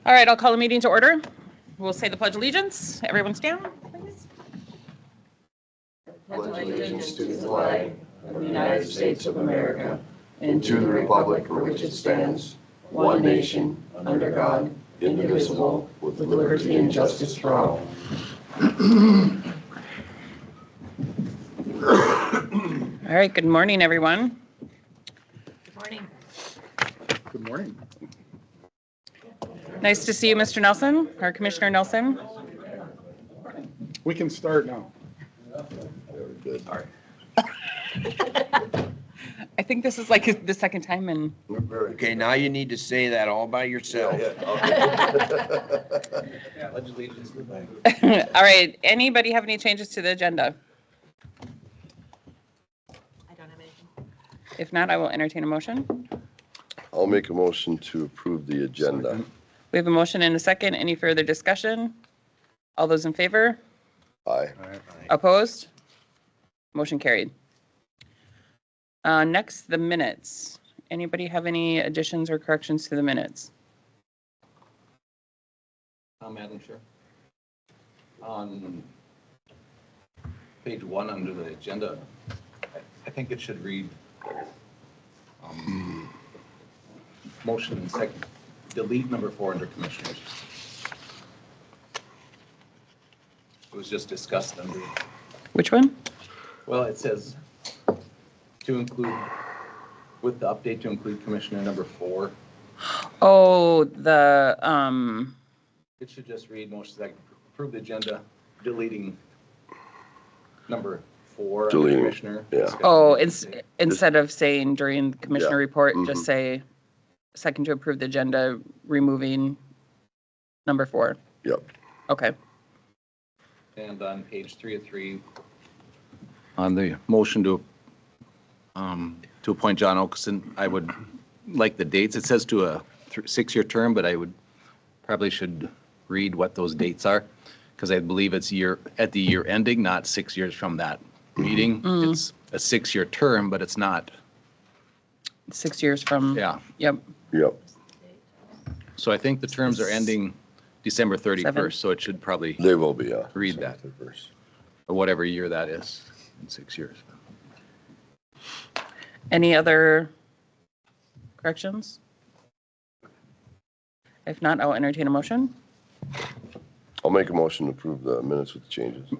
All right, I'll call the meeting to order. We'll say the Pledge of Allegiance. Everyone stand, please. Pledge allegiance to the flag of the United States of America and to the republic for which it stands, one nation, under God, indivisible, with liberty and justice for all. All right, good morning, everyone. Good morning. Good morning. Nice to see you, Mr. Nelson, or Commissioner Nelson. We can start now. Good. I think this is like the second time in. Okay, now you need to say that all by yourself. All right, anybody have any changes to the agenda? I don't have anything. If not, I will entertain a motion. I'll make a motion to approve the agenda. We have a motion and a second. Any further discussion? All those in favor? Aye. Opposed? Motion carried. Next, the minutes. Anybody have any additions or corrections to the minutes? Madam Chair. On page 1 under the agenda, I think it should read motion and second, delete number 4 under commissioners. It was just discussed under, Which one? well, it says to include, with the update to include commissioner number 4. Oh, the, It should just read motion second, approve the agenda, deleting number 4 under Deleting, commissioner. yeah. Discussion. oh, instead of saying during the commissioner Yeah. report, just say second to approve the agenda, removing number 4. Yep. Okay. And on page 3 of 3, on the motion to appoint John Okeson, I would like the dates. It says to a 6-year term, but I would probably should read what those dates are, because I believe it's at the year ending, not 6 years from that meeting. It's a 6-year term, but it's not. 6 years from. Yeah. Yep. Yep. So I think the terms are ending December 31st, Seven. so it should probably They will be, yeah. read that, First. or whatever year that is in 6 years. Any other corrections? If not, I'll entertain a motion. I'll make a motion to approve the minutes with the changes. We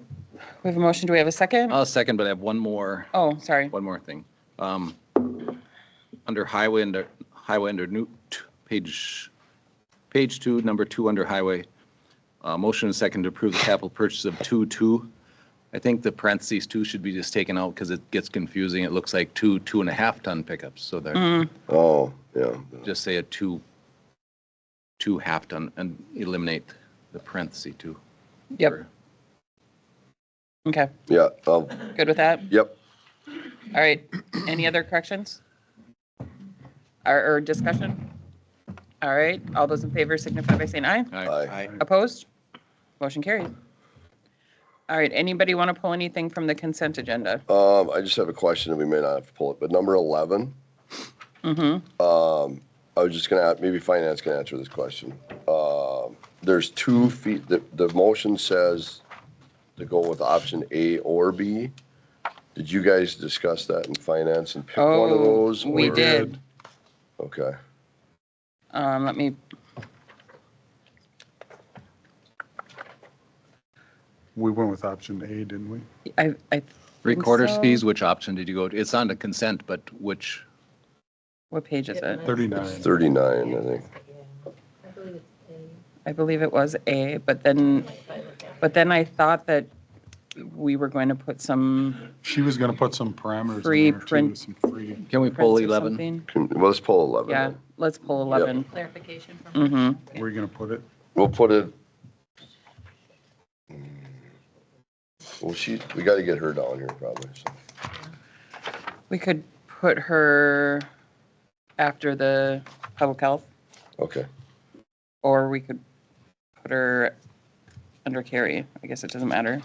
have a motion. Do we have a second? I'll second, but I have one more Sorry. thing. Under highway, under new, page 2, number 2 under highway, motion and second to approve the capital purchase of 2.2. I think the parentheses 2 should be just taken out because it gets confusing. It looks like 2.5 ton pickups. So they're Oh, yeah. just say a 2 half ton and eliminate the parenthesis 2. Yep. Okay. Yeah, Good with that? yep. All right. Any other corrections? Or discussion? All right. All those in favor signify by saying aye. Aye. Opposed? Motion carried. All right. Anybody want to pull anything from the consent agenda? I just have a question, and we may not have to pull it, but number 11. I was just gonna, maybe finance can answer this question. There's 2 feet, the motion says to go with option A or B. Did you guys discuss that in finance and pick one of those? We or- did. Okay. Let me, We went with option A, didn't we? I think Recorder's so. fees, which option did you go to? It's on the consent, but which? What page is it? 39. 39, I think. I believe it's I believe it was A, but then I thought that we were going to put some She was going to put some parameters Free in there too, print. some free. Can we pull prints or 11? something. Well, let's pull 11. Yeah, then. let's pull 11. clarification from Mm-hmm. Where are you going to put it? We'll put it. Well, we got to get her down here probably. So. We could put her after the public health, Okay. or we could put her under Carrie. I guess it doesn't matter.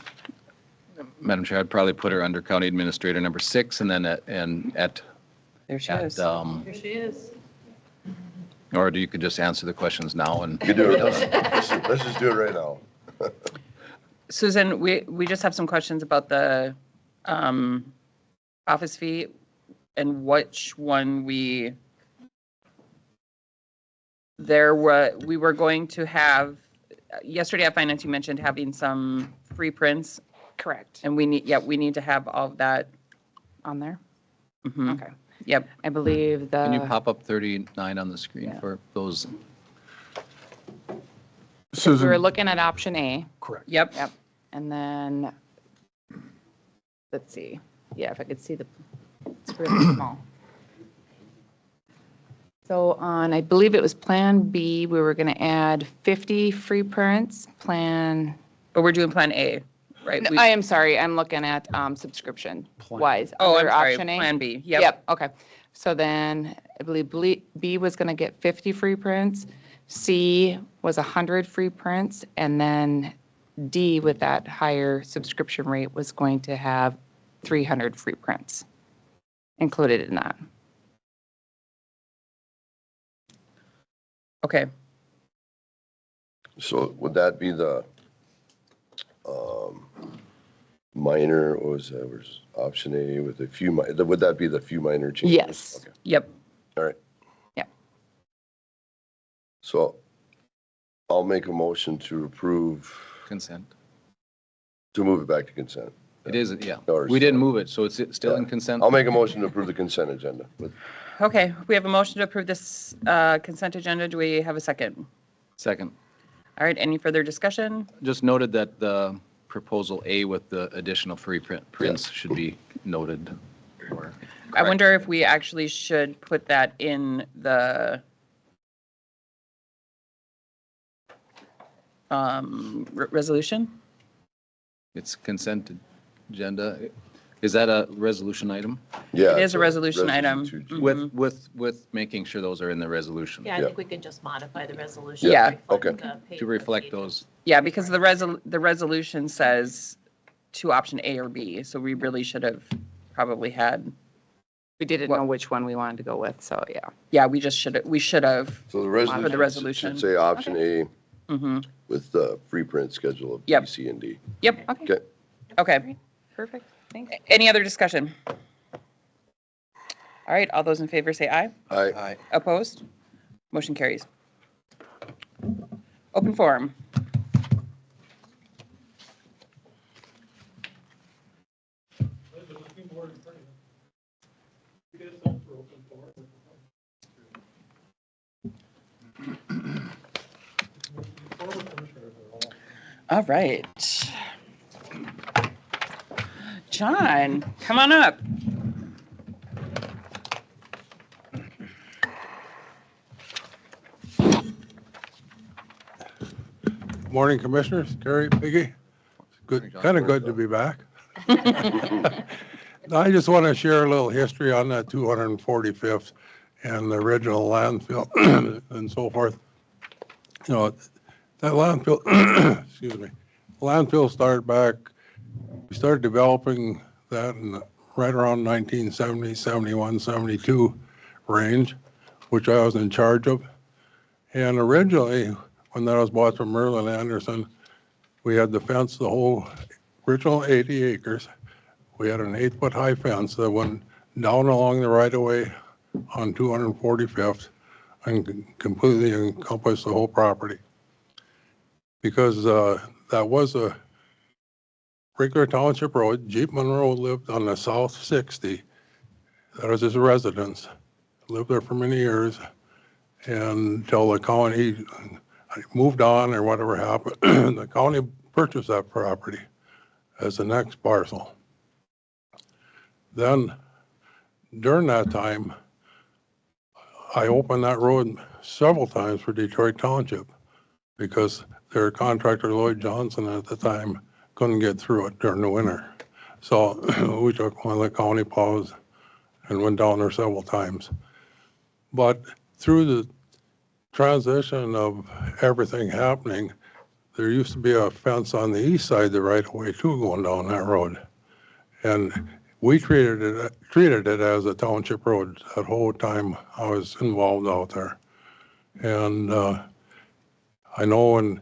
Madam Chair, I'd probably put her under County Administrator number 6, and then at There she is. Here she is. Or you could just answer the questions now and. You can do it. Let's just do it right now. Susan, we just have some questions about the office fee and which one we were going to have, yesterday at Finance, you mentioned having some free prints, Correct. and we need to have all of that. On there? Mhm. Okay. Yep. I believe the. Can you pop up 39 on the screen Yeah. for those? We were Susan, looking at option A. correct. Yep. Yep. And then, let's see. Yeah, if I could see it's really small. So on, I believe it was Plan B, we were going to add 50 free prints. Plan, But we're doing Plan A, right? no, We- I am sorry, I'm looking at subscription wise. Oh, I'm under sorry, option A. Plan B. Yep. Yep, okay. So then I believe B was going to get 50 free prints. C was 100 free prints. And then D, with that higher subscription rate, was going to have 300 free prints included in that. Okay. So would that be the minor, what was that, was option A with a few, would that be the few minor changes? Yes. Okay, Yep. all right. Yeah. So I'll make a motion to approve, Consent. to move it back to consent. It is, yeah. Or We didn't so. move it, so it's still in consent? I'll make a motion to approve the consent agenda. Okay, we have a motion to approve this consent agenda. Do we have a second? Second. All right, any further discussion? Just noted that the proposal A with the additional free prints should be noted. or I wonder if we actually should put that in the resolution? It's consent agenda. Is that a resolution item? Yeah. It is it's a resolution item. two- Mhm. With making sure those are in the resolution? Yeah, I Yeah. think we can just modify the resolution. Yeah. to reflect Okay. the pay To per reflect page. those. Yeah, because the resolution says to option A or B, so we really should have probably had, We didn't What- know which one we wanted to go with, so yeah. yeah, we should have. So the For the resolution resolution. should say option A Mhm. with the free print schedule of B, Yep. C, and D. Yep, Okay, okay. Perfect, thanks. Any other discussion? All right, all those in favor say aye. aye. Opposed? Motion carries. Open forum. All right. John, come on up. Morning, Commissioners. Gary, Piggy. Good, Morning, John. kind of good to be back. I just want to share a little history on that 245th and the original landfill and so forth. You know, that landfill, excuse me, landfill started back, we started developing that in right around 1970, 71, 72 range, which I was in charge of. And originally, when that was bought from Merlin Anderson, we had the fence, the whole original 80 acres. We had an 8-foot high fence that went down along the right of way on 245th and completely encompassed the whole property. Because that was a regular township road. Jeep Monroe lived on the South 60. That was his residence. Lived there for many years. And until the county moved on or whatever happened, the county purchased that property as the next parcel. Then during that time, I opened that road several times for Detroit Township because their contractor Lloyd Johnson at the time couldn't get through it during the winter. So we took one of the county plows and went down there several times. But through the transition of everything happening, there used to be a fence on the east side of the right of way too going down that road. And we treated it as a township road that whole time I was involved out there. And I know when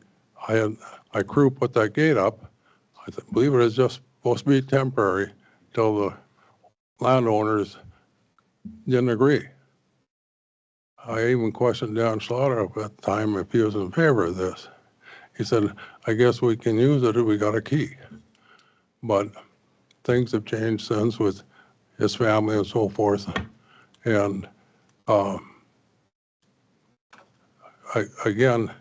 my crew put that gate up, I believe it was just supposed to be temporary till the landowners didn't agree. I even questioned Dan Slaughter at that time if he was in favor of this. He said, I guess we can use it if we got a key. But things have changed since with his family and so forth. And again,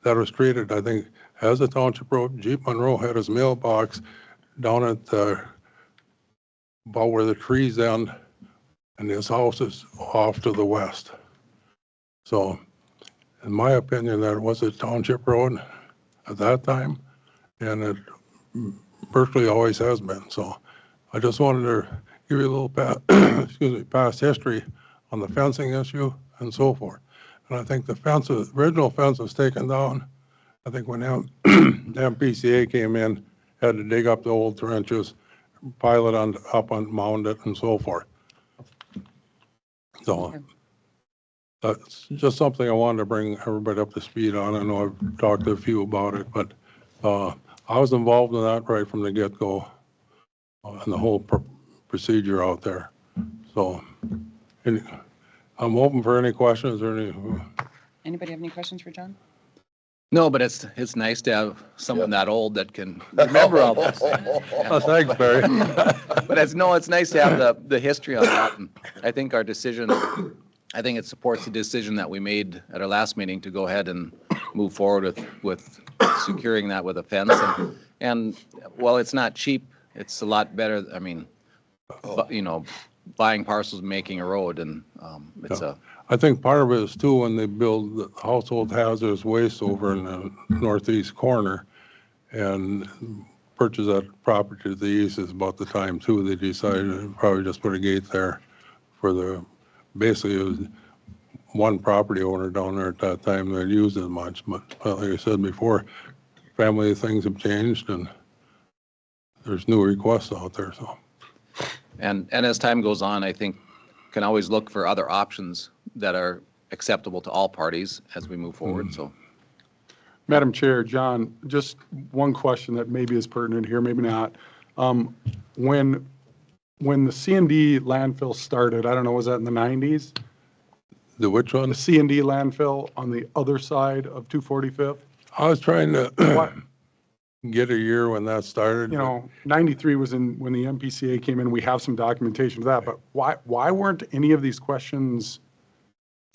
that was treated, I think, as a township road. Jeep Monroe had his mailbox down at about where the trees end, and his house is off to the west. So, in my opinion, that was a township road at that time, and it virtually always has been. So, I just wanted to give you a little past history on the fencing issue and so forth. And I think the original fence was taken down. I think when the MPCA came in, had to dig up the old trenches, pile it up and mound it and so forth. So that's just something I wanted to bring everybody up to speed on. I know I've talked to a few about it, but I was involved in that right from the get-go and the whole procedure out there. So I'm open for any questions or any. Anybody have any questions for John? No, but it's nice to have someone that old that can remember all this. Oh, thanks, Barry. But it's nice to have the history on that. And I think our decision, I think it supports the decision that we made at our last meeting to go ahead and move forward with securing that with a fence. And while it's not cheap, it's a lot better. I mean, buying parcels, making a road, and it's I think part of it is too when they build the household hazardous waste over in the northeast corner and purchase that property to the east is about the time too they decided to probably just put a gate there for basically it was one property owner down there at that time that used it much. But like I said before, family things have changed and there's new requests out there. So. And as time goes on, I think can always look for other options that are acceptable to all parties as we move forward. So, Madam Chair, John, just one question that maybe is pertinent here, maybe not. When the C&D landfill started, I don't know, was that in the 90s? The which one? The C&D landfill on the other side of 245th? I was trying to get a year when that started. 93 was when the MPCA came in. We have some documentation of that, but why weren't any of these questions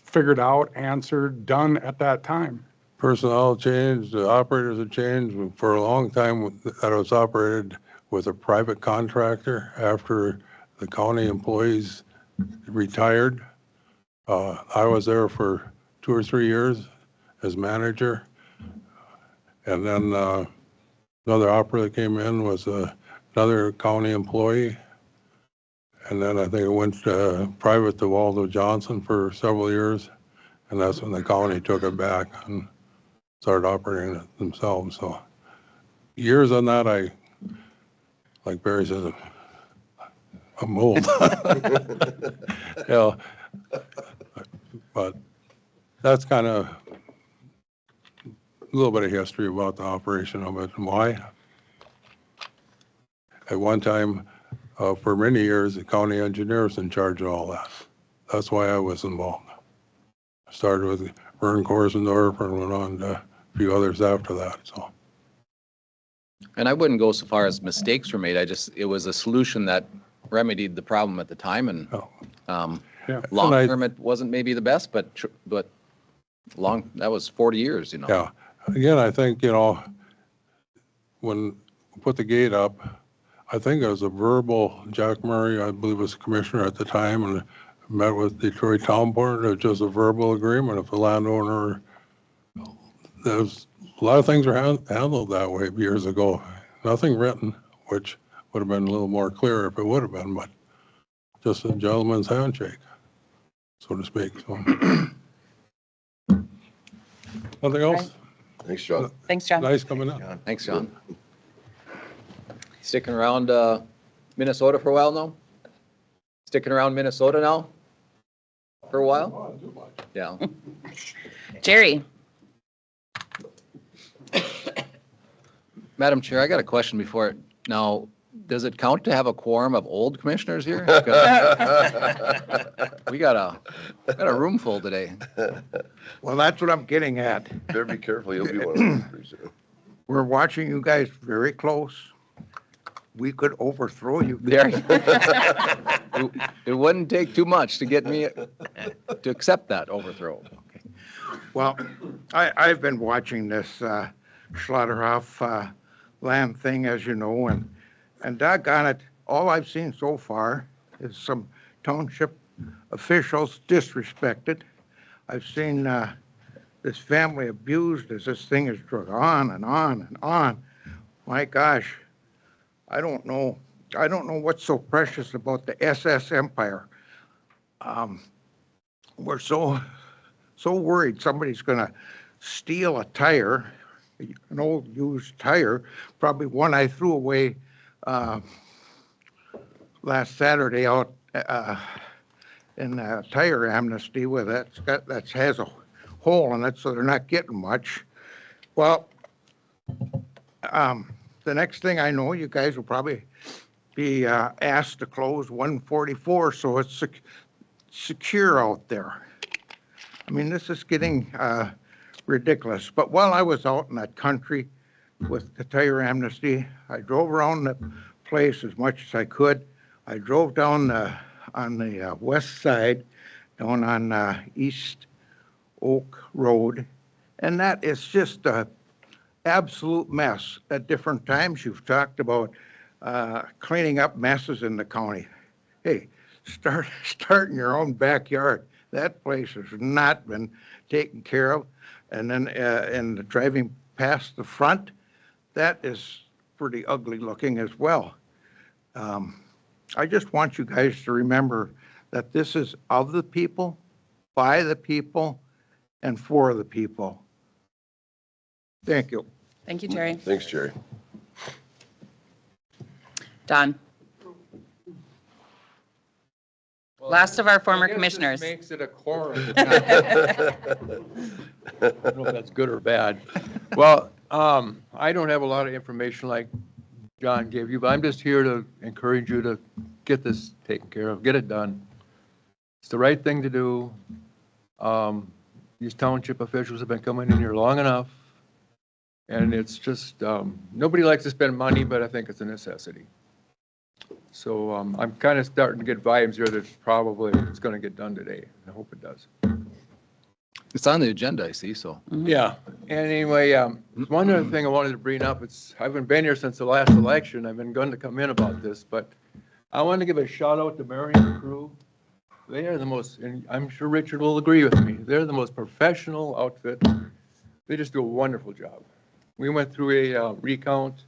figured out, answered, done at that time? Personnel changed, the operators have changed. For a long time, that was operated with a private contractor after the county employees retired. I was there for 2 or 3 years as manager. And then another operator that came in was another county employee. And then I think it went private to Waldo Johnson for several years. And that's when the county took it back and started operating it themselves. So years on that, like Barry says, I'm old. Yeah, but that's kind of a little bit of history about the operation of it and why. At one time, for many years, the county engineer was in charge of all that. That's why I was involved. I started with Vern Korsendorf and went on to a few others after that. So. and I wouldn't go so far as mistakes were made. It was a solution that remedied the problem at the time, and long term it wasn't maybe the best, but that was 40 years, Yeah. Again, I think, when we put the gate up, I think it was a verbal, Jack Murray, I believe was commissioner at the time, and met with Detroit Town Board. It was just a verbal agreement. If the landowner, there's a lot of things were handled that way years ago. Nothing written, which would have been a little more clear if it would have been, but just a gentleman's handshake, so to speak. So. Nothing else? Thanks, John. Thanks, John. Nice coming up. Thanks, John. Sticking around Minnesota for a while now? Sticking around Minnesota now? For a while? Yeah. Jerry? Madam Chair, I got a question before. Now, does it count to have a quorum of old commissioners here? 'Cause we got a room full today. Well, that's what I'm getting at. Better be careful, you'll be one of them pretty soon. We're watching you guys very close. We could overthrow you. There. It wouldn't take too much to get me to accept that overthrow. Well, I've been watching this Schlotterhoff land thing, as you know, and doggone it, all I've seen so far is some township officials disrespected. I've seen this family abused as this thing is drug on and on and on. My gosh, I don't know what's so precious about the SS Empire. We're so worried somebody's going to steal a tire, an old used tire, probably one I threw away last Saturday out in a tire amnesty with it. That has a hole in it, so they're not getting much. Well, the next thing I know, you guys will probably be asked to close 144, so it's secure out there. I mean, this is getting ridiculous. But while I was out in that country with the tire amnesty, I drove around the place as much as I could. I drove down on the west side, down on East Oak Road, and that is just a absolute mess. At different times, you've talked about cleaning up messes in the county. Hey, start in your own backyard. That place has not been taken care of. And then in the driving past the front, that is pretty ugly looking as well. I just want you guys to remember that this is of the people, by the people, and for the people. Thank you. Thank you, Jerry. Thanks, Jerry. Don? Last of our former commissioners. Makes it a quorum. I don't know if that's good or bad. Well, I don't have a lot of information like John gave you, but I'm just here to encourage you to get this taken care of, get it done. It's the right thing to do. These township officials have been coming in here long enough. And it's just, nobody likes to spend money, but I think it's a necessity. So I'm kind of starting to get vibes here that it's going to get done today. I hope it does. It's on the agenda, I see, so. Yeah. And anyway, one other thing I wanted to bring up, I haven't been here since the last election. I've been going to come in about this, but I want to give a shout out to Mary and the crew. They are the most, and I'm sure Richard will agree with me, they're the most professional outfit. They just do a wonderful job. We went through a recount,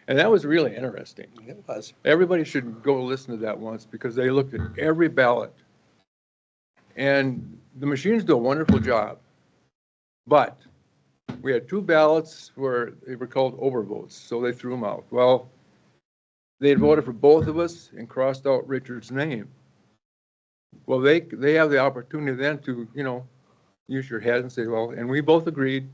and that was really interesting. It was. Everybody should go listen to that once because they looked at every ballot. And the machines do a wonderful job. But we had two ballots where they were called overvotes, so they threw them out. Well, they had voted for both of us and crossed out Richard's name. Well, they have the opportunity then to, use your head and say, well, and we both agreed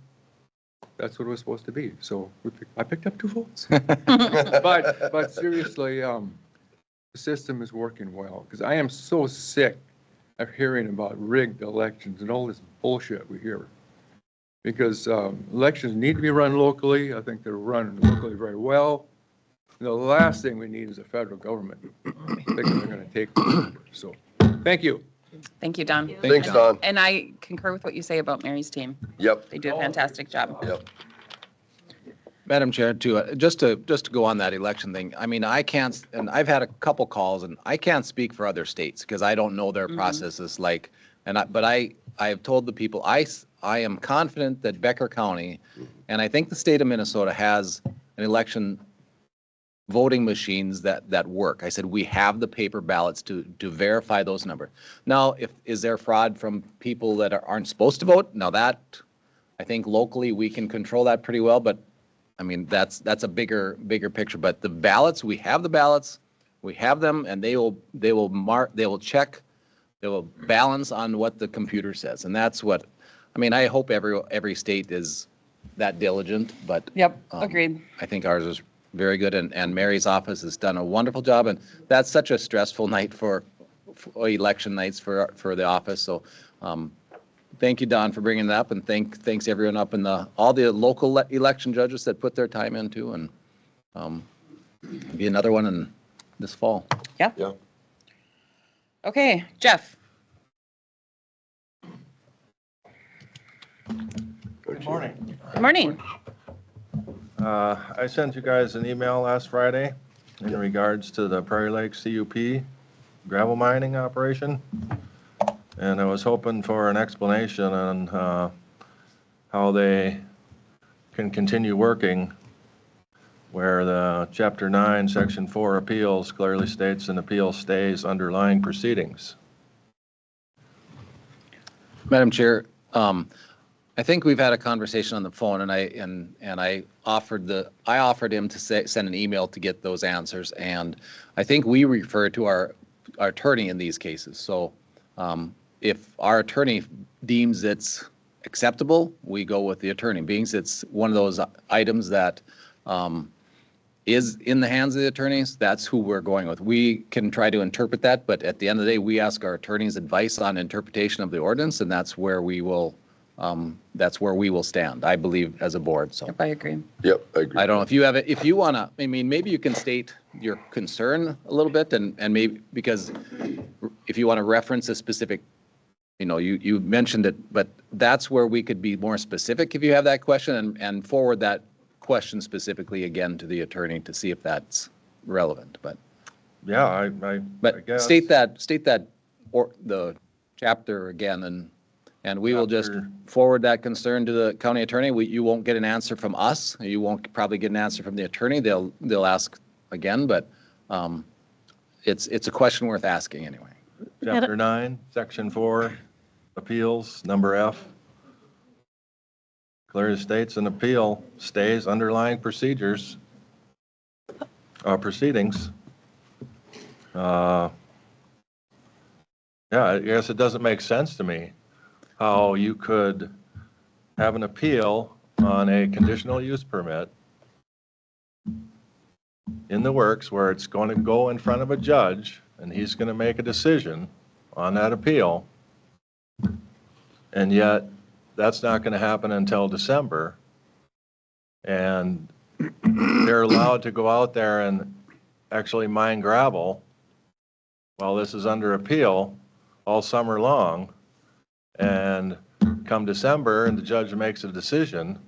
that's what it was supposed to be. So I picked up 2 votes. But seriously, the system is working well because I am so sick of hearing about rigged elections and all this bullshit we hear. Because elections need to be run locally. I think they're run locally very well. The last thing we need is a federal government thinking they're going to take over. So thank you. Thank you, Don. Thanks, Don. And I concur with what you say about Mary's team. Yep, They do a fantastic job. yep. Madam Chair, too, just to go on that election thing, I mean, I can't, and I've had a couple calls, and I can't speak for other states because I don't know their processes like, but I have told the people, I am confident that Becker County, and I think the state of Minnesota has an election voting machines that work. I said, we have the paper ballots to verify those numbers. Now, is there fraud from people that aren't supposed to vote? Now that, I think locally we can control that pretty well, but I mean, that's a bigger picture. But the ballots, we have the ballots, we have them, and they will check It will balance on what the computer says. And that's what, I mean, I hope every state is that diligent, but Yep, agreed. I think ours is very good, and Mary's office has done a wonderful job, and that's such a stressful night for election nights for the office, so thank you, Don, for bringing it up, and thanks everyone up in all the local election judges that put their time into, and be another one in this fall. Yeah. Yeah. Okay, Jeff. Good morning. Good morning. I sent you guys an email last Friday in regards to the Prairie Lake CUP gravel mining operation. And I was hoping for an explanation on how they can continue working where the Chapter 9, Section 4 appeals clearly states an appeal stays underlying proceedings. Madam Chair, I think we've had a conversation on the phone, and I offered him to send an email to get those answers, and I think we refer to our attorney in these cases. So if our attorney deems it's acceptable, we go with the attorney. Being it's one of those items that is in the hands of the attorneys, that's who we're going with. We can try to interpret that, but at the end of the day, we ask our attorney's advice on interpretation of the ordinance, and that's where we will stand, I believe, as a board, so. Yep, I agree. Yep, I agree. I don't know if you have it, if you want to, I mean, maybe you can state your concern a little bit and maybe, because if you want to reference a specific, you mentioned it, but that's where we could be more specific if you have that question and forward that question specifically again to the attorney to see if that's relevant, but. Yeah, I guess. State that or the chapter again and we will just forward that concern to the county attorney. You won't get an answer from us. You won't probably get an answer from the attorney. They'll ask again, but it's a question worth asking anyway. Chapter 9, Section 4, appeals, number F. Clearly states an appeal stays underlying proceedings. Yeah, I guess it doesn't make sense to me how you could have an appeal on a conditional use permit in the works where it's going to go in front of a judge and he's going to make a decision on that appeal. And yet that's not going to happen until December. And they're allowed to go out there and actually mine gravel while this is under appeal all summer long. And come December and the judge makes a decision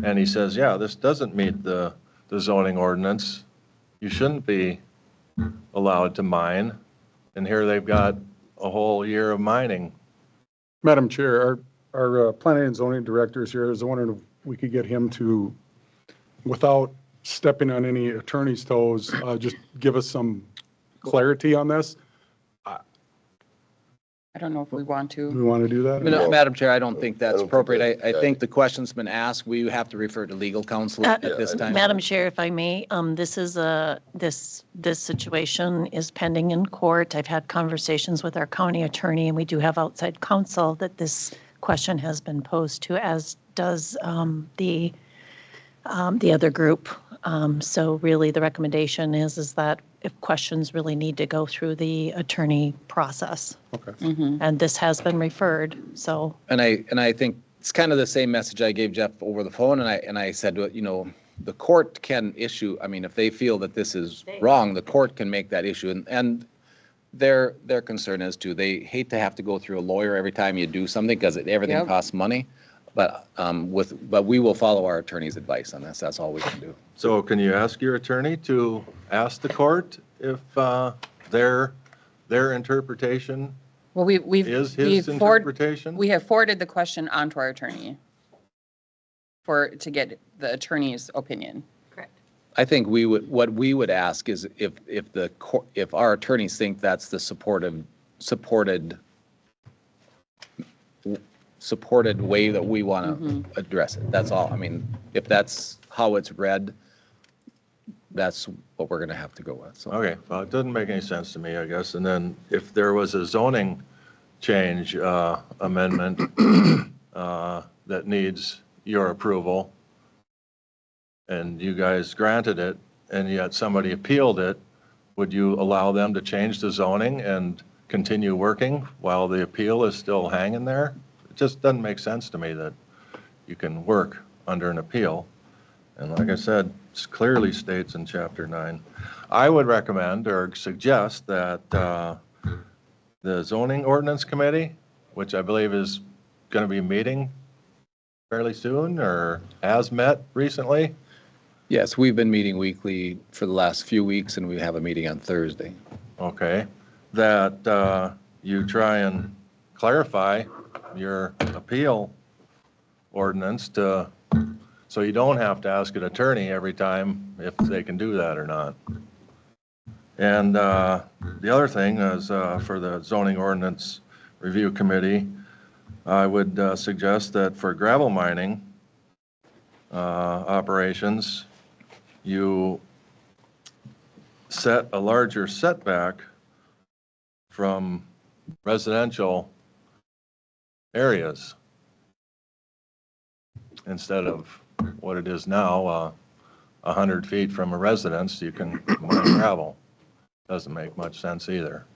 and he says, yeah, this doesn't meet the zoning ordinance. You shouldn't be allowed to mine. And here they've got a whole year of mining. Madam Chair, our planning and zoning director is here. I was wondering if we could get him to, without stepping on any attorney's toes, just give us some clarity on this. I don't know if we want Do to. we want to do that? No, Madam Chair, I don't think that's I don't think appropriate. that- I think the question's been asked. We have to refer to legal counsel at this time. Madam Chair, if I may, this is this situation is pending in court. I've had conversations with our county attorney, and we do have outside counsel that this question has been posed to, as does the other group. So really, the recommendation is that if questions really need to go through the attorney process. Okay. And this has been referred, so. And I think it's kind of the same message I gave Jeff over the phone, and I said, the court can issue, I mean, if they feel that this is wrong, the court can make that issue. And their concern is too, they hate to have to go through a lawyer every time you do something because everything Yep. costs money. But we will follow our attorney's advice on this. That's all we can do. So can you ask your attorney to ask the court if their interpretation Well, is his interpretation? we have forwarded the question onto our attorney to get the attorney's opinion. Correct. I think what we would ask is if our attorneys think that's the supported way that we want to address it. That's all. I mean, if that's how it's read, that's what we're going to have to go with. So. Okay, well, it doesn't make any sense to me, I guess. And then if there was a zoning change amendment that needs your approval, and you guys granted it, and yet somebody appealed it, would you allow them to change the zoning and continue working while the appeal is still hanging there? It just doesn't make sense to me that you can work under an appeal. And like I said, it clearly states in Chapter 9. I would recommend or suggest that the zoning ordinance committee, which I believe is going to be meeting fairly soon or has met recently. Yes, we've been meeting weekly for the last few weeks, and we have a meeting on Thursday. Okay, that you try and clarify your appeal ordinance so you don't have to ask an attorney every time if they can do that or not. And the other thing is for the zoning ordinance review committee, I would suggest that for gravel mining operations, you set a larger setback from residential areas instead of what it is now, 100 feet from a residence, you can mine gravel. Doesn't make much sense either.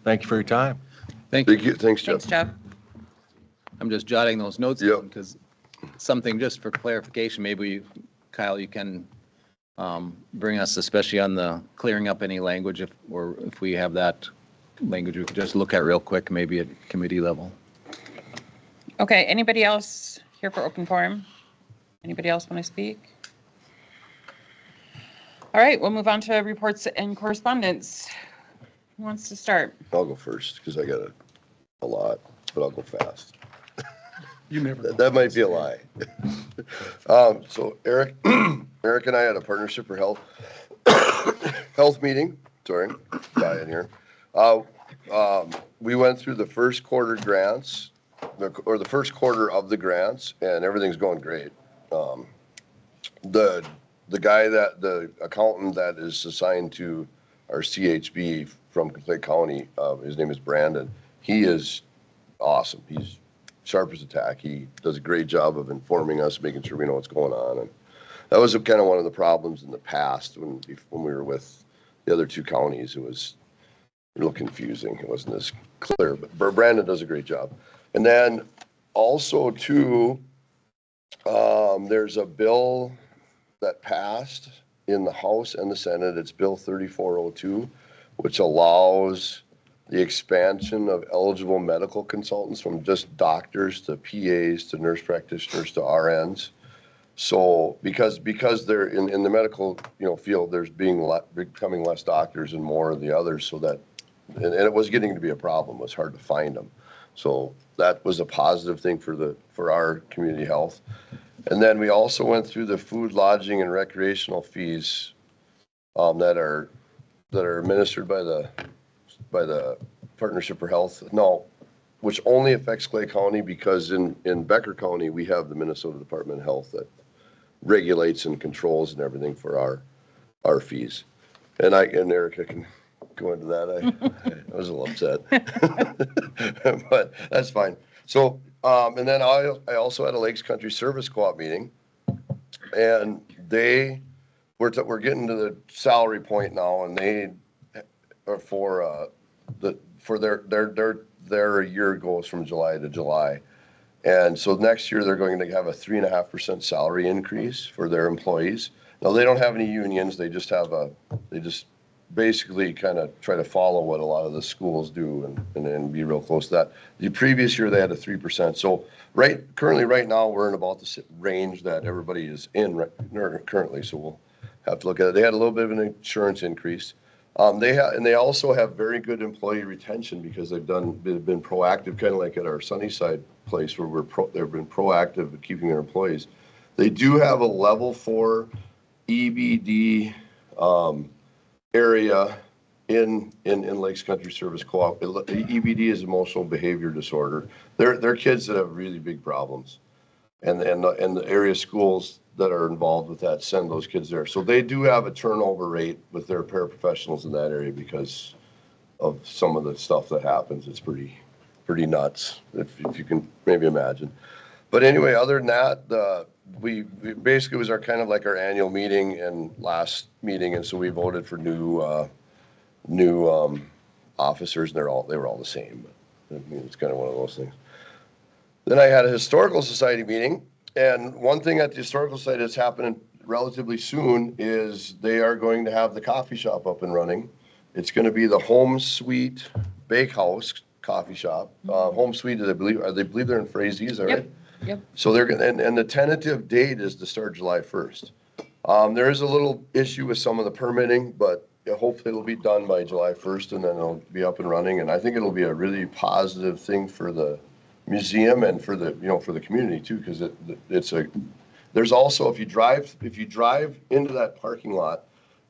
Thank you for your time. Thank you. Thank you, thanks, Jeff. Thanks, Jeff. I'm just jotting those notes Yep. down because something just for clarification, maybe Kyle, you can bring us, especially on the clearing up any language, if we have that language, we could just look at real quick, maybe at committee level. Okay, anybody else here for open forum? Anybody else want to speak? All right, we'll move on to reports and correspondence. Who wants to start? I'll go first because I got a lot, but I'll go fast. You never. That might be a lie. So Eric and I had a partnership for health meeting. Sorry, die in here. We went through the first quarter grants, or the first quarter of the grants, and everything's going great. The guy the accountant that is assigned to our CHB from Clay County, his name is Brandon. He is awesome. He's sharp as a tack. He does a great job of informing us, making sure we know what's going on. And that was kind of one of the problems in the past when we were with the other two counties. It was a little confusing. It wasn't as clear, but Brandon does a great job. And then also too, there's a bill that passed in the House and the Senate. It's Bill 3402, which allows the expansion of eligible medical consultants from just doctors to PAs to nurse practitioners to RNs. So because they're in the medical field, there's becoming less doctors and more of the others. So that and it was getting to be a problem. It was hard to find them. So that was a positive thing for our community health. And then we also went through the food, lodging, and recreational fees that are administered by the Partnership for Health. No, which only affects Clay County because in Becker County, we have the Minnesota Department of Health that regulates and controls and everything for our fees. And Erica can go into that. I was a little upset, but that's fine. So, and then I also had a Lakes Country Service Co-op meeting, and we're getting to the salary point now, and they are for their year goes from July to July. And so next year they're going to have a 3.5% salary increase for their employees. Now they don't have any unions. They just basically kind of try to follow what a lot of the schools do and be real close to that. The previous year they had a 3%. So currently right now we're in about the range that everybody is in currently. So we'll have to look at it. They had a little bit of an insurance increase. They also have very good employee retention because they've been proactive, kind of like at our Sunnyside place where they've been proactive at keeping their employees. They do have a level 4 EBD area in Lakes Country Service Co-op. EBD is emotional behavior disorder. They're kids that have really big problems, and the area schools that are involved with that send those kids there. So they do have a turnover rate with their paraprofessionals in that area because of some of the stuff that happens. It's pretty nuts, if you can maybe imagine. But anyway, other than that, we basically, it was our kind of like our annual meeting and last meeting, and so we voted for new officers, and they were all the same. But I mean, it's kind of one of those things. Then I had a historical society meeting, and one thing at the historical society that's happening relatively soon is they are going to have the coffee shop up and running. It's going to be the Home Sweet Bakehouse coffee shop. Home Sweet, they believe they're in Frazee, is that right? Yep. So they're going to, and the tentative date is to start July 1st. There is a little issue with some of the permitting, but hopefully it'll be done by July 1st, and then it'll be up and running. And I think it'll be a really positive thing for the museum and for the, for the community too, because there's also, if you drive into that parking lot,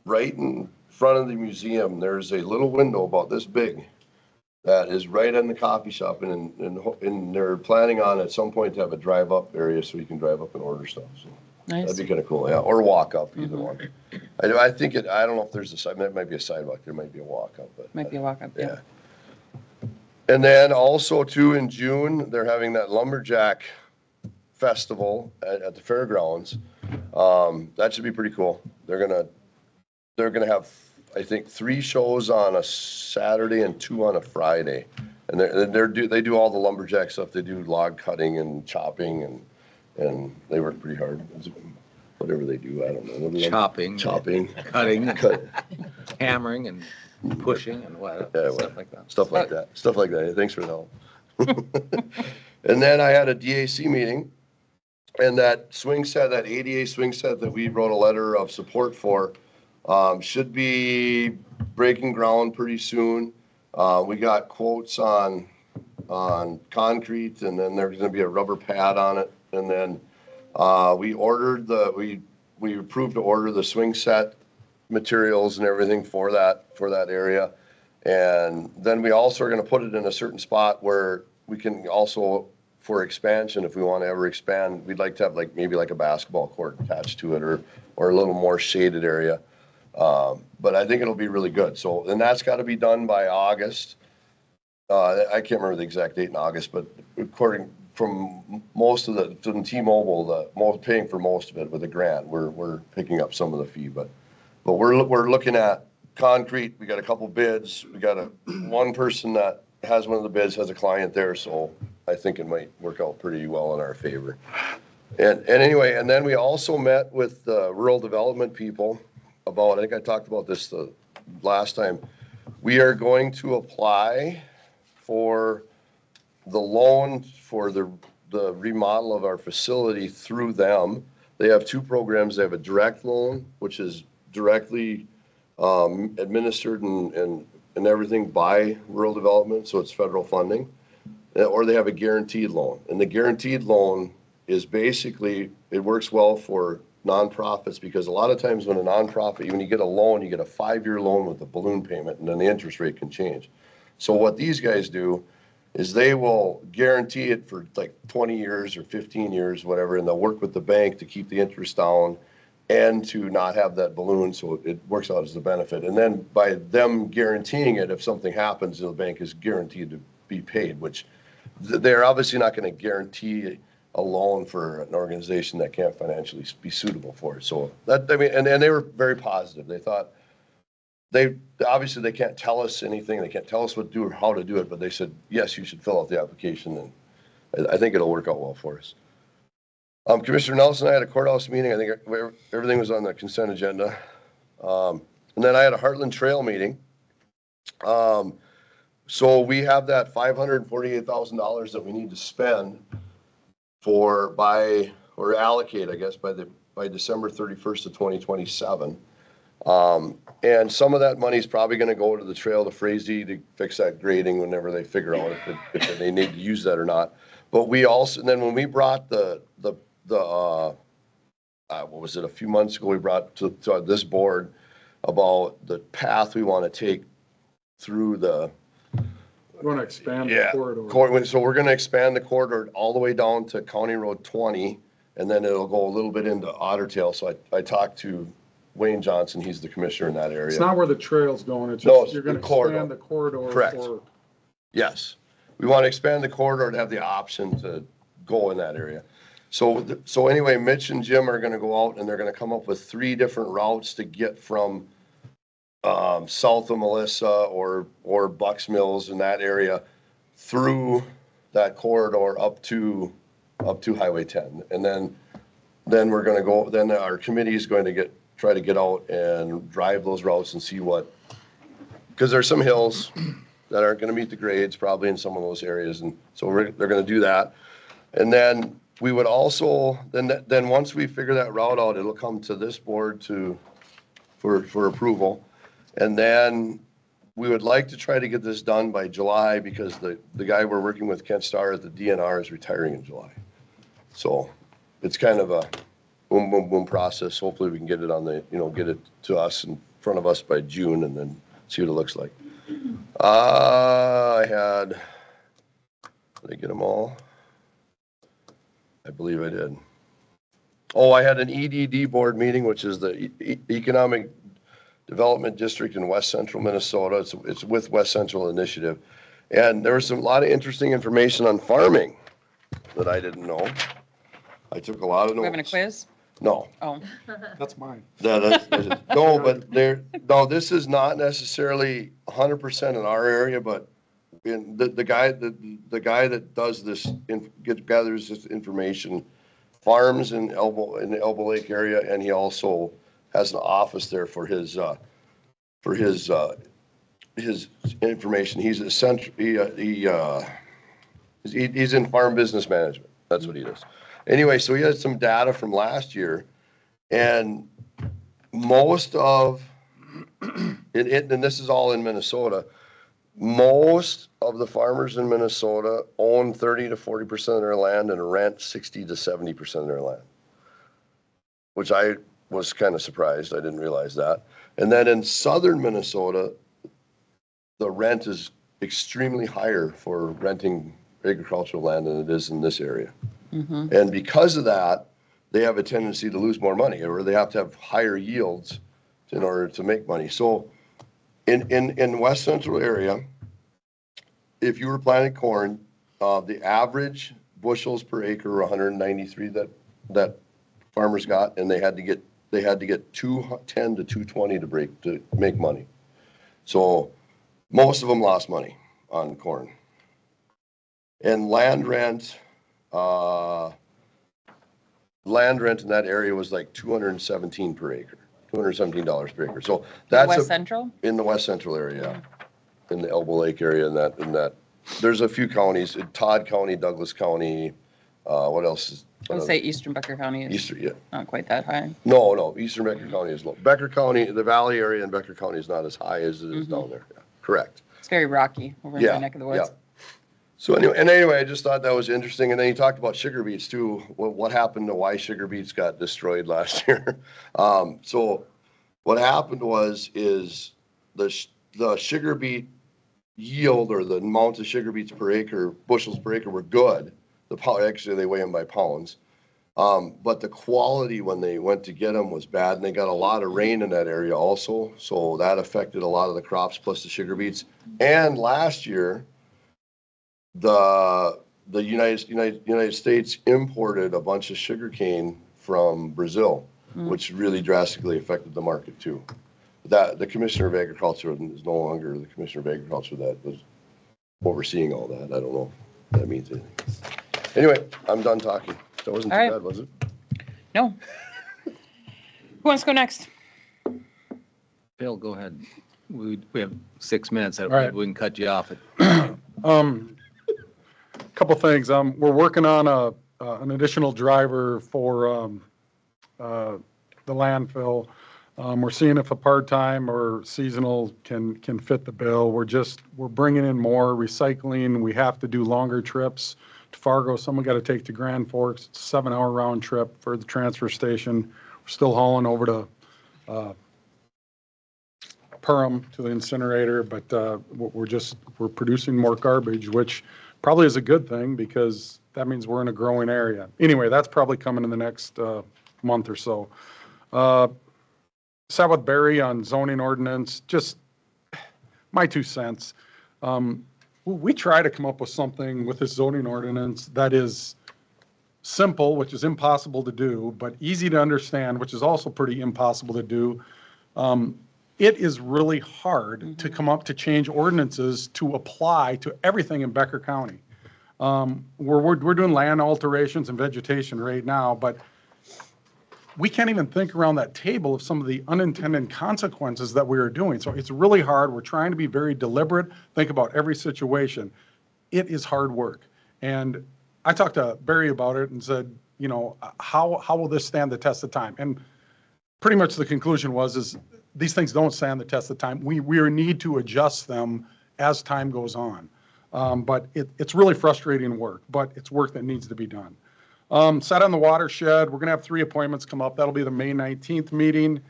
right in front of the museum, there's a little window about this big that is right in the coffee shop, and they're planning on at some point to have a drive-up area so you can drive up and order stuff. So Nice. that'd be kind of cool, yeah, or walk up, either one. I think I don't know if there's that might be a sidewalk, there might be a walk up, but. Might be a walk-up, yeah. And then also too, in June, they're having that lumberjack festival at the fairgrounds. That should be pretty cool. They're gonna have, I think, 3 shows on a Saturday and 2 on a Friday. And they do all the lumberjack stuff. They do log cutting and chopping, and they work pretty hard. Whatever they do, I don't know. Chopping. Cutting, Cut. hammering and pushing and what, Yeah, stuff like that. Stuff like that. Thanks for the help. And then I had a DAC meeting, and that swing set, that ADA swing set that we wrote a letter of support for, should be breaking ground pretty soon. We got quotes on concrete, and then there's gonna be a rubber pad on it. And then we approved to order the swing set materials and everything for that area. And then we also are gonna put it in a certain spot where we can also, for expansion, if we want to ever expand, we'd like to have maybe a basketball court attached to it, or a little more shaded area. But I think it'll be really good. So, and that's got to be done by August. I can't remember the exact date in August, but according from from T-Mobile, paying for most of it with a grant, we're picking up some of the fee, but we're looking at concrete. We got a couple bids. We got one person that has one of the bids, has a client there, so I think it might work out pretty well in our favor. And anyway, and then we also met with the rural development people about, I think I talked about this the last time. We are going to apply for the loan for the remodel of our facility through them. They have 2 programs. They have a direct loan, which is directly administered and everything by rural development, so it's federal funding, or they have a guaranteed loan. And the guaranteed loan is basically, it works well for nonprofits, because a lot of times when a nonprofit, when you get a loan, you get a 5-year loan with a balloon payment, and then the interest rate can change. So what these guys do is they will guarantee it for 20 years or 15 years, whatever, and they'll work with the bank to keep the interest down and to not have that balloon, so it works out as a benefit. And then by them guaranteeing it, if something happens, the bank is guaranteed to be paid, which they're obviously not going to guarantee a loan for an organization that can't financially be suitable for it. So that, I mean, and they were very positive. They thought, obviously they can't tell us anything. They can't tell us what to do or how to do it, but they said, yes, you should fill out the application, and I think it'll work out well for us. Commissioner Nelson and I had a courthouse meeting. I think everything was on the consent agenda. And then I had a Heartland Trail meeting. So we have that $548,000 that we need to spend or allocate, I guess, by December 31st of 2027. And some of that money is probably going to go to the trail to Frazee to fix that grading whenever they figure out if they need to use that or not. But we also, and then when we brought what was it, a few months ago, we brought to this board about the path we want to take through the. We want to expand the corridor. So we're going to expand the corridor all the way down to County Road 20, and then it'll go a little bit into Otter Tail. So I talked to Wayne Johnson, he's the commissioner in that area. It's not where the trail's going, it's No, just, it's you're going the to corridor. expand the corridor Correct. for, Yes. We want to expand the corridor to have the option to go in that area. So anyway, Mitch and Jim are going to go out and they're going to come up with 3 different routes to get from south of Melissa or Bucks Mills in that area through that corridor up to Highway 10. And then we're going to go, then our committee is going to try to get out and drive those routes and see what, because there's some hills that aren't going to meet the grades probably in some of those areas. And so they're going to do that. And then we would also, then once we figure that route out, it'll come to this board for approval. And then we would like to try to get this done by July because the guy we're working with, Kent Starr at the DNR, is retiring in July. So it's kind of a boom, boom, boom process. Hopefully we can get it on the, get it to us in front of us by June and then see what it looks like. Did I get them all? I believe I did. Oh, I had an EDD board meeting, which is the Economic Development District in West Central Minnesota. It's with West Central Initiative. And there was a lot of interesting information on farming that I didn't know. I took a lot of notes. We're having a quiz? No. Oh. that's mine. No, but this is not necessarily 100% in our area, but in the guy that does this, gathers this information, farms in the Elbow Lake area, and he also has an office there for his information. He's he's in farm business management. That's what he does. Anyway, so he had some data from last year, and most of it, and this is all in Minnesota, most of the farmers in Minnesota own 30 to 40% of their land and rent 60 to 70% of their land, which I was kind of surprised. I didn't realize that. And then in southern Minnesota, the rent is extremely higher for renting agricultural land than it is in this area. Mm-hmm. And because of that, they have a tendency to lose more money, or they have to have higher yields in order to make money. So in West Central area, if you were planting corn, the average bushels per acre were 193 that farmers got, and they had to get 210 to 220 to make money. So most of them lost money on corn. And land rent in that area was like $217 per acre, $217 per acre. So that's West Central? In the West Central area, in the Elbow Lake area, in that. There's a few counties, Todd County, Douglas County, what else is? I would say Eastern Becker County is Eastern, yeah. not quite that high. No, Eastern Becker County is low. Becker County, the Valley area in Becker County is not as high as it is down there. Yeah, correct. It's very rocky over in my neck of the woods. Yeah. So anyway, I just thought that was interesting. And then you talked about sugar beets too. What happened to why sugar beets got destroyed last year? So what happened is the sugar beet yield, or the amount of sugar beets per acre, bushels per acre, were good. Actually, they weigh them by pounds. But the quality when they went to get them was bad, and they got a lot of rain in that area also. So that affected a lot of the crops, plus the sugar beets. And last year, the United States imported a bunch of sugarcane from Brazil, which really drastically affected the market too. The Commissioner of Agriculture is no longer the Commissioner of Agriculture that was overseeing all that. I don't know if that means anything. Anyway, I'm done talking. That wasn't too bad, was it? No. Who wants to go next? Bill, go ahead. We have 6 minutes. All right. We can cut you off. Couple things. We're working on an additional driver for the landfill. We're seeing if a part-time or seasonal can fit the bill. We're bringing in more recycling. We have to do longer trips to Fargo. Someone got to take to Grand Forks. It's a 7-hour round trip for the transfer station. We're still hauling over to Perham to the incinerator, but we're producing more garbage, which probably is a good thing because that means we're in a growing area. Anyway, that's probably coming in the next month or so. sat with Barry on zoning ordinance, just my 2 cents. We try to come up with something with this zoning ordinance that is simple, which is impossible to do, but easy to understand, which is also pretty impossible to do. It is really hard to come up to change ordinances to apply to everything in Becker County. We're doing land alterations and vegetation right now, but we can't even think around that table of some of the unintended consequences that we are doing. So it's really hard. We're trying to be very deliberate, think about every situation. It is hard work. And I talked to Barry about it and said, you know, how will this stand the test of time? And pretty much the conclusion is these things don't stand the test of time. We need to adjust them as time goes on. But it's really frustrating work, but it's work that needs to be done. Sat on the watershed. We're going to have 3 appointments come up. That'll be the May 19th meeting.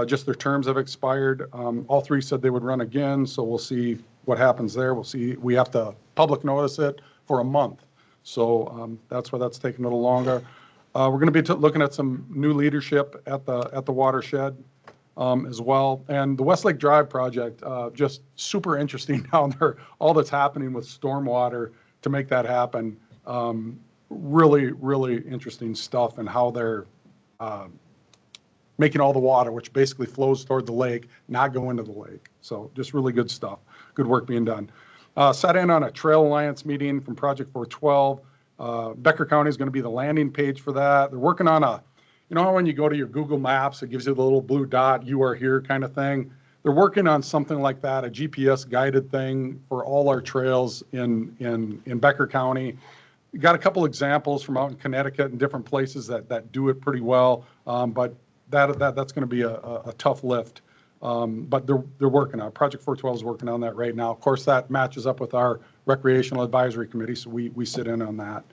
Just their terms have expired. All 3 said they would run again, so we'll see what happens there. We'll see. We have to public notice it for a month. So that's why that's taking a little longer. We're going to be looking at some new leadership at the watershed as well. And the Westlake Drive project, just super interesting down there, all that's happening with stormwater to make that happen. Really, really interesting stuff and how they're making all the water, which basically flows toward the lake, not go into the lake. So just really good stuff. Good work being done. Sat in on a Trail Alliance meeting from Project 412. Becker County is going to be the landing page for that. They're working on you know how when you go to your Google Maps, it gives you the little blue dot, you are here kind of thing. They're working on something like that, a GPS guided thing for all our trails in Becker County. Got a couple examples from out in Connecticut and different places that do it pretty well, but that's going to be a tough lift. But they're working on it. Project 412 is working on that right now. Of course, that matches up with our Recreational Advisory Committee, so we sit in on that.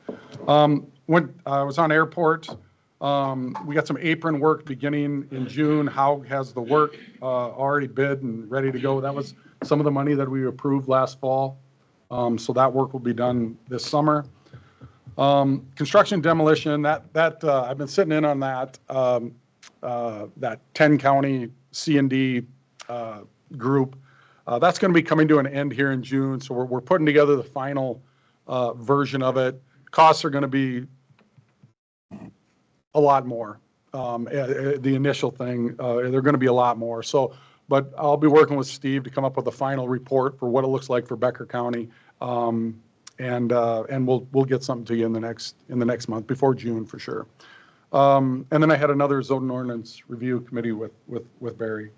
When I was on airport, we got some apron work beginning in June. How has the work already bid and ready to go? That was some of the money that we approved last fall. So that work will be done this summer. Construction demolition, that I've been sitting in on that 10 county C&D group. That's going to be coming to an end here in June. So we're putting together the final version of it. Costs are going to be a lot more. The initial thing, they're going to be a lot more. So, but I'll be working with Steve to come up with a final report for what it looks like for Becker County. And we'll get something to you in the next month before June for sure. And then I had another zoning ordinance review committee with Barry.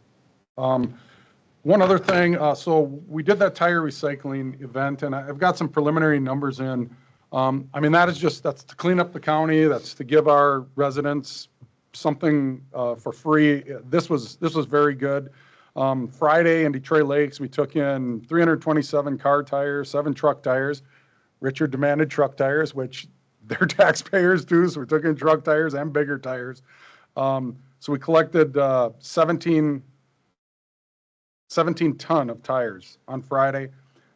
One other thing, so we did that tire recycling event, and I've got some preliminary numbers in. I mean, that's to clean up the county. That's to give our residents something for free. This was very good. Friday in Detroit Lakes, we took in 327 car tires, 7 truck tires. Richard demanded truck tires, which they're taxpayers too, so we took in truck tires and bigger tires. So we collected 17 ton of tires on Friday.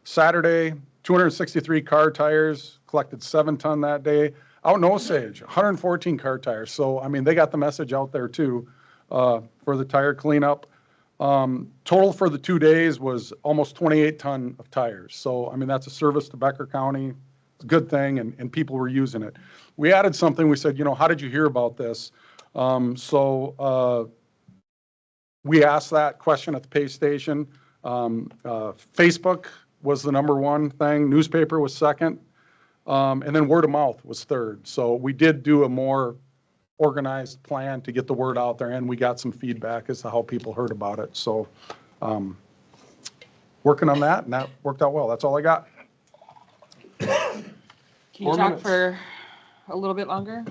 Saturday, 263 car tires, collected 7 ton that day. Out in Osage, 114 car tires. So, I mean, they got the message out there too for the tire cleanup. Total for the 2 days was almost 28 ton of tires. So, I mean, that's a service to Becker County. It's a good thing, and people were using it. We added something. We said, you know, how did you hear about this? We asked that question at the pay station. Facebook was the #1 thing. Newspaper was second. And then word of mouth was third. So we did do a more organized plan to get the word out there, and we got some feedback as to how people heard about it. So working on that, and that worked out well. That's all I got. Can you talk for a little bit longer?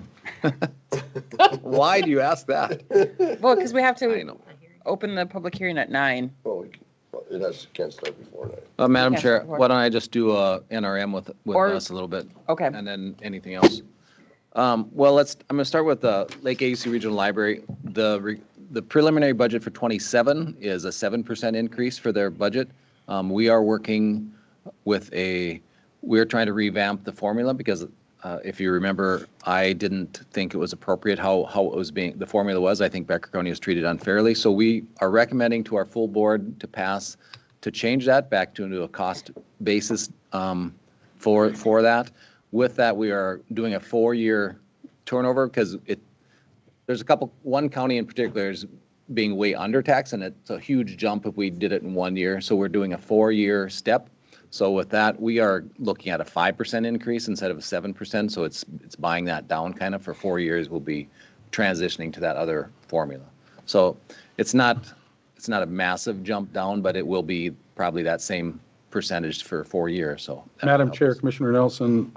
Why do you ask that? Well, because we have I to know. open the public hearing at 9. Well, can't start before that. Madam Yes, Chair, before. why don't I just do a NRM with Or- us a little bit? Okay. And then anything else? Well, I'm going to start with the Lake Agassiz Regional Library. The preliminary budget for 27 is a 7% increase for their budget. We are working with we're trying to revamp the formula because If you remember, I didn't think it was appropriate how it was being, the formula was. I think Becker County was treated unfairly. So we are recommending to our full board to pass, to change that back into a cost basis for that. With that, we are doing a 4-year turnover because there's one county in particular is being way under taxed, and it's a huge jump if we did it in 1 year. So we're doing a 4-year step. So with that, we are looking at a 5% increase instead of a 7%. So it's buying that down kind of for 4 years. We'll be transitioning to that other formula. So it's not a massive jump down, but it will be probably that same percentage for 4 years. So that will Madam help Chair, us. Commissioner Nelson,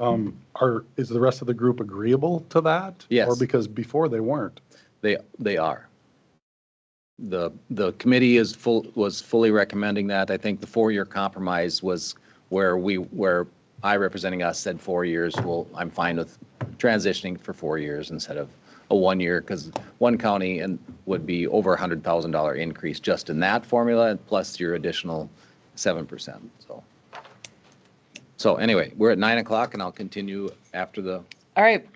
is the rest of the group agreeable to that? Yes. Or because before they weren't? They are. The committee was fully recommending that. I think the 4-year compromise was where I, representing us, said 4 years. Well, I'm fine with transitioning for 4 years instead of a 1 year, because one county would be over $100,000 increase just in that formula, plus your additional 7%. So anyway, we're at 9 o'clock, and I'll continue after the. All right.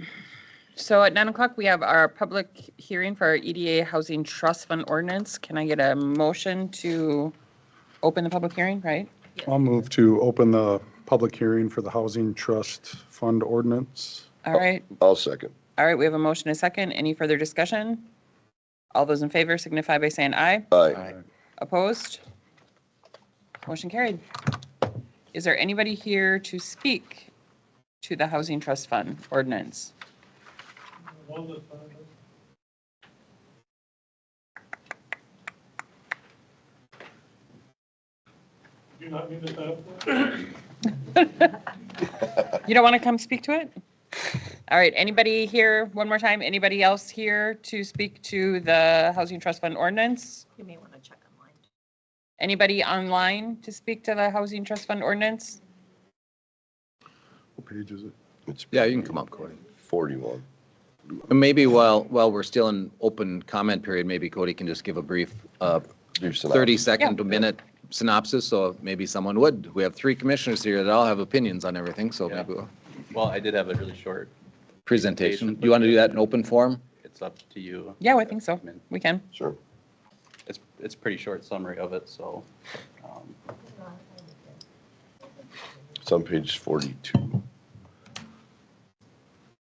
So at 9 o'clock, we have our public hearing for our EDA Housing Trust Fund ordinance. Can I get a motion to open the public hearing, right? I'll move to open the public hearing for the Housing Trust Fund ordinance. All right. I'll second. All right, we have a motion and a second. Any further discussion? All those in favor signify by saying aye. Aye. Opposed? Motion carried. Is there anybody here to speak to the Housing Trust Fund ordinance? Do not need to You don't want to come speak to it? All right, anybody here, one more time, anybody else here to speak to the Housing Trust Fund ordinance? You may want to check online. Anybody online to speak to the Housing Trust Fund ordinance? What page is it? Yeah, you can come up, Cody. 41. Maybe while we're still in open comment period, maybe Cody can just give a brief Do synopsis. 30-second to minute synopsis, so maybe someone would. We have 3 commissioners here that all have opinions on everything, so Yeah. maybe we'll. Well, I did have a really short Presentation. Do you want to do that in open forum? It's up to you. Yeah, I think so. We can. Sure. It's a pretty short summary of it, so. It's on page 42.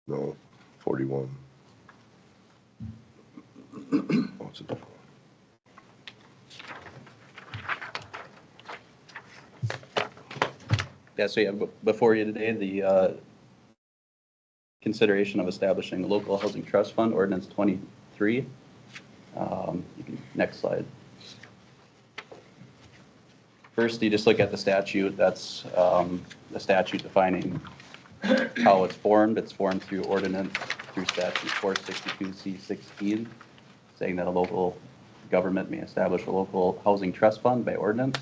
No, 41. Oh, it's a different one. Yeah, so yeah, before you today, the consideration of establishing the local housing trust fund, ordinance 23. Next slide. First, you just look at the statute. That's the statute defining how it's formed. It's formed through ordinance, through statute 462C16, saying that a local government may establish a local housing trust fund by ordinance.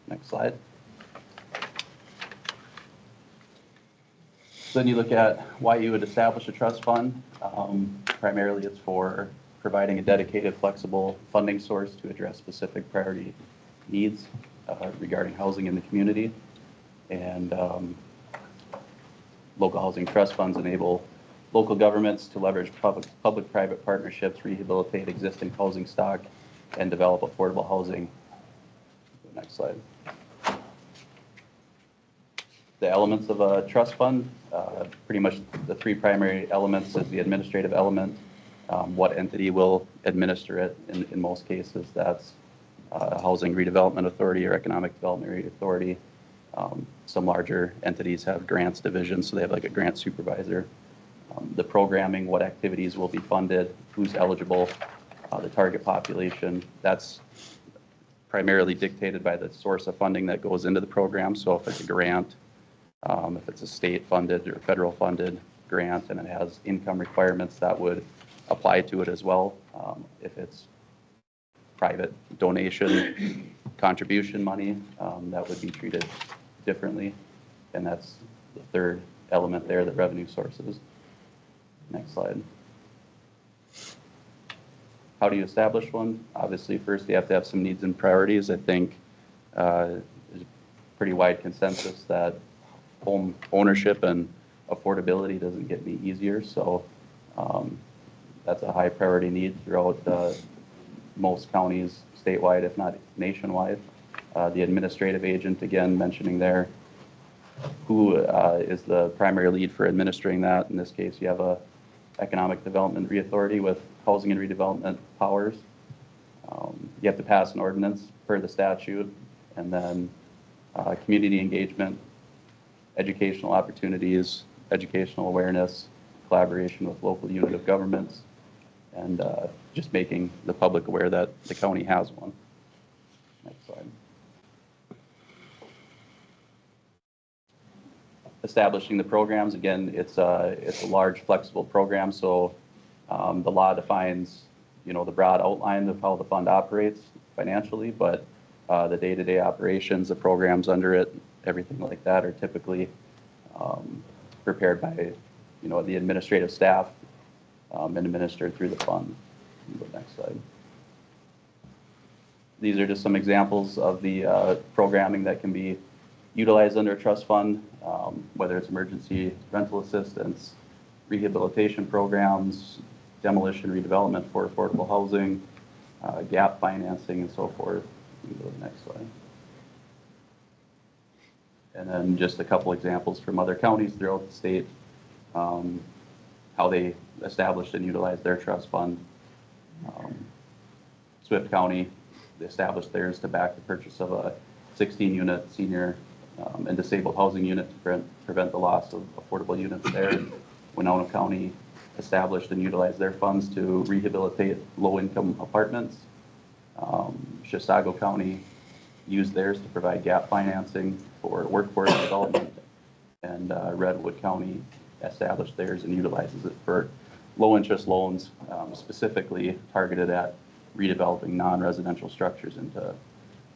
Next slide. Then you look at why you would establish a trust fund. Primarily, it's for providing a dedicated, flexible funding source to address specific priority needs regarding housing in the community. And local housing trust funds enable local governments to leverage public-private partnerships, rehabilitate existing housing stock, and develop affordable housing. Next slide. The elements of a trust fund, pretty much the 3 primary elements is the administrative element, what entity will administer it. In most cases, that's a housing redevelopment authority or economic development authority. Some larger entities have grants divisions, so they have like a grant supervisor. The programming, what activities will be funded, who's eligible, the target population, that's primarily dictated by the source of funding that goes into the program. So if it's a grant, if it's a state-funded or federal-funded grant and it has income requirements, that would apply to it as well. If it's private donation, contribution money, that would be treated differently. And that's the 3rd element there, the revenue sources. Next slide. How do you establish one? Obviously, first you have to have some needs and priorities. I think there's a pretty wide consensus that home ownership and affordability doesn't get any easier. So that's a high priority need throughout most counties statewide, if not nationwide. The administrative agent, again, mentioning there, who is the primary lead for administering that. In this case, you have a Economic Development Authority with housing and redevelopment powers. You have to pass an ordinance per the statute, and then community engagement, educational opportunities, educational awareness, collaboration with local unit of governments, and just making the public aware that the county has one. Next slide. Establishing the programs, again, it's a large, flexible program, so the law defines, the broad outline of how the fund operates financially, but the day-to-day operations, the programs under it, everything like that are typically prepared by, the administrative staff and administered through the fund. Next slide. These are just some examples of the programming that can be utilized under a trust fund, whether it's emergency rental assistance, rehabilitation programs, demolition redevelopment for affordable housing, gap financing, and so forth. You can go to the next slide. And then just a couple examples from other counties throughout the state, how they established and utilized their trust fund. Swift County established theirs to back the purchase of a 16-unit senior and disabled housing unit to prevent the loss of affordable units there. Winona County established and utilized their funds to rehabilitate low-income apartments. Chisago County used theirs to provide gap financing for workforce development. And Redwood County established theirs and utilizes it for low-interest loans, specifically targeted at redeveloping non-residential structures into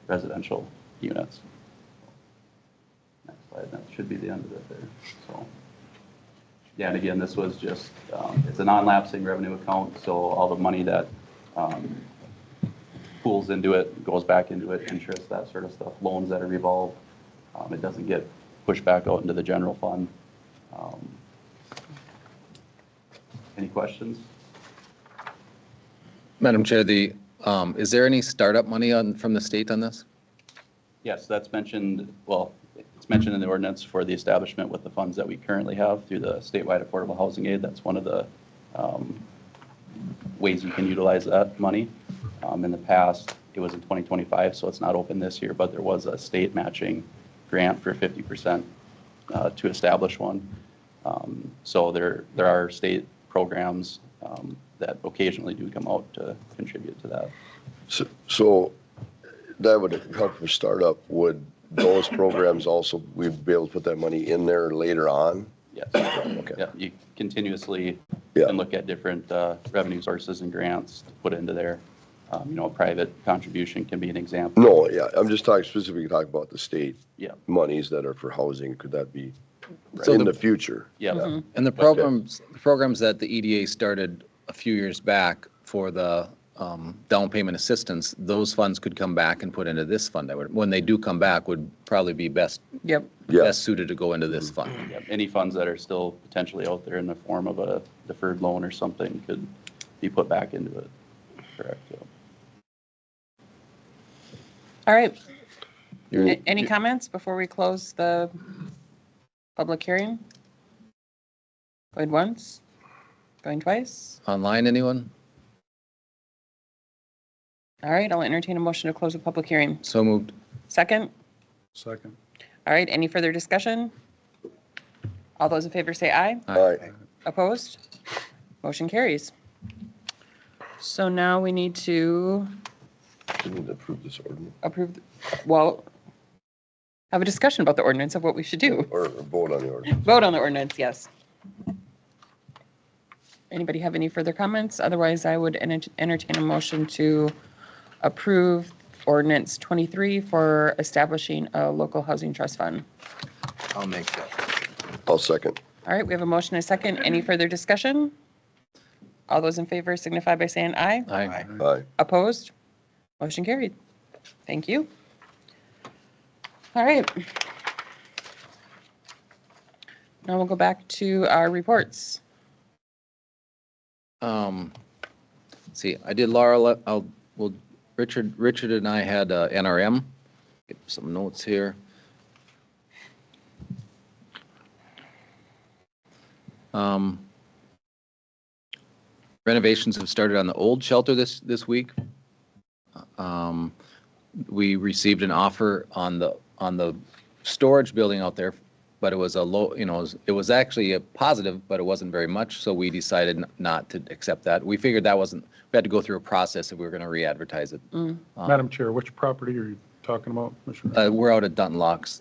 residential units. Next slide, that should be the end of it there. So, yeah, and again, this was just, it's a non-lapsing revenue account, so all the money that pools into it goes back into it, interest, that sort of stuff, loans that are revolved. It doesn't get pushed back out into the general fund. Any questions? Madam Chair, is there any startup money from the state on this? Yes, that's mentioned, well, it's mentioned in the ordinance for the establishment with the funds that we currently have through the statewide affordable housing aid. That's one of the ways you can utilize that money. In the past, it was in 2025, so it's not open this year, but there was a state matching grant for 50% to establish one. So there are state programs that occasionally do come out to contribute to that. So that would help for startup. Would those programs also, we'd be able to put that money in there later on? Yes. Okay. Yeah, you continuously Yeah. can look at different revenue sources and grants to put into there. A private contribution can be an example. No, yeah, I'm just specifically talking about the state Yeah. monies that are for housing. Could that be So in the- the future? Yeah. And the programs that the EDA started a few years back for the down payment assistance, those funds could come back and put into this fund. When they do come back, would probably be best Yep. Yeah. best suited to go into this fund. Yeah, any funds that are still potentially out there in the form of a deferred loan or something could be put back into it. Correct. Yeah. All right. You're- Any comments before we close the public hearing? Going once? Going twice? Online, anyone? All right, I'll entertain a motion to close the public hearing. So moved. Second? Second. All right, any further discussion? All those in favor say aye. All right. Opposed? Motion carries. So now we need to We need to approve this ordinance approve, have a discussion about the ordinance of what we should do. or vote on the ordinance. Vote on the ordinance, yes. Anybody have any further comments? Otherwise, I would entertain a motion to approve ordinance 23 for establishing a local housing trust fund. I'll make that. I'll second. All right, we have a motion and a second. Any further discussion? All those in favor signify by saying aye. Aye. Aye. Opposed? Motion carried. Thank you. All right. Now we'll go back to our reports. Let's see, I did Laura, Richard and I had NRM. Get some notes here. Renovations have started on the old shelter this week. We received an offer on the storage building out there, but it was a low, it was actually a positive, but it wasn't very much, so we decided not to accept that. We figured we had to go through a process if we were going to re-advertise it. Madam Chair, which property are you talking about, Commissioner? We're out at Dunlocks,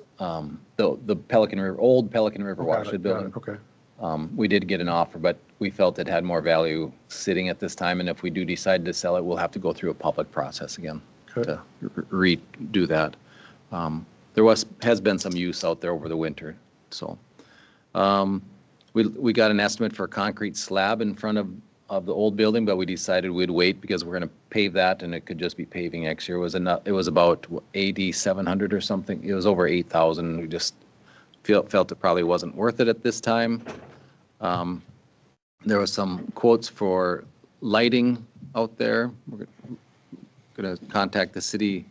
the Pelican River, old Pelican River Got it, watershed got building. it, Okay. We did get an offer, but we felt it had more value sitting at this time, and if we do decide to sell it, we'll have to go through a public process again Okay. to redo that. There has been some use out there over the winter, so. We got an estimate for a concrete slab in front of the old building, but we decided we'd wait because we're going to pave that, and it could just be paving next year. It was about 8,700 or something. It was over 8,000. We just felt it probably wasn't worth it at this time. There was some quotes for lighting out there. We're going to contact the city,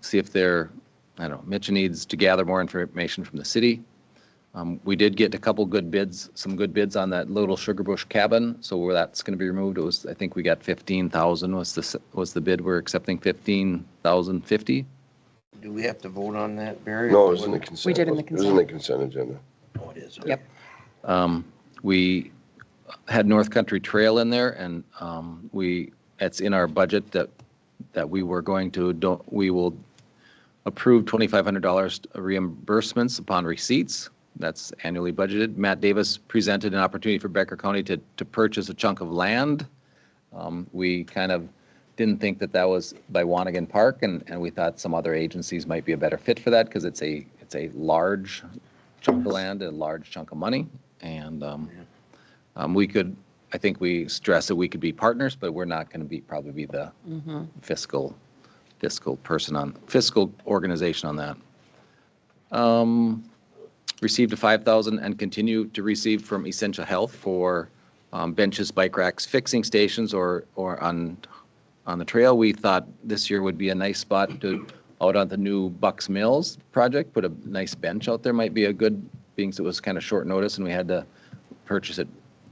see if Mitch needs to gather more information from the city. We did get a couple good bids, some good bids on that little Sugarbush cabin, so where that's going to be removed, I think we got 15,000 was the bid. We're accepting 15,050. Do we have to vote on that, Barry? No, it was in the consent. We did in the It was in the consent agenda. Oh, it is. Yep. We had North Country Trail in there, and it's in our budget that we will approve $2,500 reimbursements upon receipts. That's annually budgeted. Matt Davis presented an opportunity for Becker County to purchase a chunk of land. We kind of didn't think that was by Wanigan Park, and we thought some other agencies might be a better fit for that because it's a large chunk of land, a large chunk of money, and I think we stressed that we could be partners, but we're not going to probably be the fiscal organization on that. Received a $5,000 and continue to receive from Essential Health for benches, bike racks, fixing stations, or on the trail. We thought this year would be a nice spot to out on the new Bucks Mills project. Put a nice bench out there might be a good, being so it was kind of short notice and we had to purchase it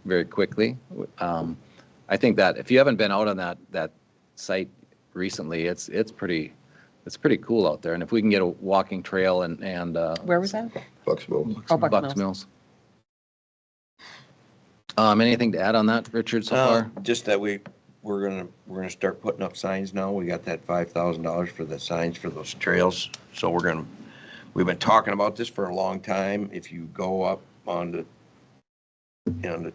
very quickly. I think that if you haven't been out on that site recently, it's pretty cool out there. And if we can get a walking trail and Where was that? Bucks Mills. Oh, Bucks Mills. Anything to add on that, Richard, so far? Just that we're gonna start putting up signs now. We got that $5,000 for the signs for those trails. So we've been talking about this for a long time. If you go up on the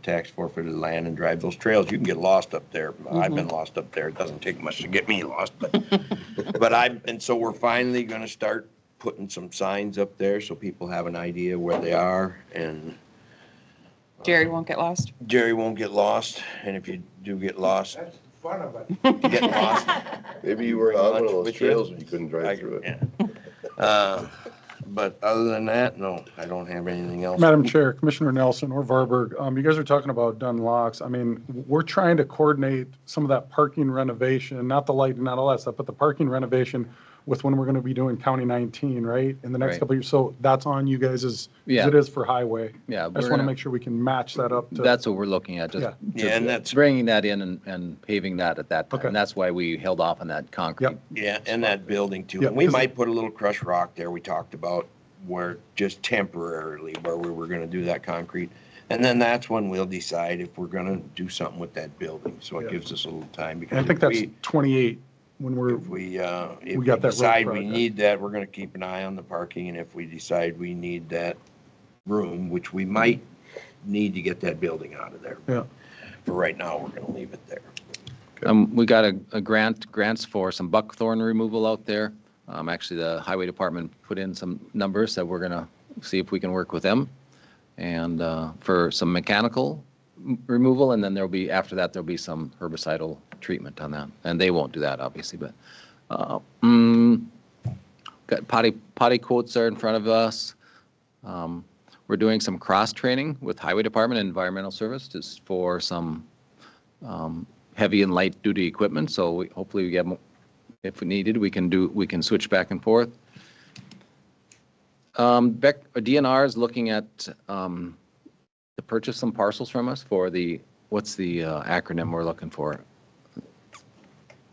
tax forfeited land and drive those trails, you can get lost up there. I've been lost up there. It doesn't take much to get me lost, but so we're finally gonna start putting some signs up there so people have an idea where they are, and Jerry won't get lost. Jerry won't get lost, and if you do get lost, That's the fun of it. you get lost. Maybe you were on one of those With you? trails and you couldn't drive through it. Yeah. But other than that, no, I don't have anything else. Madam Chair, Commissioner Nelson or Varberg, you guys are talking about Dunlocks. I mean, we're trying to coordinate some of that parking renovation, not the lighting, not all that stuff, but the parking renovation with when we're going to be doing County 19, right? In the next Right. couple of years. So that's on you guys as Yeah. it is for highway. Yeah, I just want to make sure we can match that up to. That's what we're looking at, just Yeah. Yeah, and that's, bringing that in and paving that at that time. Okay. And that's why we held off on that concrete. Yep. yeah, and that building too. Yeah, And we 'cause- might put a little crushed rock there. We talked about where just temporarily where we were gonna do that concrete. And then that's when we'll decide if we're gonna do something with that building. So it Yeah. gives us a little time And because I think if that's we, 28 when we're, if we got that road decide we project. need that, we're gonna keep an eye on the parking. And if we decide we need that room, which we might need to get that building out of there. Yeah. For right now, we're gonna leave it there. We got a grants for some buckthorn removal out there. Actually, the highway department put in some numbers that we're gonna see if we can work with them. And for some mechanical removal, and then after that, there'll be some herbicidal treatment on that. And they won't do that, obviously, but got potty quotes are in front of us. We're doing some cross-training with Highway Department and Environmental Service for some heavy and light-duty equipment, so hopefully we get, if needed, we can switch back and forth. DNR is looking at to purchase some parcels from us for what's the acronym we're looking for?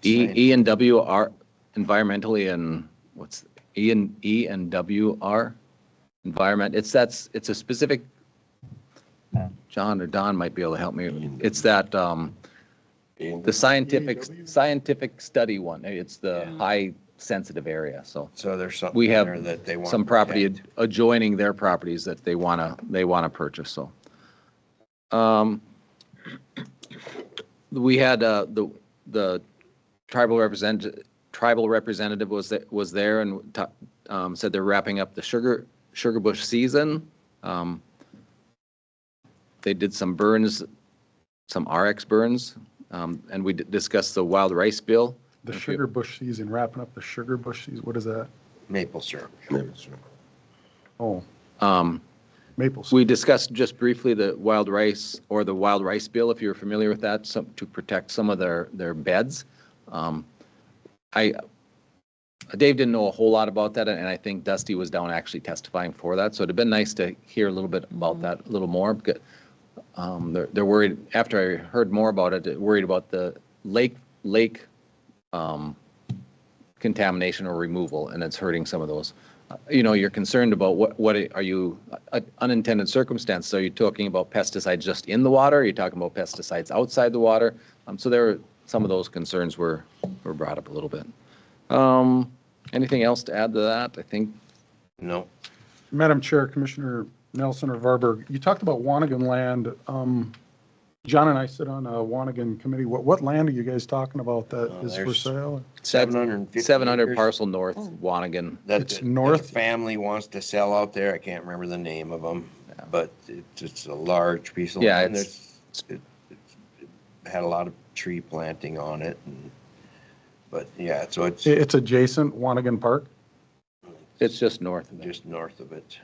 E and W are environmentally, and what's E and W are environment. It's a specific, John or Don might be able to help me. It's that the scientific study one. It's the high sensitive area. So there's something we have there that they want some to property protect. adjoining their properties that they wanna purchase. So we had the tribal representative was there and said they're wrapping up the sugar bush season. They did some burns, some RX burns, and we discussed the wild rice bill. The sugar bush season, wrapping up the sugar bush season, what is that? Maple syrup. Oh, maple syrup. We discussed just briefly the wild rice bill, if you're familiar with that, to protect some of their beds. Dave didn't know a whole lot about that, and I think Dusty was down actually testifying for that. So it'd have been nice to hear a little bit about that a little more. Because, they're worried, after I heard more about it, they're worried about the lake contamination or removal, and it's hurting some of those. You're concerned about what are you, unintended circumstances. Are you talking about pesticides just in the water? Are you talking about pesticides outside the water? So there were some of those concerns were brought up a little bit. Anything else to add to that? I think. No. Madam Chair, Commissioner Nelson or Varberg, you talked about Wanigan land. John and I sit on a Wanigan committee. What land are you guys talking about that is for there's sale? 750 700 acres. parcel north, Wanigan. It's north? That family wants to sell out there. I can't remember the name of them, but it's a large piece of Yeah, land. it Had a lot of tree planting on it. But yeah, so it's It's adjacent Wanigan Park? It's just north of it. just north of it.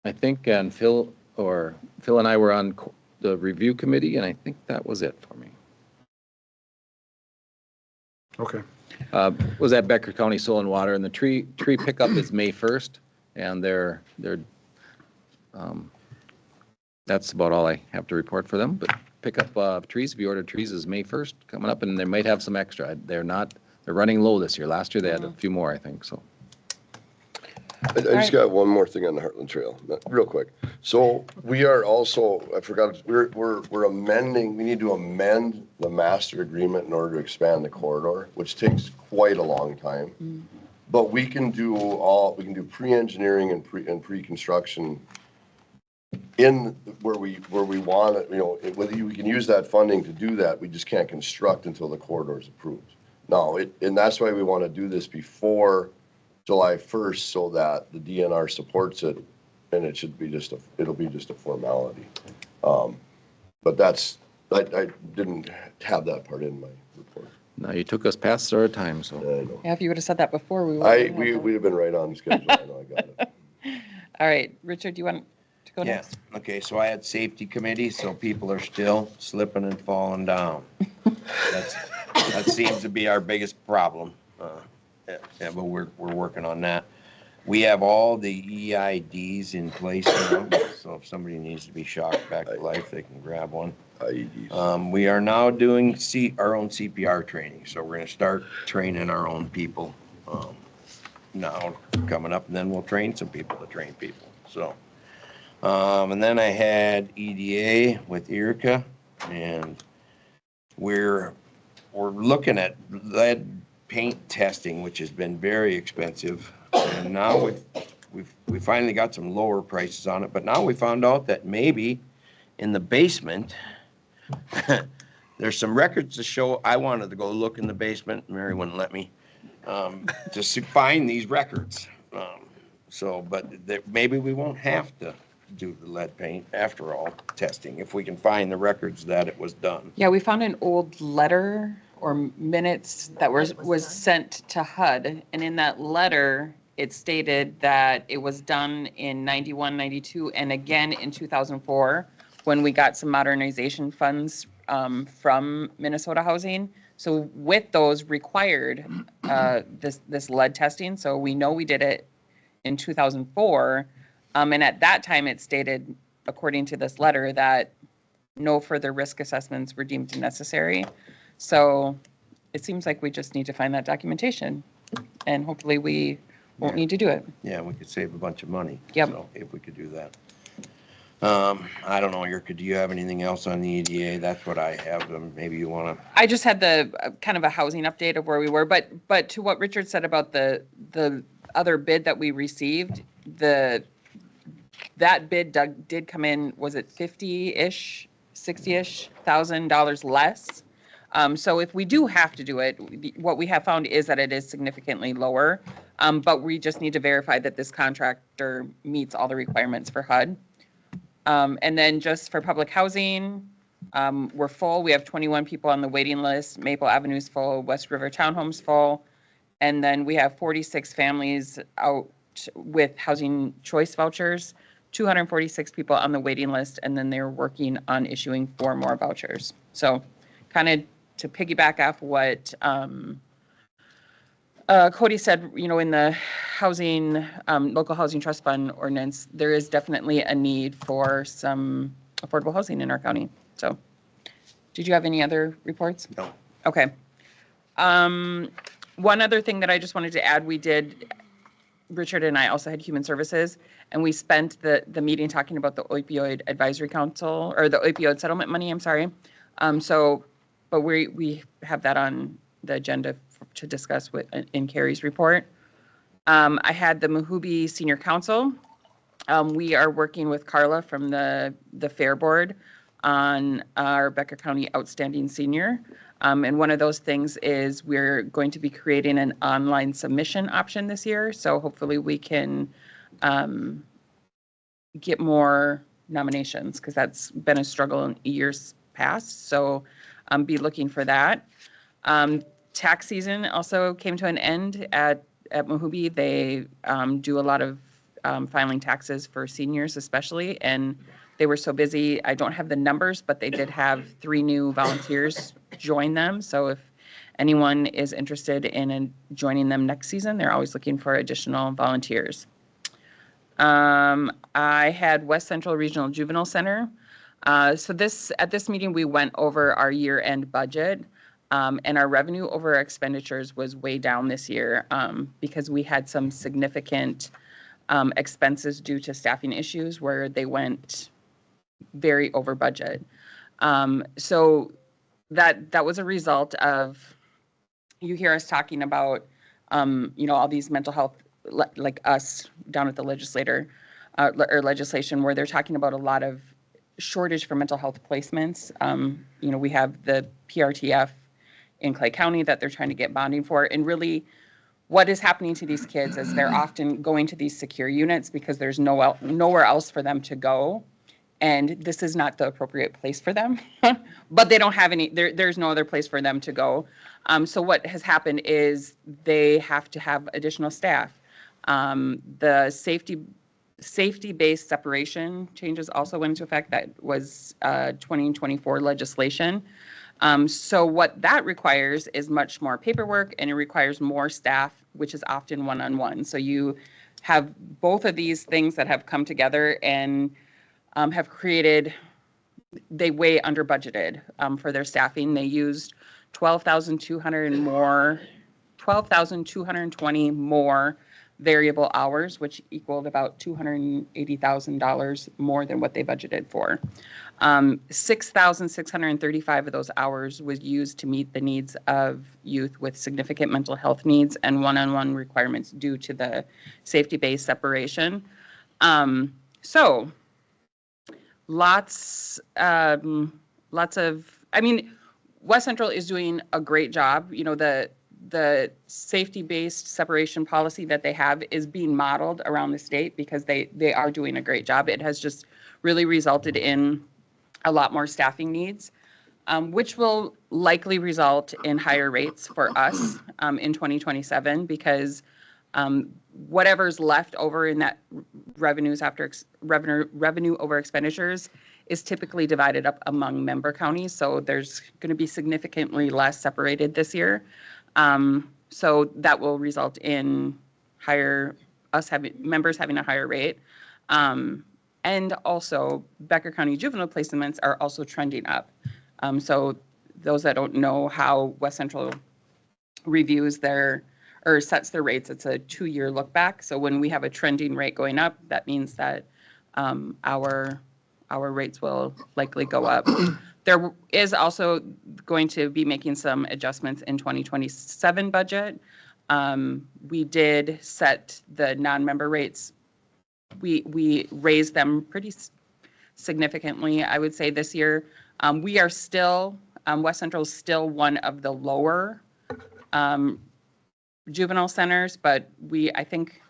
I think, and Phil and I were on the review committee, and I think that was it for me. Okay. Was at Becker County Soil and Water, and the tree pickup is May 1st, and that's about all I have to report for them. But pickup of trees, if you order trees, is May 1st coming up, and they might have some extra. They're running low this year. Last year they had a few more, I think. So. I just got one more thing on the Heartland Trail, real quick. So we are also, I forgot, we're amending, we need to amend the master agreement in order to expand the corridor, which takes quite a long time. But we can do pre-engineering and pre-construction in where we want it, whether we can use that funding to do that, we just can't construct until the corridor is approved. No, and that's why we want to do this before July 1st so that the DNR supports it, and it'll be just a formality. But I didn't have that part in my report. No, you took us past our time, so. I know. Yeah, if you would have said that before, we would. We'd have been right on schedule. I know, I got it. All right, Richard, do you want to go next? Yes, okay, so I had safety committee, so people are still slipping and falling down. That seems to be our biggest problem. Yeah, but we're working on that. We have all the EIDs in place now, so if somebody needs to be shocked back to life, they can grab one. IEDs. We are now doing our own CPR training, so we're gonna start training our own people now coming up, and then we'll train some people to train people, so. And then I had EDA with Erica, and we're looking at lead paint testing, which has been very expensive. And now we finally got some lower prices on it, but now we found out that maybe in the basement, there's some records to show. I wanted to go look in the basement. Mary wouldn't let me, to find these records. But maybe we won't have to do the lead paint after all testing if we can find the records that it was done. Yeah, we found an old letter or minutes that was sent to HUD, and in that letter, it stated that it was done in 91, 92, and again in 2004, when we got some modernization funds from Minnesota Housing. So with those required this lead testing. So we know we did it in 2004. And at that time, it stated, according to this letter, that no further risk assessments were deemed necessary. So it seems like we just need to find that documentation, and hopefully we won't need to do it. Yeah, we could save a bunch of money. Yep. So if we could do that. I don't know, Yurka, do you have anything else on the EDA? That's what I have. Maybe you want to. I just had the kind of a housing update of where we were, but to what Richard said about the other bid that we received, that bid did come in, was it 50-ish, 60-ish $1,000 less? So if we do have to do it, what we have found is that it is significantly lower, but we just need to verify that this contractor meets all the requirements for HUD. And then just for public housing, we're full. We have 21 people on the waiting list. Maple Avenue's full, West River Townhome's full. And then we have 46 families out with housing choice vouchers, 246 people on the waiting list, and then they're working on issuing 4 more vouchers. So kind of to piggyback off what Cody said, in the housing, local housing trust fund ordinance, there is definitely a need for some affordable housing in our county. So did you have any other reports? No. Okay. One other thing that I just wanted to add, Richard and I also had Human Services, and we spent the meeting talking about the opioid advisory council, or the opioid settlement money, I'm sorry. But we have that on the agenda to discuss in Carrie's report. I had the Mahoobie Senior Council. We are working with Carla from the Fair Board on our Becker County Outstanding Senior. And one of those things is we're going to be creating an online submission option this year. So hopefully we can get more nominations, because that's been a struggle in years past. So be looking for that. Tax season also came to an end at Mahoobie. They do a lot of filing taxes for seniors especially, and they were so busy. I don't have the numbers, but they did have 3 new volunteers join them. So if anyone is interested in joining them next season, they're always looking for additional volunteers. I had West Central Regional Juvenile Center. So at this meeting, we went over our year-end budget, and our revenue over our expenditures was way down this year because we had some significant expenses due to staffing issues where they went very over budget. So that was a result of, you hear us talking about, all these mental health, like us down at the legislation, where they're talking about a lot of shortage for mental health placements. We have the PRTF in Clay County that they're trying to get bonding for. And really what is happening to these kids is they're often going to these secure units because there's nowhere else for them to go. And this is not the appropriate place for them, but they don't have there's no other place for them to go. So what has happened is they have to have additional staff. The safety-based separation changes also went into effect. That was 2024 legislation. So what that requires is much more paperwork, and it requires more staff, which is often one-on-one. So you have both of these things that have come together and have created, they way under budgeted for their staffing. They used 12,220 more variable hours, which equaled about $280,000 more than what they budgeted for. 6,635 of those hours was used to meet the needs of youth with significant mental health needs and one-on-one requirements due to the safety-based separation. So lots of, West Central is doing a great job. The safety-based separation policy that they have is being modeled around the state because they are doing a great job. It has just really resulted in a lot more staffing needs, which will likely result in higher rates for us in 2027 because Whatever's left over in that revenues after revenue over expenditures is typically divided up among member counties. So there's going to be significantly less separated this year. So that will result in members having a higher rate. And also Becker County juvenile placements are also trending up. So those that don't know how West Central reviews or sets their rates, it's a 2-year look back. So when we have a trending rate going up, that means that our rates will likely go up. There is also going to be making some adjustments in 2027 budget. We did set the non-member rates. We raised them pretty significantly, I would say, this year. We are still, West Central is still one of the lower juvenile centers, but I think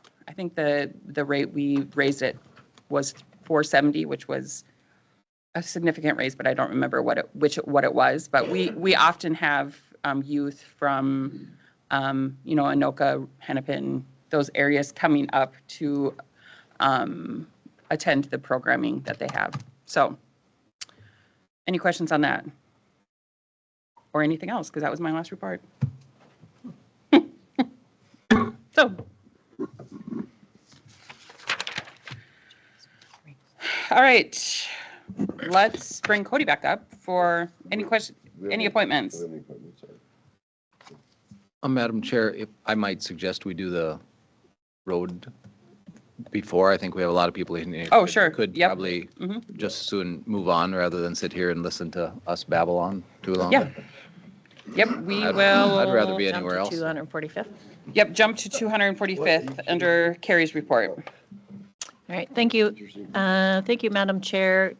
the rate we raised it was $470, which was a significant raise, but I don't remember what it was. But we often have youth from Anoka, Hennepin, those areas coming up to attend the programming that they have. So, any questions on that? Or anything else? Because that was my last report. So, all right, let's bring Cody back up for any appointments. Madam Chair, if I might suggest we do the road before. I think we have a lot of people in here. Oh, sure. Could Yep. probably just soon move on rather than sit here and listen to us babble on too long. Yeah. Yep, we will. I'd rather be Jump anywhere to else. 245th. Yep, jump to 245th under Carrie's report. All right, thank you. Thank you, Madam Chair.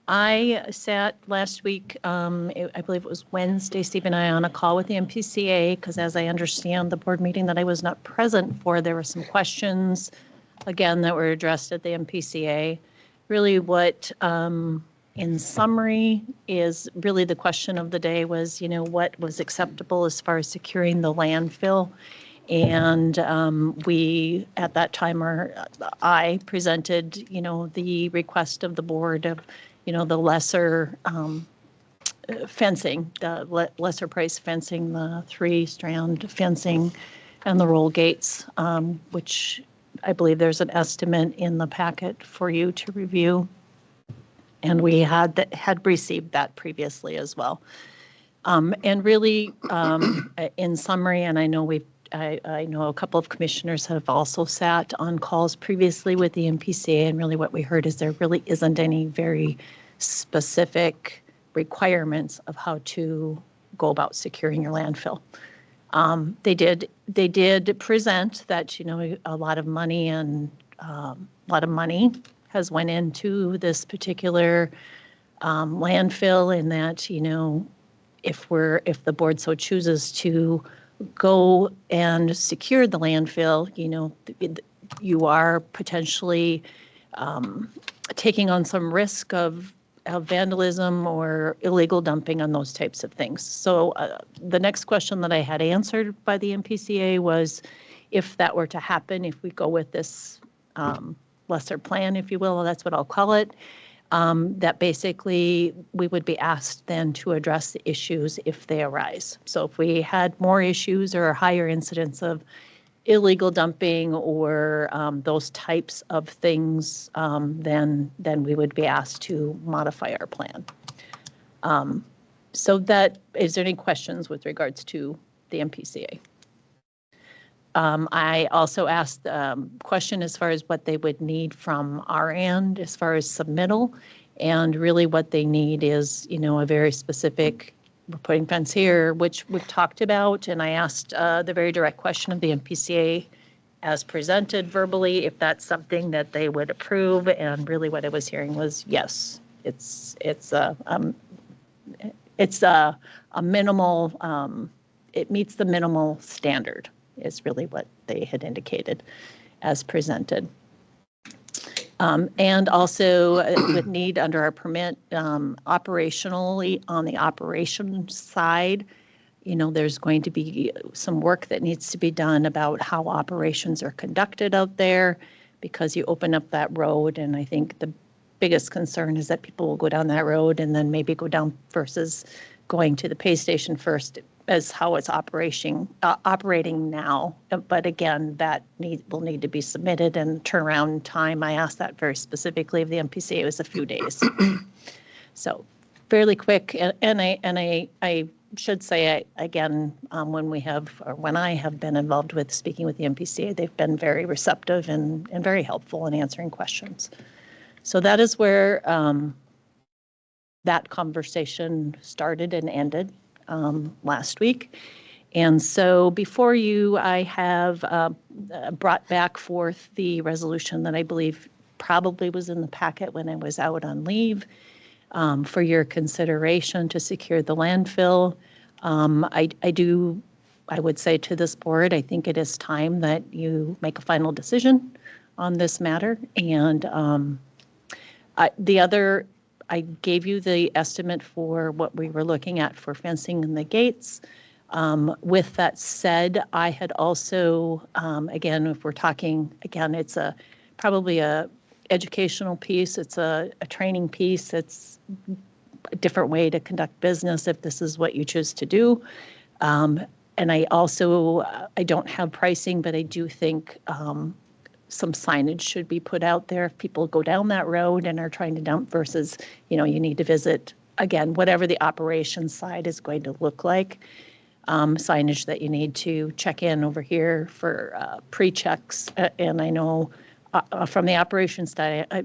I sat last week, I believe it was Wednesday, Steve and I, on a call with the MPCA, because as I understand the board meeting that I was not present for, there were some questions, again, that were addressed at the MPCA. Really what, in summary, is really the question of the day was, what was acceptable as far as securing the landfill. And we, at that time, I presented, the request of the board of, the lesser fencing, the lesser price fencing, the 3-strand fencing, and the roll gates, which I believe there's an estimate in the packet for you to review. And we had received that previously as well. And really, in summary, and I know I know a couple of commissioners have also sat on calls previously with the MPCA, and really what we heard is there really isn't any very specific requirements of how to go about securing your landfill. They did present that, a lot of money has went into this particular landfill, and that, if the board so chooses to go and secure the landfill, you are potentially taking on some risk of vandalism or illegal dumping on those types of things. So the next question that I had answered by the MPCA was, if that were to happen, if we go with this lesser plan, if you will, that's what I'll call it, that basically we would be asked then to address the issues if they arise. So if we had more issues or a higher incidence of illegal dumping or those types of things, then we would be asked to modify our plan. So is there any questions with regards to the MPCA? I also asked a question as far as what they would need from our end as far as submittal, and really what they need is, a very specific, we're putting fence here, which we've talked about, and I asked the very direct question of the MPCA as presented verbally, if that's something that they would approve, and really what I was hearing was yes, it's a minimal, it meets the minimal standard, is really what they had indicated as presented. And also would need under our permit, operationally on the operations side, There's going to be some work that needs to be done about how operations are conducted out there because you open up that road. And I think the biggest concern is that people will go down that road and then maybe go down versus going to the pay station first as how it's operating now. But again, that will need to be submitted, and turnaround time, I asked that very specifically of the MPCA, it was a few days. So fairly quick. And I should say, again, when I have been involved with speaking with the MPCA, they've been very receptive and very helpful in answering questions. So that is where that conversation started and ended last week. And so before you, I have brought back forth the resolution that I believe probably was in the packet when I was out on leave for your consideration to secure the landfill. I would say to this board, I think it is time that you make a final decision on this matter. And I gave you the estimate for what we were looking at for fencing and the gates. With that said, I had also, again, if we're talking, again, it's probably a educational piece, it's a training piece, it's a different way to conduct business if this is what you choose to do. And I also, I don't have pricing, but I do think some signage should be put out there if people go down that road and are trying to dump versus, you need to visit, again, whatever the operations side is going to look like. Signage that you need to check in over here for pre-checks. And I know from the operations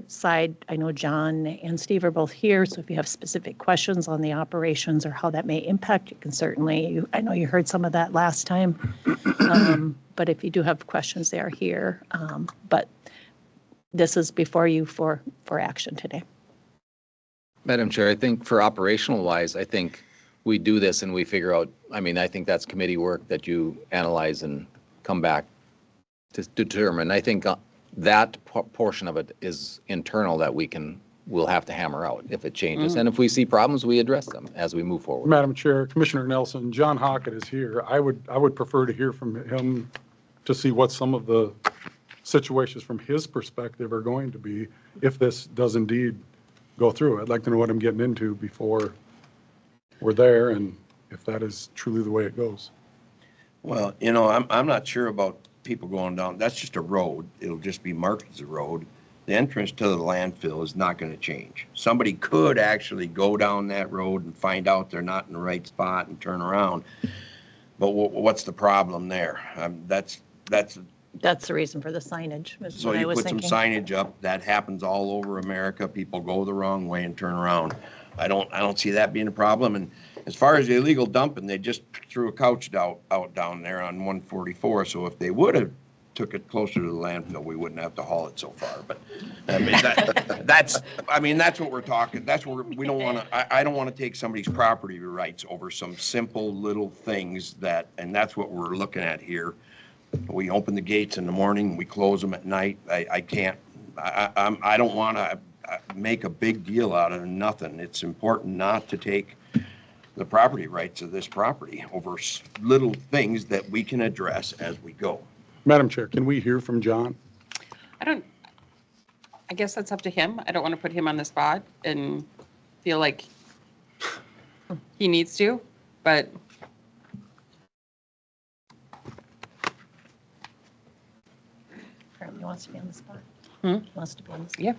side, I know John and Steve are both here. So if you have specific questions on the operations or how that may impact, you can certainly, I know you heard some of that last time. But if you do have questions, they are here. But this is before you for action today. Madam Chair, I think for operational wise, I think we do this and we figure out, I think that's committee work that you analyze and come back to determine. I think that portion of it is internal that we'll have to hammer out if it changes. And if we see problems, we address them as we move forward. Madam Chair, Commissioner Nelson, John Hockett is here. I would prefer to hear from him to see what some of the situations from his perspective are going to be if this does indeed go through. I'd like to know what I'm getting into before we're there and if that is truly the way it goes. Well, I'm not sure about people going down. That's just a road. It'll just be marked as a road. The entrance to the landfill is not going to change. Somebody could actually go down that road and find out they're not in the right spot and turn around. But what's the problem there? That's the reason for the signage. So you put some signage up. That happens all over America. People go the wrong way and turn around. I don't see that being a problem. And as far as the illegal dumping, they just threw a couch out down there on 144. So if they would have took it closer to the landfill, we wouldn't have to haul it so far. But that's what we're talking. That's what we don't want to. I don't want to take somebody's property rights over some simple little things and that's what we're looking at here. We open the gates in the morning, we close them at night. I don't want to make a big deal out of nothing. It's important not to take the property rights of this property over little things that we can address as we go. Madam Chair, can we hear from John? I guess that's up to him. I don't want to put him on the spot and feel like he needs to, but. Apparently wants to be on the spot. Wants to be on the spot. Yeah.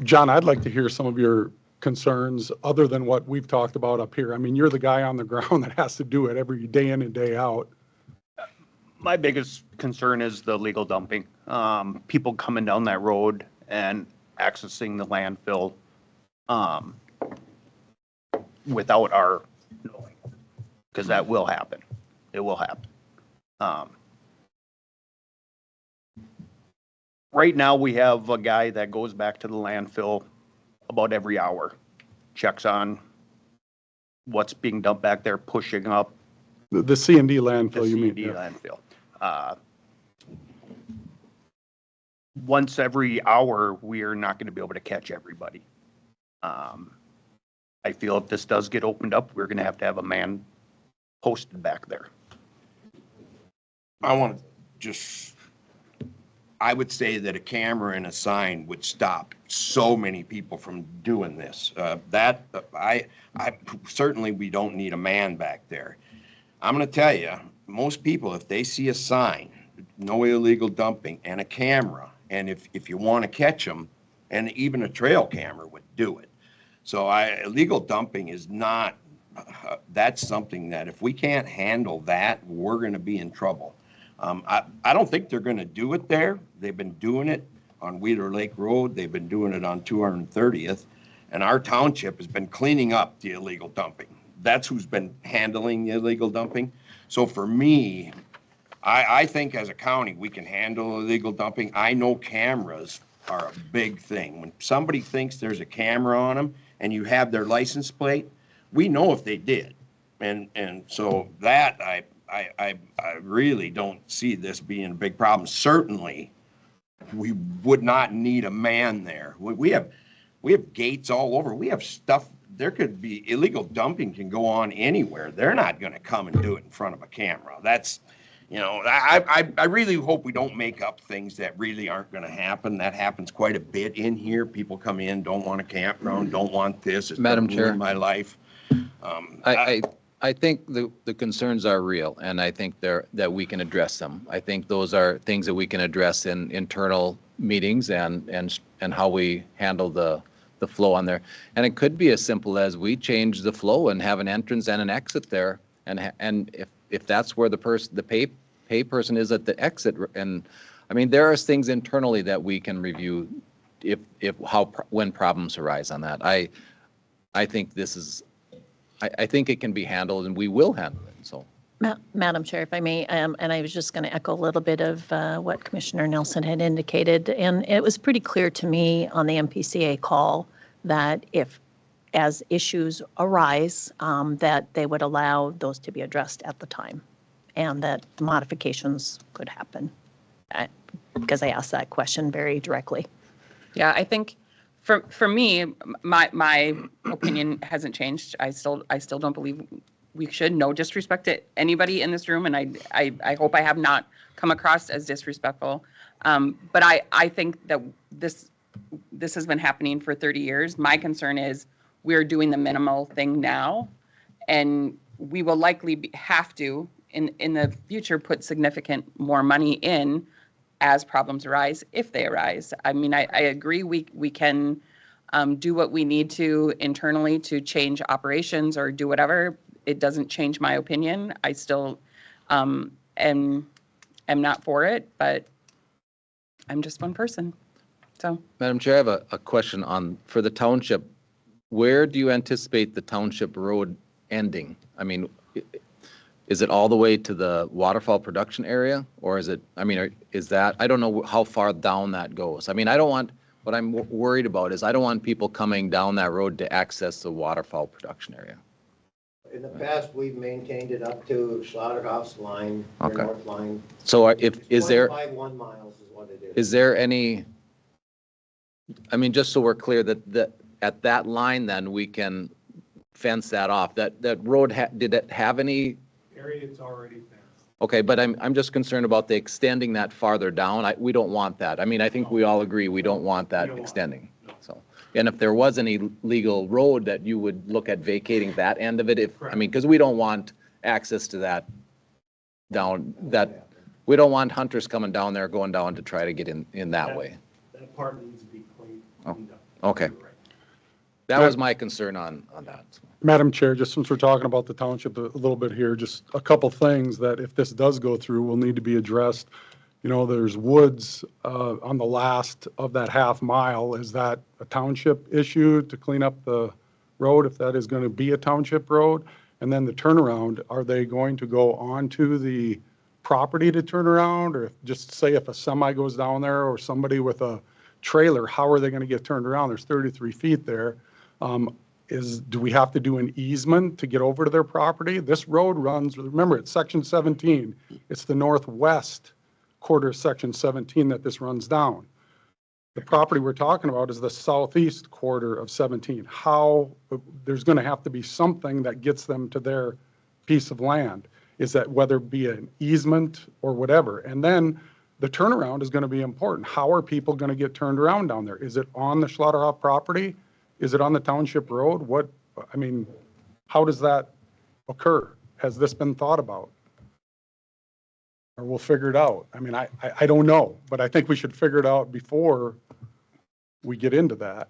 John, I'd like to hear some of your concerns other than what we've talked about up here. You're the guy on the ground that has to do it every day in and day out. My biggest concern is the legal dumping. People coming down that road and accessing the landfill without our knowing, because that will happen. It will happen. Right now, we have a guy that goes back to the landfill about every hour, checks on what's being dumped back there, pushing up. The C&D landfill, The you mean? C&D Yeah. landfill. Once every hour, we are not going to be able to catch everybody. I I feel if this does get opened up, we're gonna have to have a man posted back there. I want to just, I would say that a camera and a sign would stop so many people from doing this. I certainly, we don't need a man back there. I'm going to tell you, most people, if they see a sign, no illegal dumping, and a camera, and if you want to catch them, and even a trail camera would do it. So illegal dumping is not, that's something that if we can't handle that, we're going to be in trouble. I don't think they're going to do it there. They've been doing it on Wheeler Lake Road. They've been doing it on 230th. And our township has been cleaning up the illegal dumping. That's who's been handling the illegal dumping. So for me, I think as a county, we can handle illegal dumping. I know cameras are a big thing. When somebody thinks there's a camera on them and you have their license plate, we know if they did. And so that I really don't see this being a big problem. Certainly, we would not need a man there. We have gates all over. We have stuff. There could be illegal dumping can go on anywhere. They're not going to come and do it in front of a camera. That's, I really hope we don't make up things that really aren't going to happen. That happens quite a bit in here. People come in, don't want a campground, don't want this. It's Madam gonna ruin Chair. my life. I think the concerns are real, and I think that we can address them. I think those are things that we can address in internal meetings and how we handle the flow on there. And it could be as simple as we change the flow and have an entrance and an exit there. And if that's where the pay person is at the exit, and I mean, there are things internally that we can review when problems arise on that. I think this is, I think it can be handled, and we will handle it, so. Madam Chair, if I may, and I was just going to echo a little bit of what Commissioner Nelson had indicated, and it was pretty clear to me on the MPCA call that if, as issues arise, that they would allow those to be addressed at the time, and that modifications could happen, because I asked that question very directly. Yeah, I think for me, my opinion hasn't changed. I still don't believe we should. No disrespect to anybody in this room, and I hope I have not come across as disrespectful. But I think that this has been happening for 30 years. My concern is we're doing the minimal thing now, and we will likely have to in the future put significant more money in as problems arise, if they arise. I mean, I agree we can do what we need to internally to change operations or do whatever. It doesn't change my opinion. I still am not for it, but I'm just one person. So, Madam Chair, I have a question for the township. Where do you anticipate the township road ending? I mean, is it all the way to the waterfall production area, or is it, I mean, is that, I don't know how far down that goes. I mean, what I'm worried about is I don't want people coming down that road to access the waterfall production area. In the past, we've maintained it up to Slaughterhouse line, or Okay. North line. So is there, 25 miles is what it is. is there any, I mean, just so we're clear that at that line, then we can fence that off. That road, did it have any? Area it's already fenced. Okay, but I'm just concerned about the extending that farther down. We don't want that. I mean, I think we all agree we don't want that extending. So, and if there was any legal road that you would look at vacating that end of it, I mean, because we don't want access to that down, we don't want hunters coming down there, going down to try to get in that way. That part needs to be cleaned up. Okay. That was my concern on that. Madam Chair, just since we're talking about the township a little bit here, just a couple things that if this does go through, will need to be addressed. You know, there's woods on the last of that half mile. Is that a township issue to clean up the road, if that is going to be a township road? And then the turnaround, are they going to go onto the property to turn around? Or just say if a semi goes down there or somebody with a trailer, how are they going to get turned around? There's 33 feet there. Do we have to do an easement to get over to their property? This road runs, remember, it's section 17. It's the northwest quarter of section 17 that this runs down. the property we're talking about is the southeast quarter of 17. How, there's going to have to be something that gets them to their piece of land. Is that whether it be an easement or whatever? And then the turnaround is going to be important. How are people going to get turned around down there? Is it on the Schlotterhoff property? Is it on the township road? What, I mean, how does that occur? Has this been thought about? Or we'll figure it out. I mean, I don't know, but I think we should figure it out before we get into that.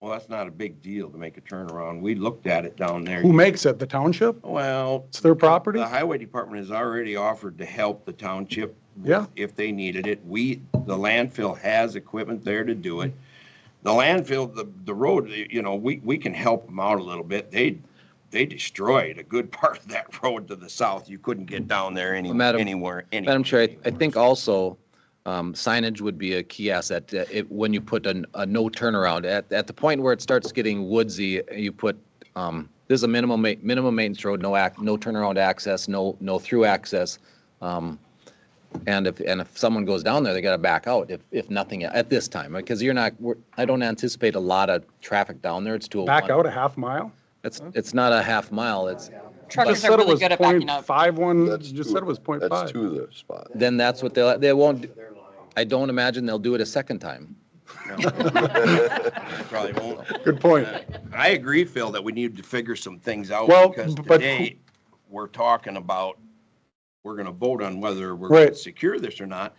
Well, that's not a big deal to make a turnaround. We looked at it down there. Who makes it? The township? Well, It's their property? the highway department has already offered to help the township Yeah. if they needed it. The landfill has equipment there to do it. The landfill, the road, you know, we can help them out a little bit. They destroyed a good part of that road to the south. You couldn't get down there anywhere. Madam Chair, I think also signage would be a key asset. When you put a no turnaround, at the point where it starts getting woodsy, you put, there's a minimum maintenance road, no turnaround access, no through access. And if someone goes down there, they got to back out if nothing at this time, because I don't anticipate a lot of traffic down there. It's to a Back out a half mile? It's not a half mile. It's, Truckers are really good at backing up. 0.51, That's you just two- said it was 0.5. That's to the spot. then that's what they won't, I don't imagine they'll do it a second time. Probably won't. Good point. I agree, Phil, that we need to figure some things out Well, because but today we're talking about, we're going to vote on whether we're going to Right. secure this or not.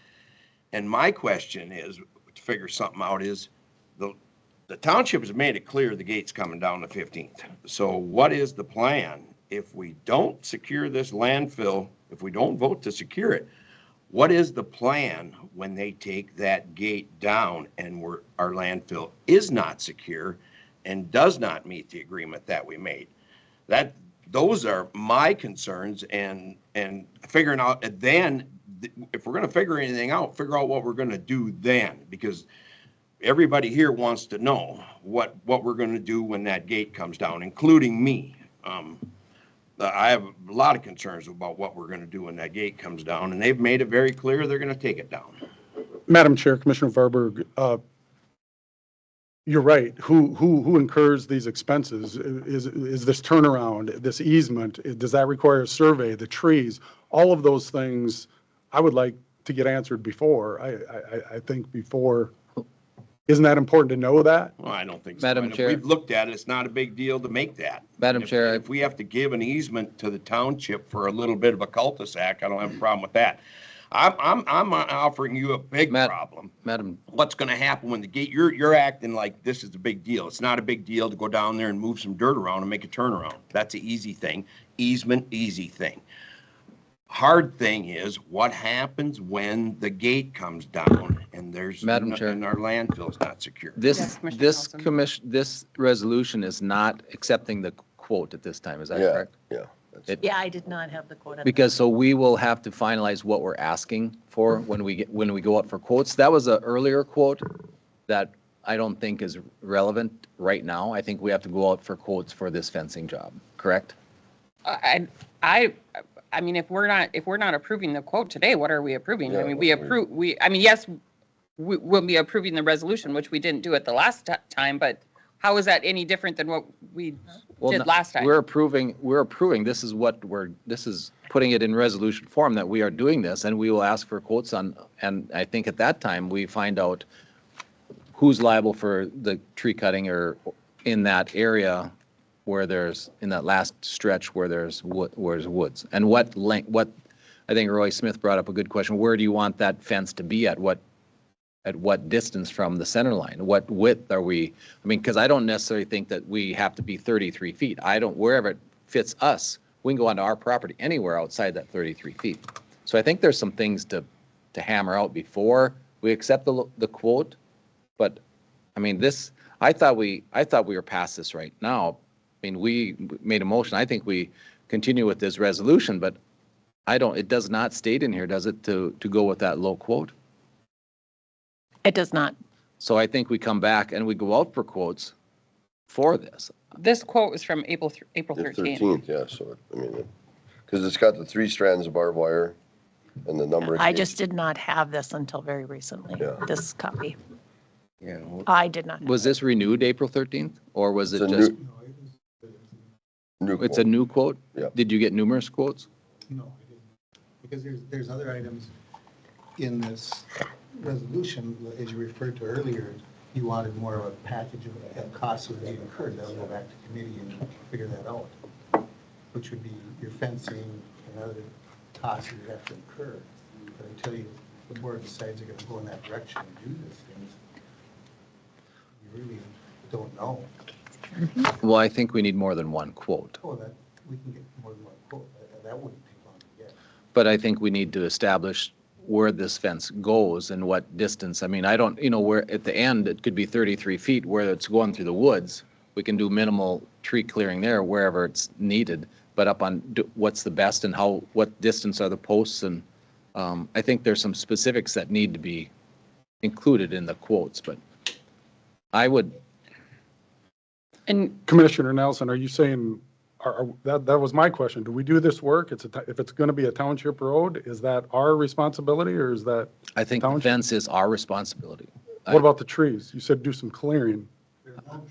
And my question is, to figure something out is, the township has made it clear the gate's coming down the 15th. So what is the plan if we don't secure this landfill, if we don't vote to secure it? What is the plan when they take that gate down and our landfill is not secure and does not meet the agreement that we made? Those are my concerns and figuring out, and then if we're going to figure anything out, figure out what we're going to do then, because everybody here wants to know what we're going to do when that gate comes down, including me. I have a lot of concerns about what we're going to do when that gate comes down, and they've made it very clear they're going to take it down. Madam Chair, Commissioner Varberg, you're right. Who incurs these expenses? Is this turnaround, this easement, does that require a survey, the trees? All of those things I would like to get answered before. I think before. Isn't that important to know that? Well, I don't think so. Madam And if Chair. we've looked at it, it's not a big deal to make that. Madam Chair, If we have to give an easement to the township for a little bit of a cul-de-sac, I don't have a problem with that. I'm offering you a big problem. Madam, What's going to happen when the gate, you're acting like this is a big deal. It's not a big deal to go down there and move some dirt around and make a turnaround. That's an easy thing. Easement, easy thing. Hard thing is what happens when the gate comes down and Madam Chair. and our landfill's not secure. Yes, Commissioner Nelson. this resolution is not accepting the quote at this time, is that Yeah, correct? yeah. Yeah, I did not have the quote. Because so we will have to finalize what we're asking for when we go out for quotes. That was an earlier quote that I don't think is relevant right now. I think we have to go out for quotes for this fencing job, correct? I mean, if we're not approving the quote today, what are we approving? I Yeah, mean, yes, we'll be approving the resolution, which we didn't do at the last time, but how is that any different than what we did last time? We're approving, this is putting it in resolution form that we are doing this, and we will ask for quotes on, and I think at that time, we find out who's liable for the tree cutting or in that area where in that last stretch where there's woods. And what I think Roy Smith brought up a good question, where do you want that fence to be at what distance from the center line? What width are we, I mean, because I don't necessarily think that we have to be 33 feet. Wherever it fits us, we can go onto our property anywhere outside that 33 feet. So I think there's some things to hammer out before we accept the quote. But, I mean, I thought we were past this right now. I mean, we made a motion. I think we continue with this resolution, but it does not state in here, does it, to go with that low quote? It does not. So I think we come back and we go out for quotes for this. This quote was from April The 13th. 13th, yeah, so, I mean, because it's got the 3 strands of barbed wire, and the number of I just cases. did not have this until very recently, Yeah. this copy. Yeah, well, I did not. Was this renewed April 13th, or was It's it a just, new it's a quote. new quote? Yep. Did you get numerous quotes? No, I didn't. Because there's other items in this resolution, as you referred to earlier, you wanted more of a package of costs that would be incurred. That'll go back to committee and figure that out, which would be your fencing and other costs that you have to incur. But until the board decides they're gonna go in that direction and do these things, you really don't know. Well, I think we need more than one quote, Oh, that, we can get more than one quote. That wouldn't take long to get. but I think we need to establish where this fence goes and what distance. I mean, I don't, where at the end, it could be 33 feet where it's going through the woods. We can do minimal tree clearing there wherever it's needed, but up on what's the best and what distance are the posts, and I think there's some specifics that need to be included in the quotes, but I would, And Commissioner Nelson, are you saying, that was my question. Do we do this work? If it's going to be a township road, is that our responsibility or is that? I think the township? fence is our responsibility. What about the trees? You said do some clearing. There's no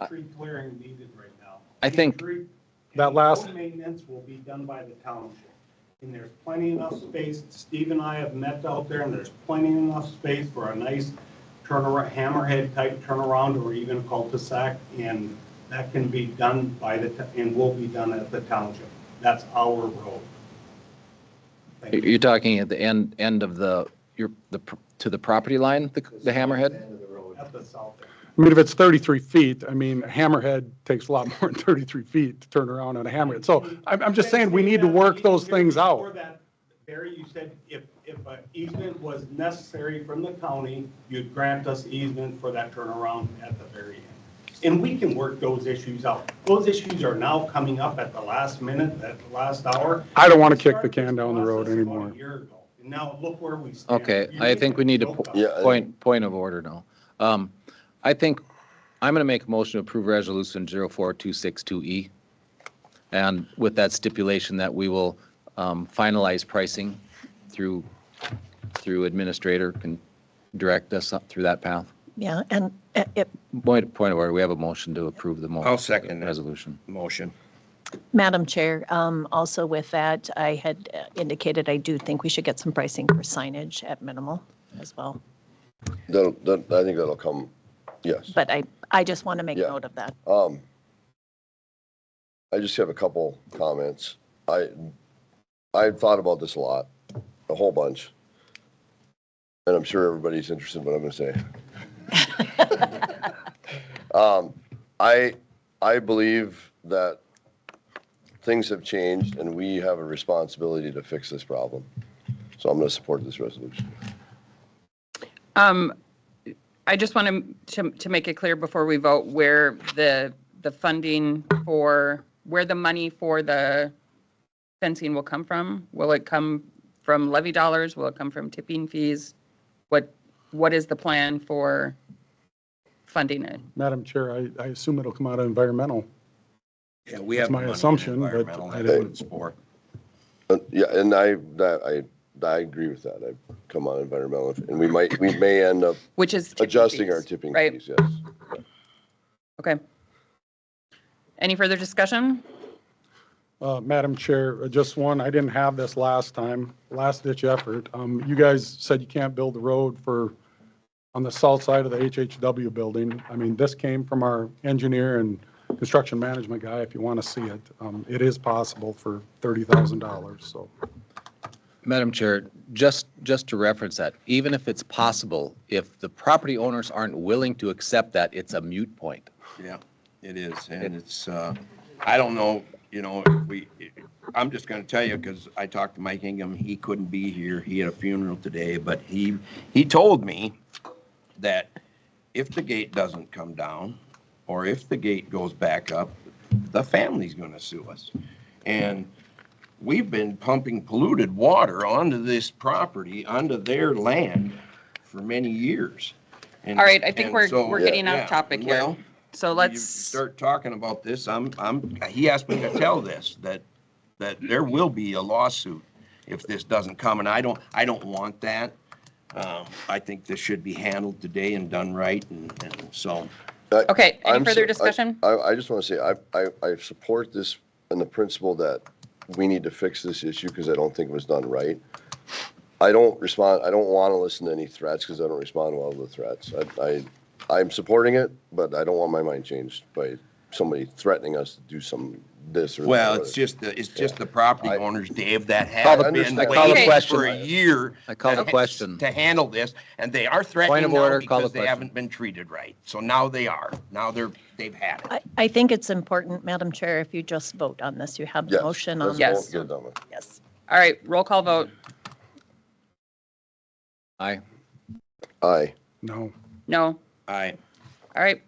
tree clearing needed right now. I think- That last- Road maintenance will be done by the township. And there's plenty enough space. Steve and I have met out there, and there's plenty enough space for a nice turnaround, hammerhead type turnaround, or even cul-de-sac. And that can be done and will be done at the township. That's our road. Thank you. You're talking at the end of to the property line, the hammerhead? At the south end. I mean, if it's 33 feet, I mean, a hammerhead takes a lot more than 33 feet to turn around on a hammerhead. So I'm just saying we need to work those things Before out. that, Barry, you said if an easement was necessary from the county, you'd grant us easement for that turnaround at the very end. And we can work those issues out. Those issues are now coming up at the last minute, at the last hour. I don't want to kick the Started can this down the road process about anymore. a year ago, and now look where we stand. Okay, You're I think we need to, making a joke Yeah. point of order now. I think, I'm going to make a motion to approve resolution 04262E. And with that stipulation that we will finalize pricing through administrator can direct us up through that path. Yeah, and Point of order, we have a motion to approve the motion. I'll second that. Resolution. Motion. Madam Chair, also with that, I had indicated I do think we should get some pricing for signage at minimal as well. I think that'll come, yes. But I just want to make Yeah. note of that. I just have a couple comments. I've thought about this a lot, a whole bunch. And I'm sure everybody's interested in what I'm gonna say. I believe that things have changed and we have a responsibility to fix this problem. So I'm gonna support this resolution. I just want to make it clear before we vote where the funding for, where the money for the fencing will come from. Will it come from levy dollars? Will it come from tipping fees? What is the plan for funding it? Madam Chair, I assume it'll come out of environmental. Yeah, we That's have my money in assumption, but environmental, I that's what didn't- it's for. Yeah, and I agree with that. I come on environmental, and we may end up Which is tipping adjusting our fees, tipping right? fees, yes. Okay. Any further discussion? Madam Chair, just one, I didn't have this last time, last ditch effort. You guys said you can't build the road on the south side of the HHW building. I mean, this came from our engineer and construction management guy, if you want to see it. It is possible for $30,000, so. Madam Chair, just to reference that, even if it's possible, if the property owners aren't willing to accept that, it's a moot point. Yeah, it is, and it's, I don't know, I'm just gonna tell you, because I talked to Mike Ingham, he couldn't be here, he had a funeral today, but he told me that if the gate doesn't come down, or if the gate goes back up, the family's gonna sue us. And we've been pumping polluted water onto this property, onto their land for many years. All right, I think And we're so- getting Yeah, off topic here. well, So you let's, start talking about this, he asked me to tell this, that there will be a lawsuit. if this doesn't come, and I don't want that. I think this should be handled today and done right, and so. Okay, any I'm further so- discussion? I just want to say, I support this in the principle that we need to fix this issue because I don't think it was done right. I don't want to listen to any threats because I don't respond well to threats. I'm supporting it, but I don't want my mind changed by somebody threatening us to do this or that. Well, it's just the property owners, Dave, that Call have the- been I call the waiting question. for a year. I call the question. To handle this, and they are Point threatening of now order, call the because they question. haven't been treated right. So now they are. Now they've had it. I think it's important, Madam Chair, if you just vote on this. You have the Yes, motion on let's this. vote, get it done with. Yes. All right, roll call vote. Aye. Aye. No. No. Aye. All right,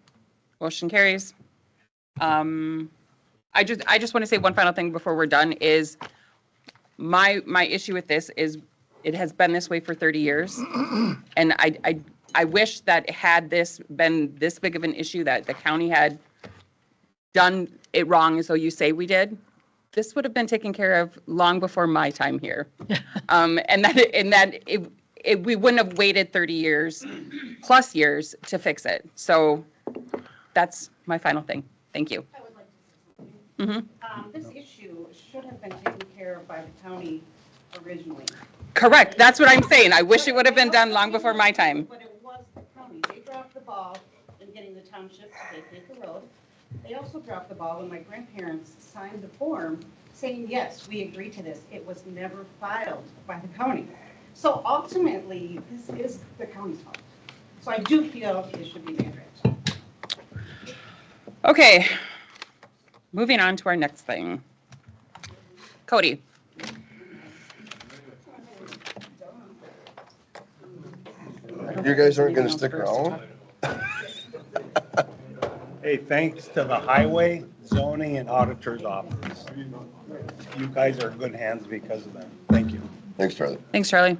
motion carries. I just want to say one final thing before we're done is my issue with this is it has been this way for 30 years. And I wish that had this been this big of an issue that the county had done it wrong as though you say we did, this would have been taken care of long before my time here. And that we wouldn't have waited 30 years plus years to fix it. So that's my final thing. Thank you. I would like to say something. This issue should have been taken care of by the county originally. Correct. That's what I'm saying. I wish it would have been done long before my time. But it was the county. They dropped the ball in getting the township to vacate the road. They also dropped the ball when my grandparents signed the form saying, yes, we agree to this. It was never filed by the county. So ultimately, this is the county's fault. So I do feel it should be made right. Okay. Moving on to our next thing. Cody. You guys aren't gonna stick around? Hey, thanks to the highway, zoning, and auditor's office. You guys are in good hands because of that. Thank you. Thanks, Charlie. Thanks, Charlie.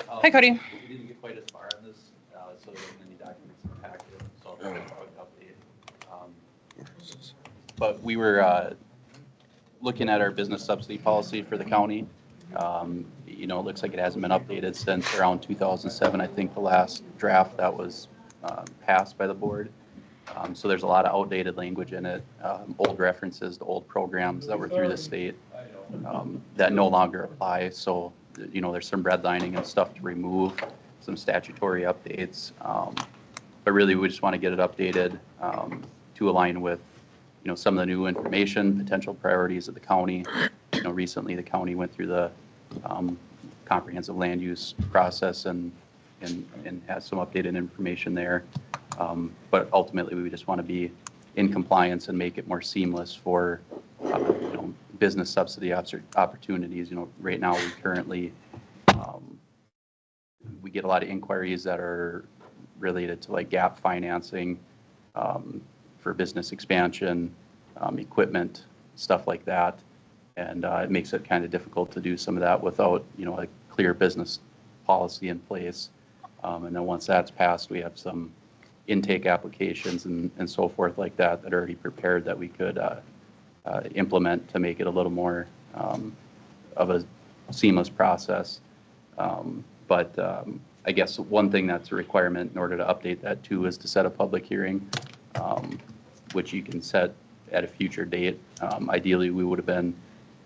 Hi, Cody. We didn't get quite as far on this, so there wasn't any documents in the packet, so I'll give a quick update. But we were looking at our business subsidy policy for the county. You know, it looks like it hasn't been updated since around 2007, I think the last draft that was passed by the board. So there's a lot of outdated language in it, old references to old programs that were through the state that no longer apply. So, you know, there's some redlining and stuff to remove, some statutory updates. But really, we just want to get it updated to align with, you know, some of the new information, potential priorities of the county. You know, recently the county went through the comprehensive land use process and has some updated information there. But ultimately, we just want to be in compliance and make it more seamless for, you know, business subsidy opportunities. You know, right now, we currently, we get a lot of inquiries that are related to like gap financing for business expansion, equipment, stuff like that. And it makes it kind of difficult to do some of that without, you know, a clear business policy in place. And then once that's passed, we have some intake applications and so forth like that that are already prepared that we could implement to make it a little more of a seamless process. But I guess one thing that's a requirement in order to update that too is to set a public hearing, which you can set at a future date. Ideally, we would have been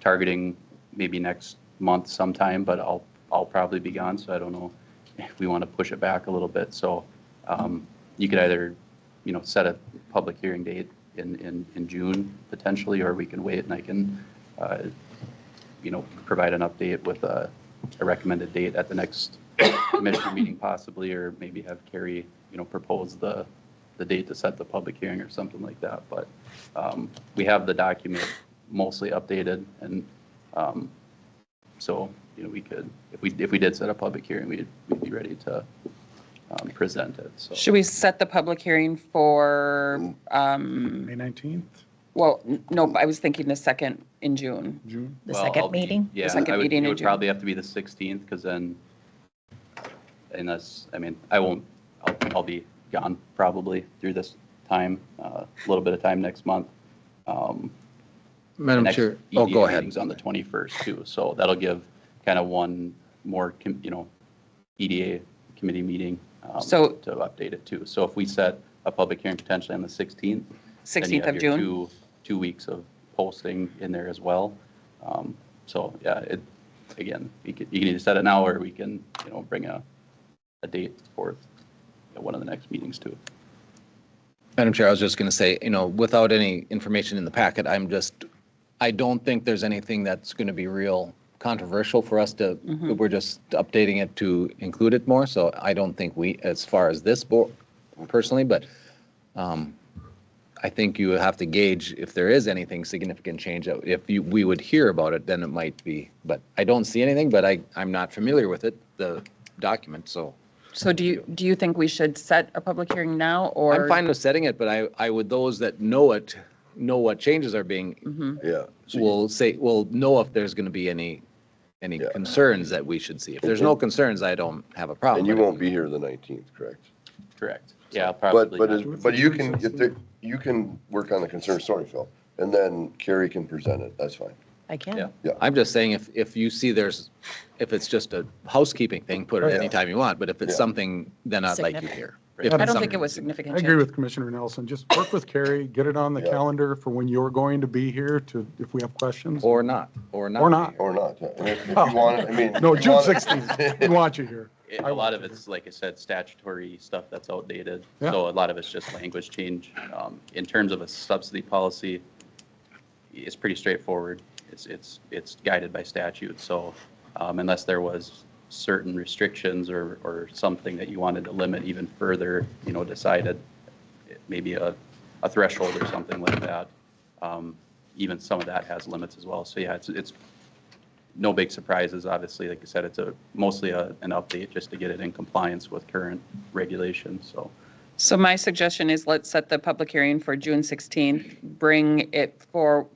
targeting maybe next month sometime, but I'll probably be gone, so I don't know if we want to push it back a little bit. So you could either, you know, set a public hearing date in June potentially, or we can wait and I can, you know, provide an update with a recommended date at the next commissioner meeting possibly, or maybe have Carrie, you know, propose the date to set the public hearing or something like that. But we have the document mostly updated, and so, you know, we could, if we did set a public hearing, we'd be ready to present it. So Should we set the public hearing for, May 19th? well, no, I was thinking the second in June. June? The Well, second I'll be- meeting? Yeah, second meeting in it would June. probably have to be the 16th, because then, unless, I mean, I'll be gone probably through this time, a little bit of time next month. Madam Next Chair, EDA go ahead. meeting's on the 21st too, so that'll give kind of one more, EDA committee meeting So- to update it too. So if we set a public hearing potentially on the 16th. then you 16th have of your June. two weeks of posting in there as well. So yeah, again, you can either set it now or we can, bring a date forth at one of the next meetings too. Madam Chair, I was just going to say, without any information in the packet, I don't think there's anything that's going to be real controversial for us to, we're just updating it to include it more. So I don't think as far as this board personally, but I think you have to gauge if there is anything significant change. We would hear about it, then it might be, but I don't see anything, but I'm not familiar with it, the document, so. So do you think we should set a public hearing now, or? I'm fine with setting it, but I would, those that know what changes are being, Yeah. will know if there's going to be any concerns that we should see. If there's no concerns, I don't have a problem. And you won't be here the 19th, correct? Correct. Yeah, I'll probably. But you can work on the concern, sorry, Phil, and then Carrie can present it, that's fine. I can. Yeah. I'm just saying if you see if it's just a housekeeping thing, put it Yeah. anytime you want, but if it's Yeah. something, then I'd like you here. If I it's don't think something- it was significant I change. agree with Commissioner Nelson. Just work with Carrie, get it on the Yeah. calendar for when you're going to be here to, if we have questions. Or not. Or not. Or not, yeah. And if you want it, I mean. No, if you June want it- 16th. We want you here. A lot of it's, like I said, statutory stuff that's outdated. Yeah. So a lot of it's just language change. In terms of a subsidy policy, it's pretty straightforward. It's guided by statute. So unless there was certain restrictions or something that you wanted to limit even further, decided maybe a threshold or something like that. Even some of that has limits as well. So yeah, it's no big surprises, obviously. Like I said, it's mostly an update just to get it in compliance with current regulations, so. So my suggestion is let's set the public hearing for June 16th.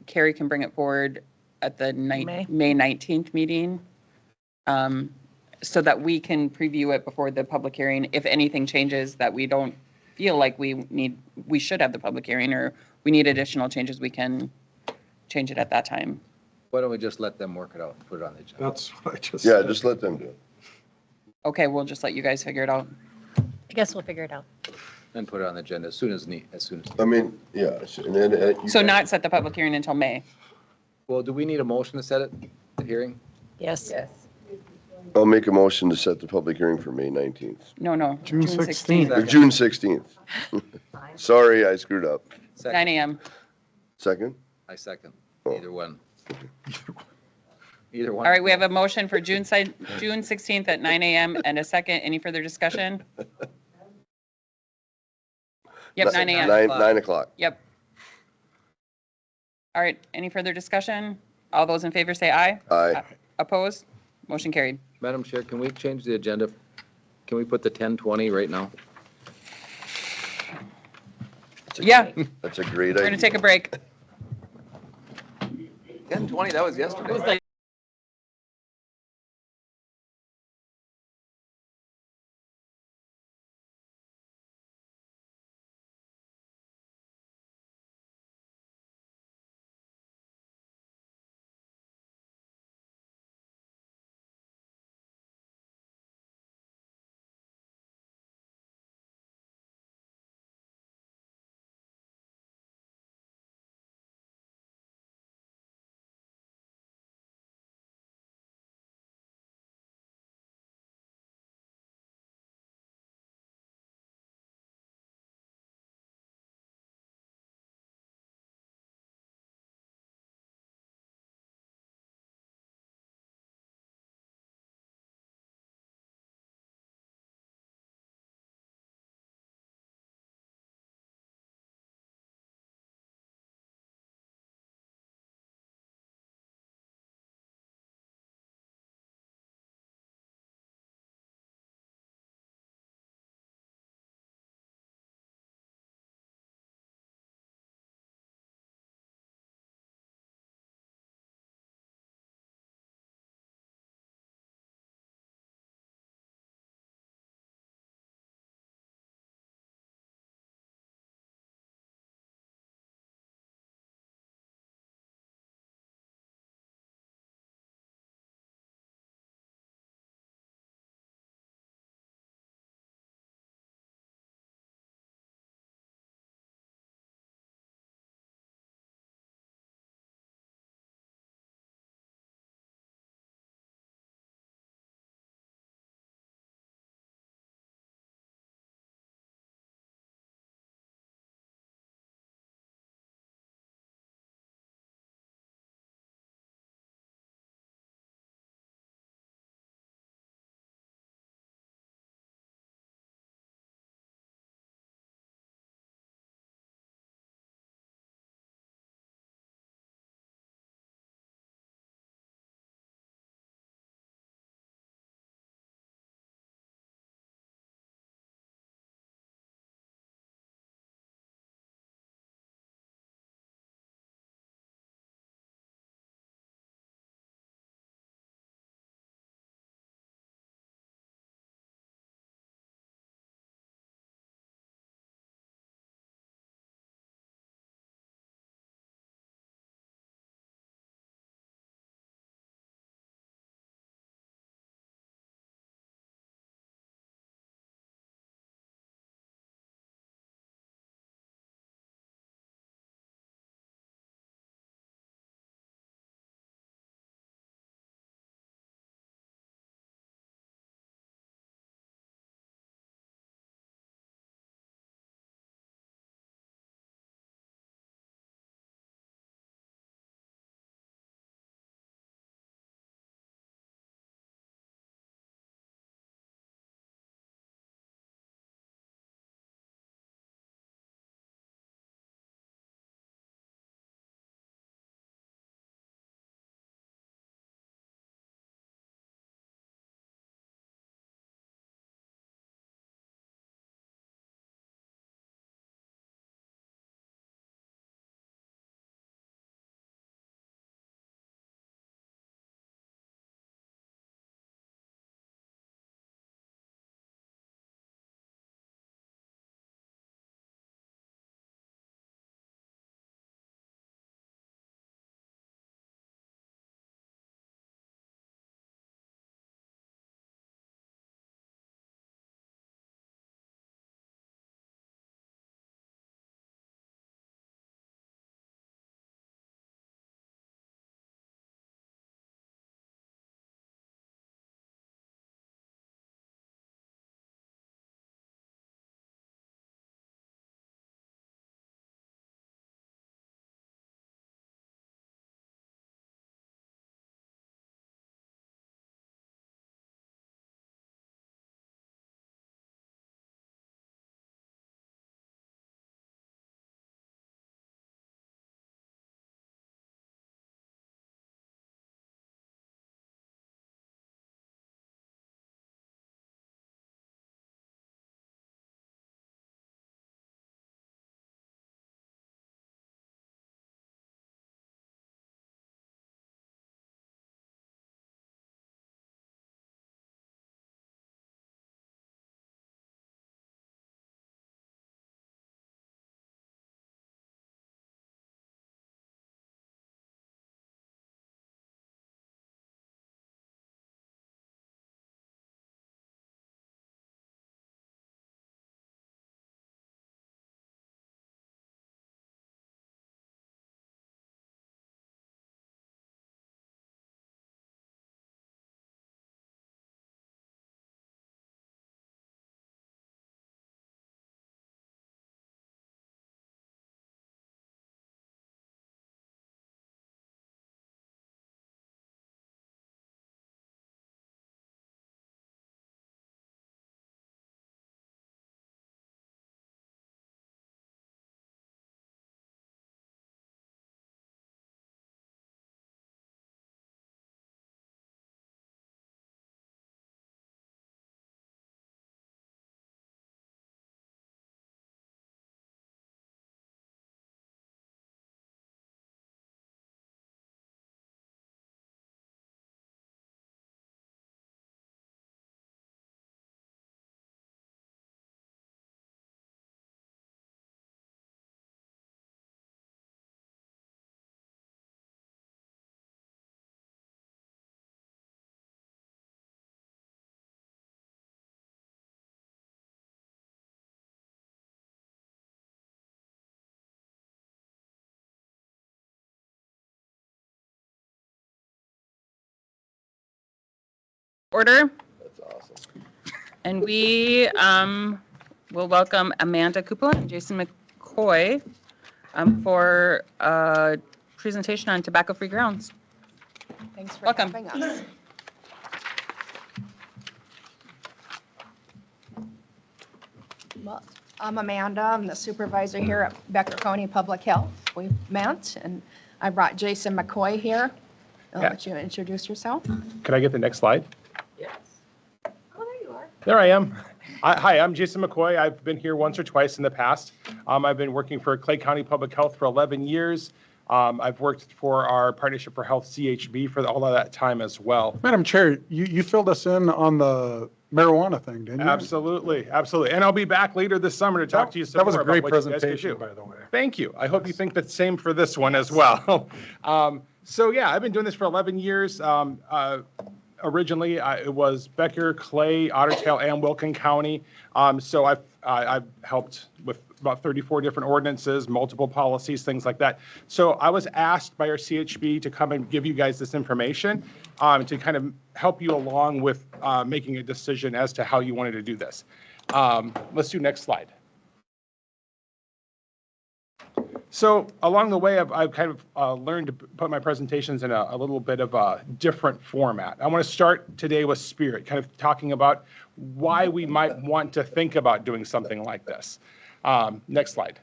Carrie can bring it forward at the May. May 19th meeting, so that we can preview it before the public hearing. If anything changes that we don't feel like we should have the public hearing, or we need additional changes, we can change it at that time. Why don't we just let them work it out and put it on the agenda? That's what I just Yeah, said. just let them do it. Okay, we'll just let you guys figure it out. I guess we'll figure it out. And put it on the agenda as soon as need. I mean, yeah, and then. you So guys- not set the public hearing until May. Well, do we need a motion to set it, the hearing? Yes. I'll make a motion to set the public hearing for May 19th, No, June June 16th. 16th, or June 16th. Sorry, I screwed up. 9 AM. Second? I second. Oh. Either one. Either one. All right, we have a motion for June 16th at 9 AM and a second. Any further discussion? Yep, 9 AM. 9 o'clock. Yep. All right, any further discussion? All those in favor say aye. Aye. Opposed? Motion carried. Madam Chair, can we change the agenda? Can we put the 10:20 right now? Yeah, That's a great we're idea. going to take a break. 10:20, that was yesterday. Order, That's awesome. and we will welcome Amanda Cupola and Jason McCoy for a presentation on tobacco-free grounds. Thanks for Welcome. having us. Well, I'm Amanda. I'm the supervisor here at Becker County Public Health. We've met, and I brought Jason McCoy here. I'll let you introduce yourself. Can I get the next slide? Yes. Oh, there you are. There I am. Hi, I'm Jason McCoy. I've been here once or twice in the past. I've been working for Clay County Public Health for 11 years. I've worked for our Partnership for Health, CHB, for all of that time as well. Madam Chair, you filled us in on the marijuana thing, didn't you? Absolutely, absolutely. And I'll be back later this summer to talk to you some That was more a great about what you guys could presentation, do. by the way. Thank you. I hope you think the same for this one as well. So yeah, I've been doing this for 11 years. Originally, it was Becker, Clay, Otter Tail, and Wilkin County. So I've helped with about 34 different ordinances, multiple policies, things like that. So I was asked by our CHB to come and give you guys this information to kind of help you along with making a decision as to how you wanted to do this. Let's do next slide. So along the way, I've kind of learned to put my presentations in a little bit of a different format. I want to start today with spirit, kind of talking about why we might want to think about doing something like this. Next slide.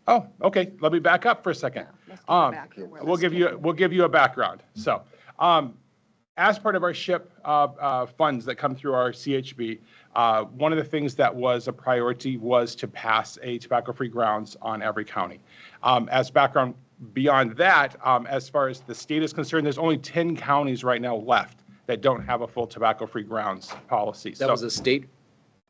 Oh, okay. Let me back up for a second. We'll give you a background. So, as part of our SHIP funds that come through our CHB, one of the things that was a priority was to pass a tobacco-free grounds on every county. As background beyond that, as far as the state is concerned, there's only 10 counties right now left that don't have a full tobacco-free grounds policy. That was a state?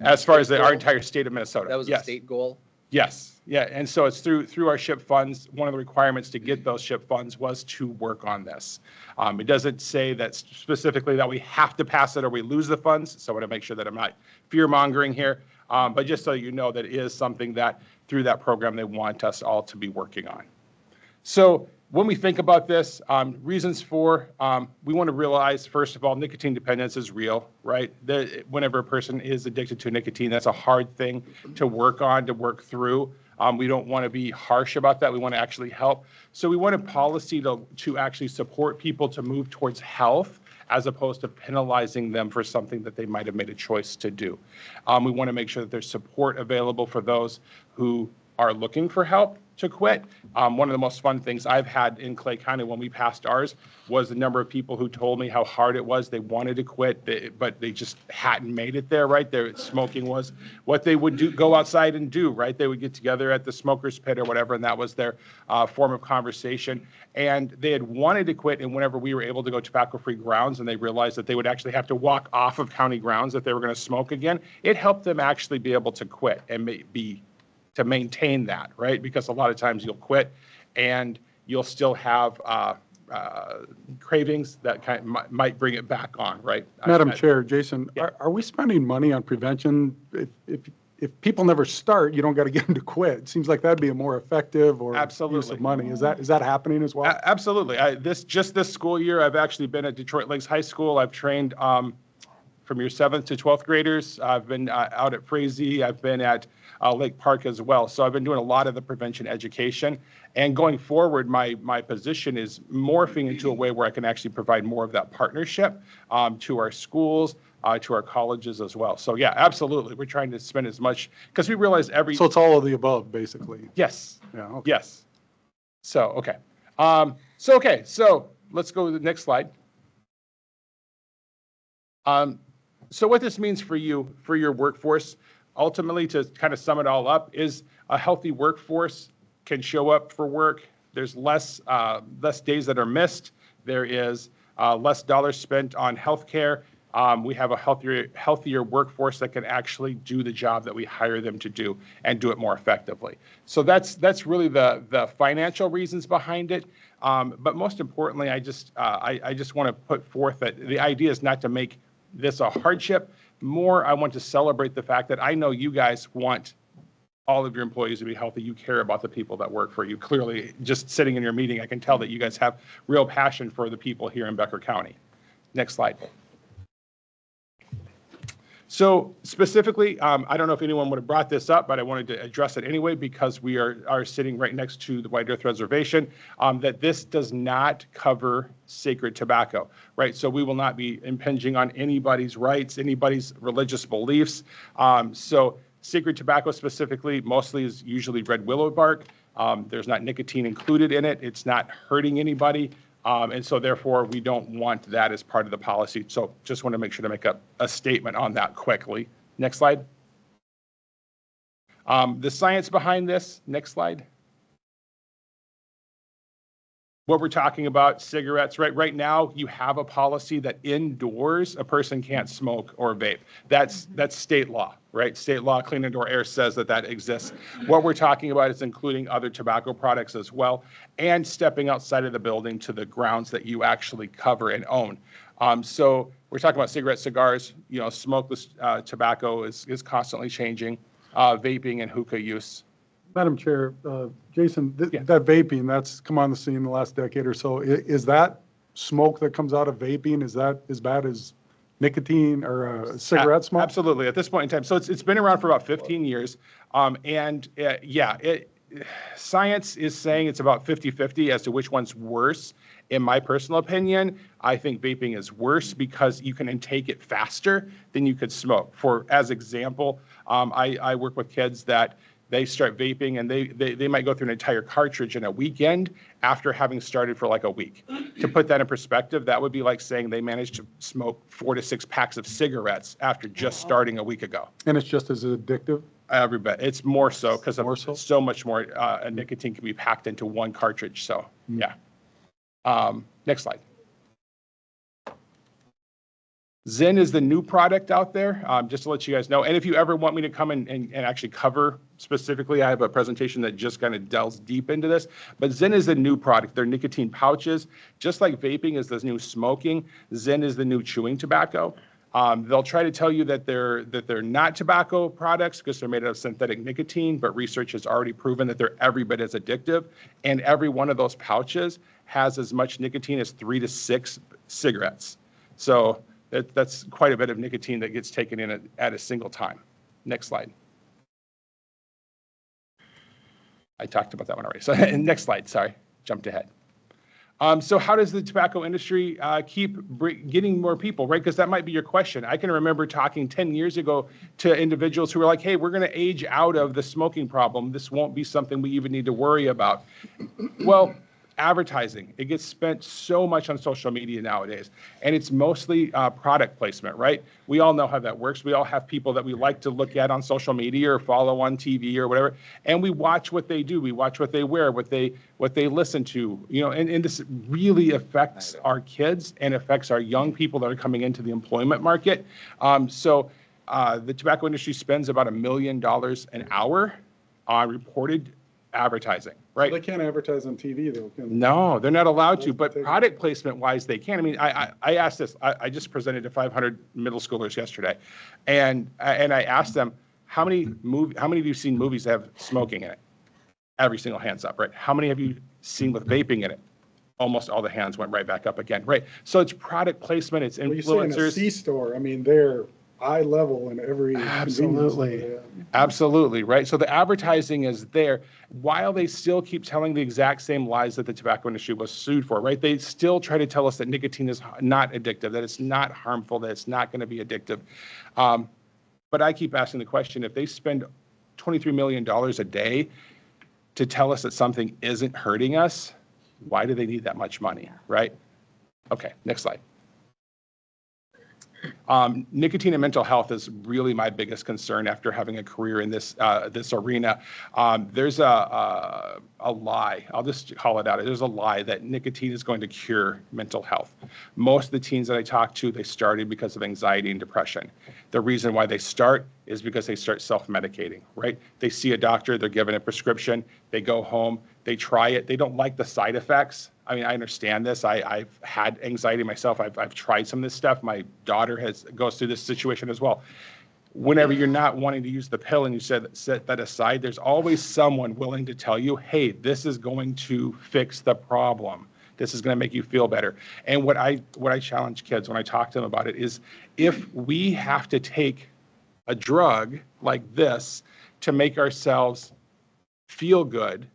As far as our entire state of Minnesota. That was a state goal? Yes, yeah, and so it's through our SHIP funds. One of the requirements to get those SHIP funds was to work on this. It doesn't say that specifically that we have to pass it or we lose the funds, so I want to make sure that I'm not fear-mongering here, but just so you know that it is something that through that program they want us all to be working on. So when we think about this, reasons for, we want to realize, first of all, nicotine dependence is real, right? Whenever a person is addicted to nicotine, that's a hard thing to work on, to work through. We don't want to be harsh about that. We want to actually help. So we want a policy to actually support people to move towards health as opposed to penalizing them for something that they might have made a choice to do. We want to make sure that there's support available for those who are looking for help to quit. One of the most fun things I've had in Clay County when we passed ours was the number of people who told me how hard it was. They wanted to quit, but they just hadn't made it there, right? Smoking was what they would do, go outside and do, right? They would get together at the smoker's pit or whatever, and that was their form of conversation. And they had wanted to quit, and whenever we were able to go tobacco-free grounds and they realized that they would actually have to walk off of county grounds if they were going to smoke again, it helped them actually be able to quit and to maintain that, right? Because a lot of times you'll quit and you'll still have cravings that might bring it back on, right? Madam Chair, Jason, are we spending money on prevention? If people never start, you don't got to get them to quit. It seems like that'd be a more effective or use of money. Is that happening as well? Absolutely. This school year, I've actually been at Detroit Lakes High School. I've trained from your 7th to 12th graders. I've been out at Frazee. I've been at Lake Park as well. So I've been doing a lot of the prevention education. And going forward, my position is morphing into a way where I can actually provide more of that partnership to our schools, to our colleges as well. So yeah, absolutely. We're trying to spend as much, because we realize So it's all of the above, basically. Yes. Yeah. Okay. Yes. So, okay. So let's go to the next slide. So what this means for you, for your workforce, ultimately, to kind of sum it all up, is a healthy workforce can show up for work. There's less days that are missed. There is less dollars spent on healthcare. We have a healthier workforce that can actually do the job that we hire them to do and do it more effectively. So that's really the financial reasons behind it. But most importantly, I just want to put forth that the idea is not to make this a hardship. More, I want to celebrate the fact that I know you guys want all of your employees to be healthy. You care about the people that work for you. Clearly, just sitting in your meeting, I can tell that you guys have real passion for the people here in Becker County. Next slide. So specifically, I don't know if anyone would have brought this up, but I wanted to address it anyway because we are sitting right next to the White Earth Reservation, that this does not cover sacred tobacco, right? So we will not be impinging on anybody's rights, anybody's religious beliefs. So sacred tobacco specifically mostly is usually red willow bark. There's not nicotine included in it. It's not hurting anybody. And so therefore, we don't want that as part of the policy. So just want to make sure to make a statement on that quickly. Next slide. The science behind this, next slide. What we're talking about, cigarettes, right? Right now, you have a policy that indoors a person can't smoke or vape. That's state law, right? State law, Clean Indoor Air says that exists. What we're talking about is including other tobacco products as well, and stepping outside of the building to the grounds that you actually cover and own. So we're talking about cigarettes, cigars, smokeless tobacco is constantly changing, vaping and hookah use. Madam Chair, Jason, that vaping, that's come on the scene in the last decade or so. Is that smoke that comes out of vaping, is that as bad as nicotine or cigarette smoke? Absolutely, at this point in time. So it's been around for about 15 years. Science is saying it's about 50-50 as to which one's worse. In my personal opinion, I think vaping is worse because you can intake it faster than you could smoke. As example, I work with kids that they start vaping and they might go through an entire cartridge in a weekend after having started for like a week. To put that in perspective, that would be like saying they managed to smoke 4 to 6 packs of cigarettes after just starting a week ago. And it's just as addictive? Every bit. It's more so because so much more nicotine can be packed into one cartridge. So yeah. Next slide. Zyn is the new product out there, just to let you guys know. And if you ever want me to come and actually cover specifically, I have a presentation that just kind of delves deep into this. But Zyn is the new product. They're nicotine pouches. Just like vaping is the new smoking, Zyn is the new chewing tobacco. They'll try to tell you that they're not tobacco products because they're made out of synthetic nicotine, but research has already proven that they're every bit as addictive. And every one of those pouches has as much nicotine as 3 to 6 cigarettes. So that's quite a bit of nicotine that gets taken in at a single time. Next slide. I talked about that one already. So next slide, sorry, jumped ahead. So how does the tobacco industry keep getting more people, right? Because that might be your question. I can remember talking 10 years ago to individuals who were like, hey, we're going to age out of the smoking problem. This won't be something we even need to worry about. Well, advertising, it gets spent so much on social media nowadays, and it's mostly product placement, right? We all know how that works. We all have people that we like to look at on social media or follow on TV or whatever, and we watch what they do, we watch what they wear, what they listen to, and this really affects our kids and affects our young people that are coming into the employment market. So the tobacco industry spends about $1 million an hour on reported advertising, right? They can't advertise on TV though, can they? No, they're not allowed to, but product placement wise, they can. I mean, I asked this, I just presented to 500 middle schoolers yesterday, and I asked them, how many of you seen movies that have smoking in it? Every single hand's up, right? How many have you seen with vaping in it? Almost all the hands went right back up again, right? So it's product placement, it's influencers. Well, you say in a C-store, I mean, they're eye level in every Absolutely, right? So the advertising is there while they still keep telling the exact same lies that the tobacco industry was sued for, right? They still try to tell us that nicotine is not addictive, that it's not harmful, that it's not going to be addictive. But I keep asking the question, if they spend $23 million a day to tell us that something isn't hurting us, why do they need that much money, right? Okay, next slide. Nicotine and mental health is really my biggest concern after having a career in this arena. There's a lie, I'll just call it out. There's a lie that nicotine is going to cure mental health. Most of the teens that I talk to, they started because of anxiety and depression. The reason why they start is because they start self-medicating, right? They see a doctor, they're given a prescription, they go home, they try it, they don't like the side effects. I mean, I understand this. I've had anxiety myself. I've tried some of this stuff. My daughter goes through this situation as well. whenever you're not wanting to use the pill and you set that aside, there's always someone willing to tell you, hey, this is going to fix the problem. This is going to make you feel better. And what I challenge kids when I talk to them about it is, if we have to take a drug like this to make ourselves feel good,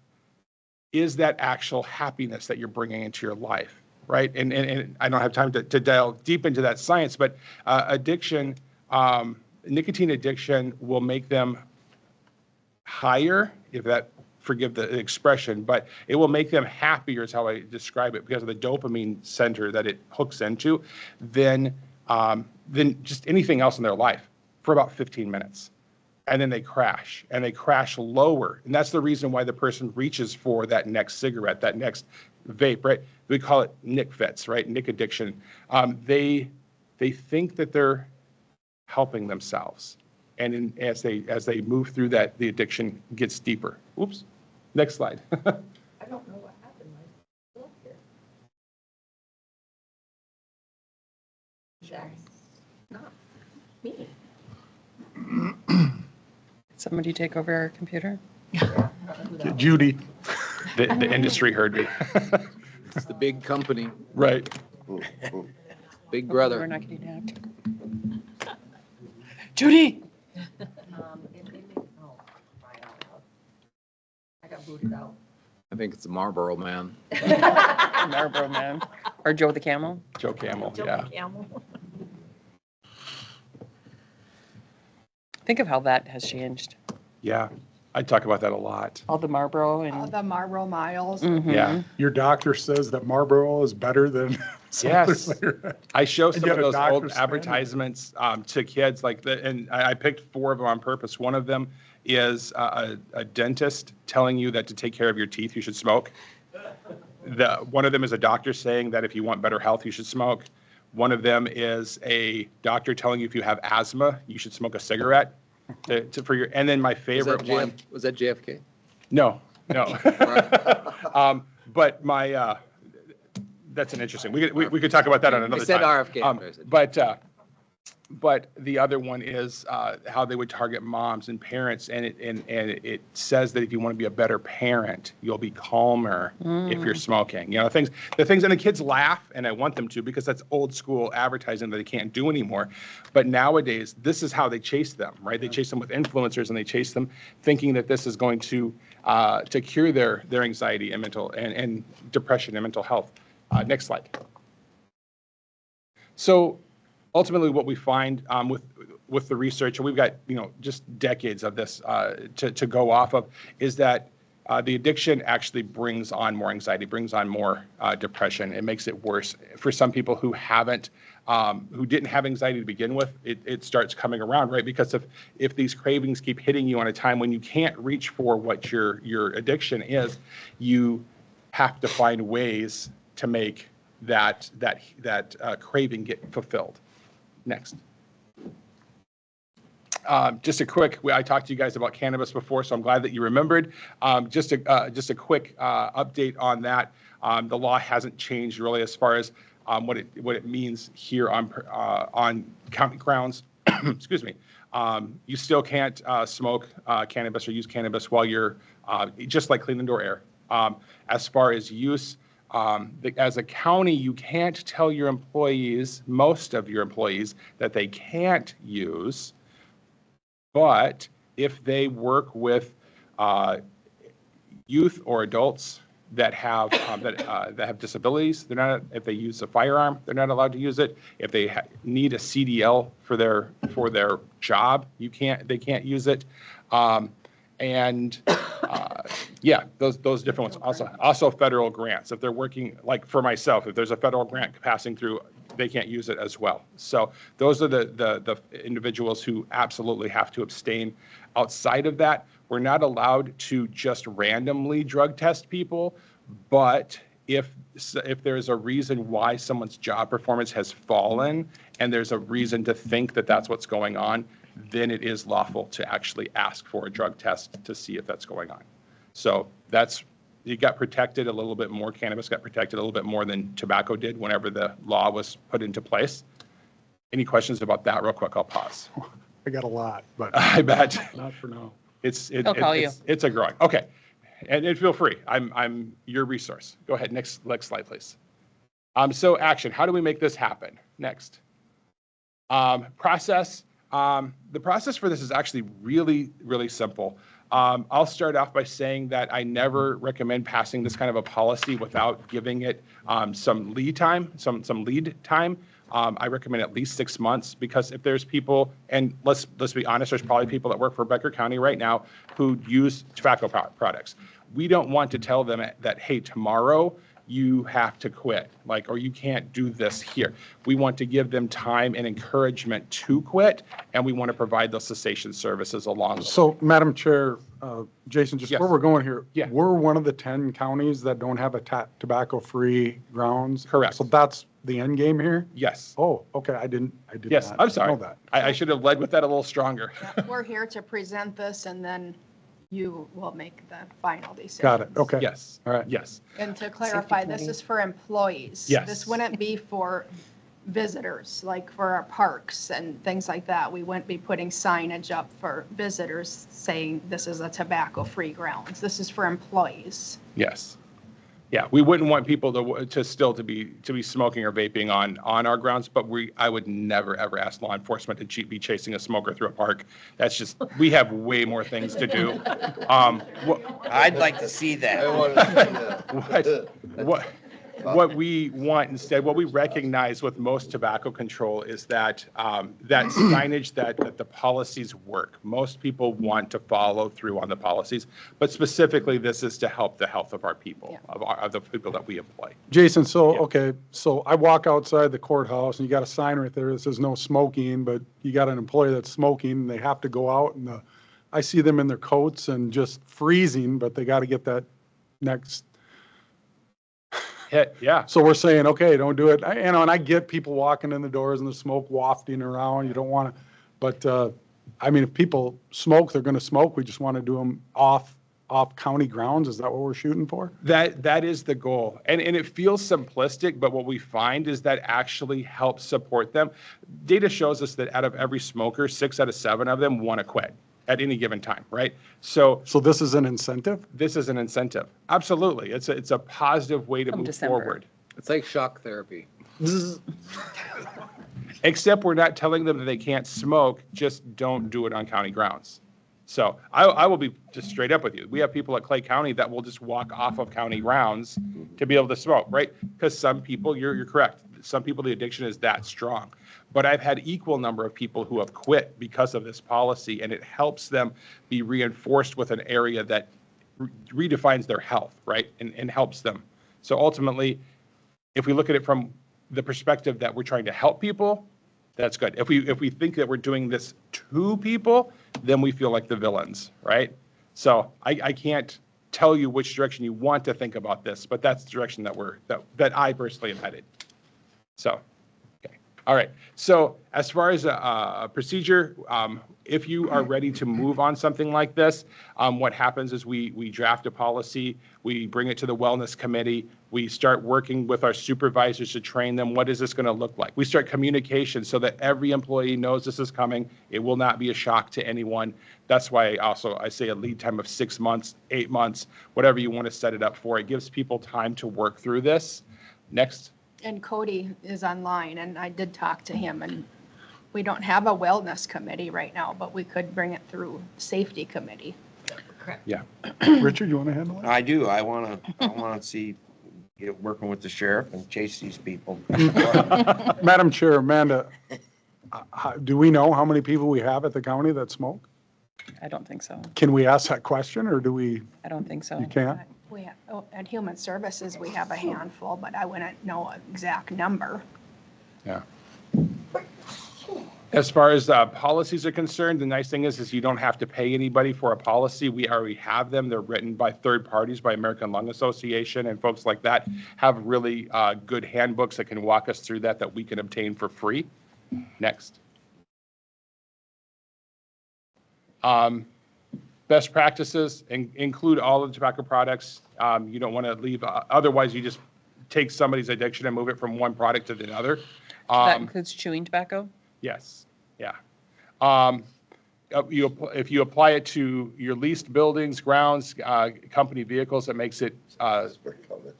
is that actual happiness that you're bringing into your life, right? And I don't have time to delve deep into that science, but addiction, nicotine addiction will make them higher, if that, forgive the expression, but it will make them happier is how I describe it, because of the dopamine center that it hooks into, than just anything else in their life for about 15 minutes. And then they crash, and they crash lower. And that's the reason why the person reaches for that next cigarette, that next vape, right? We call it nic fits, right? Nic addiction. They think that they're helping themselves. And as they move through that, the addiction gets deeper. Oops. Next slide. I don't know what happened. I still up here. That's not me. Somebody take over our computer? Judy, the industry heard me. It's the big company, Right. big We're brother. not getting hacked. Judy! I got booted out. I think it's the Marlboro Man. Marlboro Man. Or Joe the Camel. Joe Camel, yeah. Think of how that has changed. Yeah, I talk about that a lot. All the Marlboro All and. the Marlboro miles. Mhm. Yeah. Your doctor says that Marlboro is better than some other Yes. cigarette. I show And some yet of a those doctor old standard. advertisements to kids, and I picked 4 of them on purpose. One of them is a dentist telling you that to take care of your teeth, you should smoke. One of them is a doctor saying that if you want better health, you should smoke. One of them is a doctor telling you if you have asthma, you should smoke a cigarette. And then my favorite one. Was that JFK? No. But that's an interesting, we could talk about that on another time. I said RFK. But the other one is how they would target moms and parents, and it says that if you want to be a better parent, you'll be calmer if you're smoking. You know, the things, and the kids laugh, and I want them to, because that's old school advertising that they can't do anymore. But nowadays, this is how they chase them, right? They chase them with influencers, and they chase them thinking that this is going to cure their anxiety and and depression and mental health. Next slide. So ultimately, what we find with the research, and we've got just decades of this to go off of, is that the addiction actually brings on more anxiety, brings on more depression. It makes it worse for some people who didn't have anxiety to begin with. It starts coming around, right? Because if these cravings keep hitting you on a time when you can't reach for what your addiction is, you have to find ways to make that craving get fulfilled. Next. Just a quick, I talked to you guys about cannabis before, so I'm glad that you remembered. Just a quick update on that. The law hasn't changed really as far as what it means here on county grounds. Excuse me. You still can't smoke cannabis or use cannabis while you're just like clean indoor air. As far as use, as a county, you can't tell your employees, most of your employees, that they can't use. But if they work with youth or adults that have disabilities, they're not. If they use a firearm, they're not allowed to use it. If they need a CDL for their job, they can't use it. Yeah, those different ones. Also federal grants. If they're working, like for myself, if there's a federal grant passing through, they can't use it as well. So those are the individuals who absolutely have to abstain. Outside of that, we're not allowed to just randomly drug test people, but if there's a reason why someone's job performance has fallen and there's a reason to think that that's what's going on, then it is lawful to actually ask for a drug test to see if that's going on. So it got protected a little bit more, cannabis got protected a little bit more than tobacco did whenever the law was put into place. Any questions about that real quick? I'll pause. I got a lot, but I bet. not for now. He'll call you. It's a growing. Okay. And feel free. I'm your resource. Go ahead. Next slide, please. So action. How do we make this happen? Next. Process. The process for this is actually really, really simple. I'll start off by saying that I never recommend passing this kind of a policy without giving it some lead time, some lead time. I recommend at least 6 months, because if there's people, and let's be honest, there's probably people that work for Becker County right now who use tobacco products. We don't want to tell them that, hey, tomorrow you have to quit, or you can't do this here. We want to give them time and encouragement to quit, and we want to provide those cessation services along the way. So, Madam Chair, Jason, just Yes. where we're going here, Yeah. we're one of the 10 counties that don't have a tobacco-free grounds. Correct. So that's the end game here? Yes. Oh, okay, I did Yes, not I'm sorry. know that. I should have led with that a little stronger. Yeah, we're here to present this, and then you will make the final decision. Got it, okay. Yes. All right. Yes. And to clarify, this is for employees. Yes. This wouldn't be for visitors, like for our parks and things like that. We wouldn't be putting signage up for visitors saying this is a tobacco-free grounds. This is for employees. Yes. Yeah, we wouldn't want people to be smoking or vaping on our grounds, but I would never, ever ask law enforcement to be chasing a smoker through a park. That's just, we have way more things to do. I'd like to see that. What we want instead, what we recognize with most tobacco control is that that signage, that the policies work. Most people want to follow through on the policies, but specifically this is to help the health of our people, of the people that we employ. Jason, okay, so I walk outside the courthouse and you got a sign right there that says no smoking, but you got an employee that's smoking and they have to go out, and I see them in their coats and just freezing, but they got to get that next hit. Yeah. So we're saying, okay, don't do it. And I get people walking in the doors and the smoke wafting around. You don't want to, but I mean, if people smoke, they're going to smoke. We just want to do them off county grounds. Is that what we're shooting for? That is the goal. And it feels simplistic, but what we find is that actually helps support them. Data shows us that out of every smoker, 6 out of 7 of them want to quit at any given time, right? So this is an incentive? This is an incentive. Absolutely. It's a positive way to move forward. It's like shock therapy. Except we're not telling them that they can't smoke, just don't do it on county grounds. So I will be just straight up with you. We have people at Clay County that will just walk off of county grounds to be able to smoke, right? Because some people, you're correct, some people the addiction is that strong. But I've had equal number of people who have quit because of this policy, and it helps them be reinforced with an area that redefines their health, right? And helps them. So ultimately, if we look at it from the perspective that we're trying to help people, that's good. If we think that we're doing this to people, then we feel like the villains, right? So I can't tell you which direction you want to think about this, but that's the direction that I personally am headed. So, okay. All right. So as far as a procedure, if you are ready to move on something like this, what happens is we draft a policy, we bring it to the wellness committee, we start working with our supervisors to train them. What is this going to look like? We start communication so that every employee knows this is coming. It will not be a shock to anyone. That's why I say a lead time of 6 months, 8 months, whatever you want to set it up for. It gives people time to work through this. Next. And Cody is online, and I did talk to him, and we don't have a wellness committee right now, but we could bring it through safety committee. Yeah. Richard, you want to handle it? I do. I want to see working with the sheriff and chase these people. Madam Chair, Amanda, do we know how many people we have at the county that smoke? I don't think so. Can we ask that question, or do we? I don't think so. You can't? We have, at Human Services, we have a handful, but I wouldn't know an exact number. Yeah. As far as policies are concerned, the nice thing is you don't have to pay anybody for a policy. We already have them. They're written by third parties, by American Lung Association, and folks like that have really good handbooks that can walk us through that we can obtain for free. Next. Best practices include all of the tobacco products. You don't want to leave, otherwise you just take somebody's addiction and move it from one product to the other. That includes chewing tobacco? Yes, yeah. If you apply it to your leased buildings, grounds, company vehicles, it makes it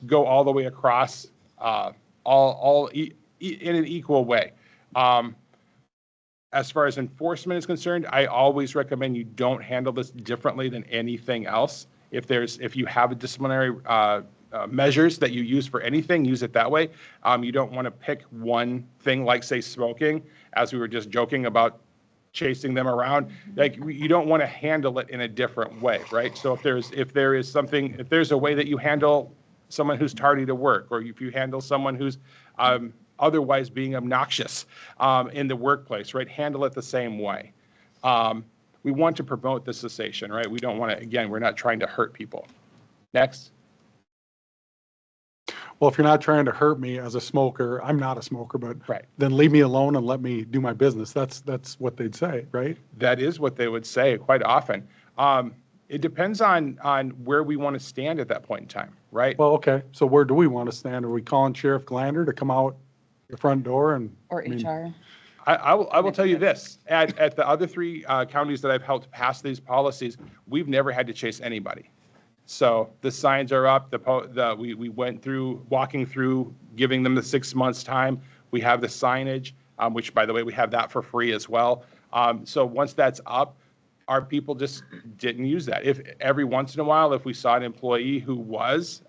go all the way across, in an equal way. As far as enforcement is concerned, I always recommend you don't handle this differently than anything else. If you have a disciplinary measures that you use for anything, use it that way. You don't want to pick one thing like, say, smoking, as we were just joking about chasing them around. Like, you don't want to handle it in a different way, right? So if there's a way that you handle someone who's tardy to work, or if you handle someone who's otherwise being obnoxious in the workplace, right? Handle it the same way. We want to promote the cessation, right? We don't want to, again, we're not trying to hurt people. Next. Well, if you're not trying to hurt me as a smoker, I'm not a smoker, but right, then leave me alone and let me do my business. That's what they'd say, right? That is what they would say quite often. It depends on where we want to stand at that point in time, right? Well, okay. So where do we want to stand? Are we calling Sheriff Glander to come out the front door and? Or HR? I will tell you this, at the other 3 counties that I've helped pass these policies, we've never had to chase anybody. So the signs are up, we went through, walking through, giving them the 6 months time. We have the signage, which, by the way, we have that for free as well. So once that's up, our people just didn't use that. If every once in a while, if we saw an employee who was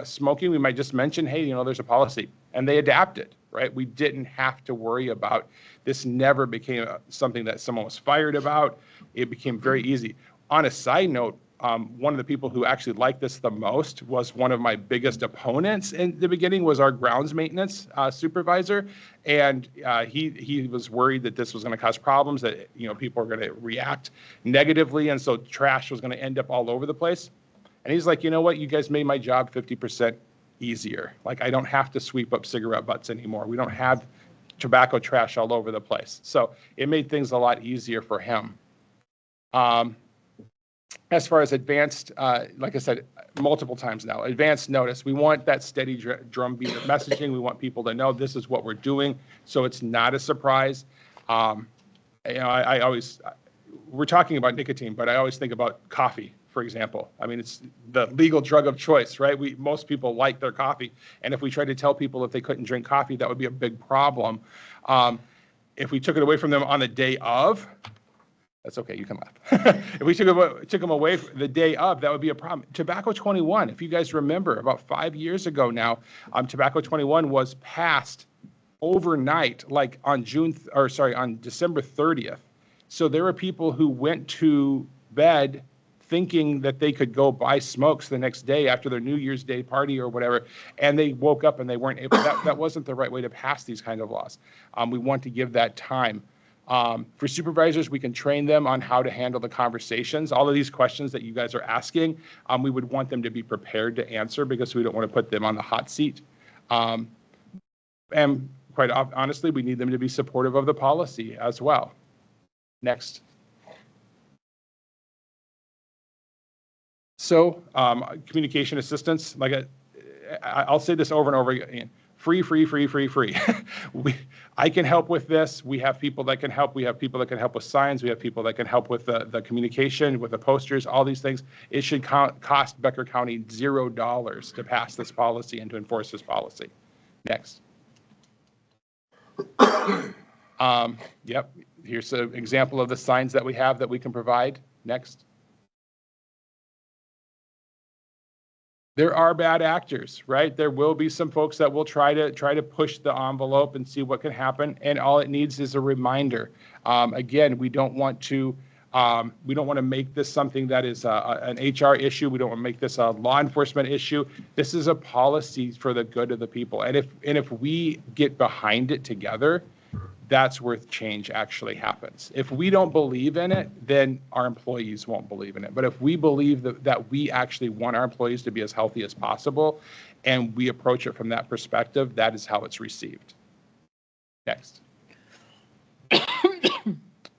smoking, we might just mention, hey, there's a policy, and they adapted, right? We didn't have to worry about, this never became something that someone was fired about. It became very easy. On a side note, one of the people who actually liked this the most was one of my biggest opponents in the beginning, was our grounds maintenance supervisor. And he was worried that this was going to cause problems, that people are going to react negatively, and so trash was going to end up all over the place. And he's like, you know what, you guys made my job 50% easier. Like, I don't have to sweep up cigarette butts anymore. We don't have tobacco trash all over the place. So it made things a lot easier for him. As far as advanced, like I said multiple times now, advanced notice, we want that steady drumbeat of messaging. We want people to know this is what we're doing, so it's not a surprise. I always, we're talking about nicotine, but I always think about coffee, for example. I mean, it's the legal drug of choice, right? Most people like their coffee, and if we tried to tell people if they couldn't drink coffee, that would be a big problem. If we took it away from them on the day of, that's okay, you can laugh. If we took them away the day of, that would be a problem. Tobacco 21, if you guys remember, about 5 years ago now, Tobacco 21 was passed overnight, like on December 30th. So there were people who went to bed thinking that they could go buy smokes the next day after their New Year's Day party or whatever, and they woke up and they weren't able. That wasn't the right way to pass these kind of laws. We want to give that time. For supervisors, we can train them on how to handle the conversations. All of these questions that you guys are asking, we would want them to be prepared to answer, because we don't want to put them on the hot seat. And quite honestly, we need them to be supportive of the policy as well. Next. So communication assistance, like I'll say this over and over again. Free. I can help with this. We have people that can help. We have people that can help with signs. We have people that can help with the communication, with the posters, all these things. It should cost Becker County $0 to pass this policy and to enforce this policy. Next. Yep, here's an example of the signs that we have that we can provide. Next. There are bad actors, right? There will be some folks that will try to push the envelope and see what can happen, and all it needs is a reminder. Again, we don't want to make this something that is an HR issue. We don't want to make this a law enforcement issue. This is a policy for the good of the people, and if we get behind it together, that's where change actually happens. If we don't believe in it, then our employees won't believe in it. But if we believe that we actually want our employees to be as healthy as possible, and we approach it from that perspective, that is how it's received. Next.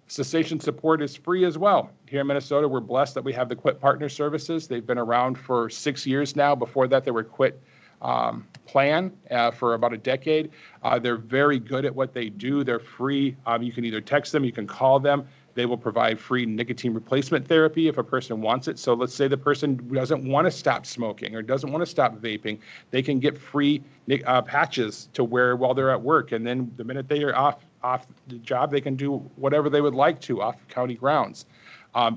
Cessation support is free as well. Here in Minnesota, we're blessed that we have the Quit Partner Services. They've been around for 6 years now. Before that, they were Quit plan for about a decade. They're very good at what they do. They're free. You can either text them, you can call them. They will provide free nicotine replacement therapy if a person wants it. So let's say the person doesn't want to stop smoking or doesn't want to stop vaping. They can get free patches to wear while they're at work. And then the minute they are off the job, they can do whatever they would like to off county grounds.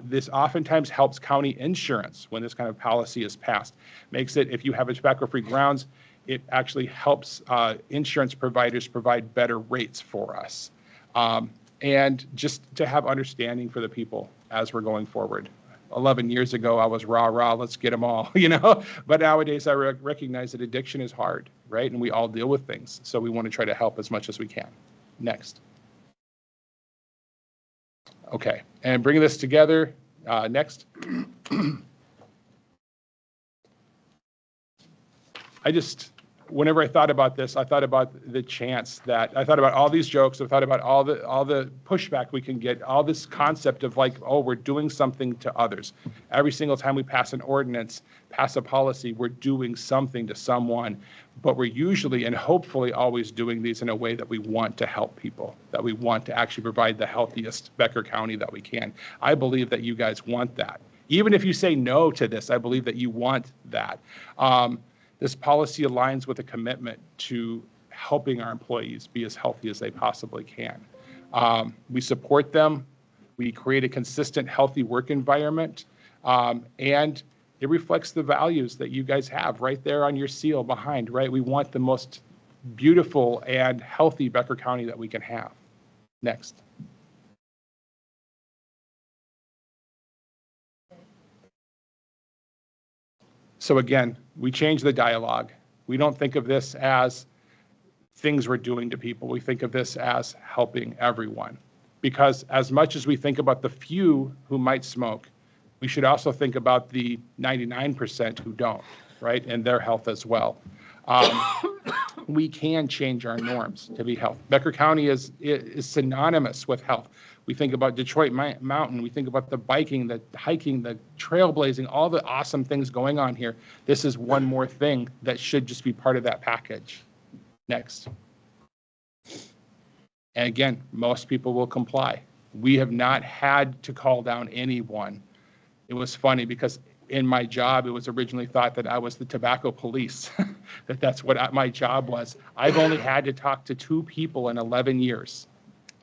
This oftentimes helps county insurance when this kind of policy is passed. Makes it, if you have a tobacco-free grounds, it actually helps insurance providers provide better rates for us. And just to have understanding for the people as we're going forward. 11 years ago, I was rah, let's get them all, you know? But nowadays, I recognize that addiction is hard, right? And we all deal with things. So we want to try to help as much as we can. Next. Okay, and bringing this together, next. Whenever I thought about this, I thought about the chance that, I thought about all these jokes, I thought about all the pushback we can get, all this concept of like, oh, we're doing something to others. Every single time we pass an ordinance, pass a policy, we're doing something to someone, but we're usually and hopefully always doing these in a way that we want to help people, that we want to actually provide the healthiest Becker County that we can. I believe that you guys want that. Even if you say no to this, I believe that you want that. This policy aligns with a commitment to helping our employees be as healthy as they possibly can. We support them. We create a consistent, healthy work environment. And it reflects the values that you guys have right there on your seal behind, right? We want the most beautiful and healthy Becker County that we can have. Next. So again, we change the dialogue. We don't think of this as things we're doing to people. We think of this as helping everyone. Because as much as we think about the few who might smoke, we should also think about the 99% who don't, right? And their health as well. We can change our norms to be healthy. Becker County is synonymous with health. We think about Detroit Mountain. We think about the biking, the hiking, the trailblazing, all the awesome things going on here. This is one more thing that should just be part of that package. Next. And again, most people will comply. We have not had to call down anyone. It was funny because in my job, it was originally thought that I was the tobacco police, that's what my job was. I've only had to talk to 2 people in 11 years.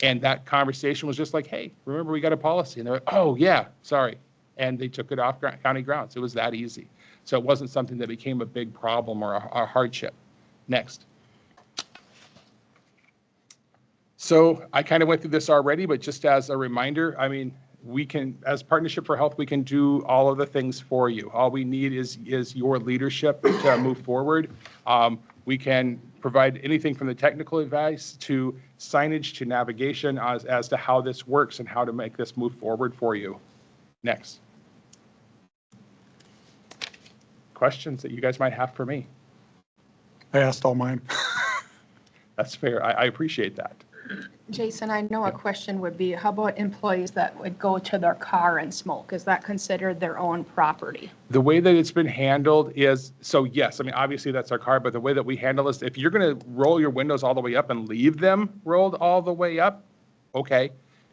And that conversation was just like, hey, remember we got a policy? And they're like, oh, yeah, sorry. And they took it off county grounds. It was that easy. So it wasn't something that became a big problem or a hardship. Next. So I kind of went through this already, but just as a reminder, I mean, we can, as Partnership for Health, we can do all of the things for you. All we need is your leadership to move forward. We can provide anything from the technical advice to signage to navigation as to how this works and how to make this move forward for you. Next. Questions that you guys might have for me? I asked all mine. That's fair. I appreciate that. Jason, I know a question would be, how about employees that would go to their car and smoke? Is that considered their own property? The way that it's been handled is, so yes, I mean, obviously that's our car, but the way that we handle is if you're going to roll your windows all the way up and leave them rolled all the way up, okay,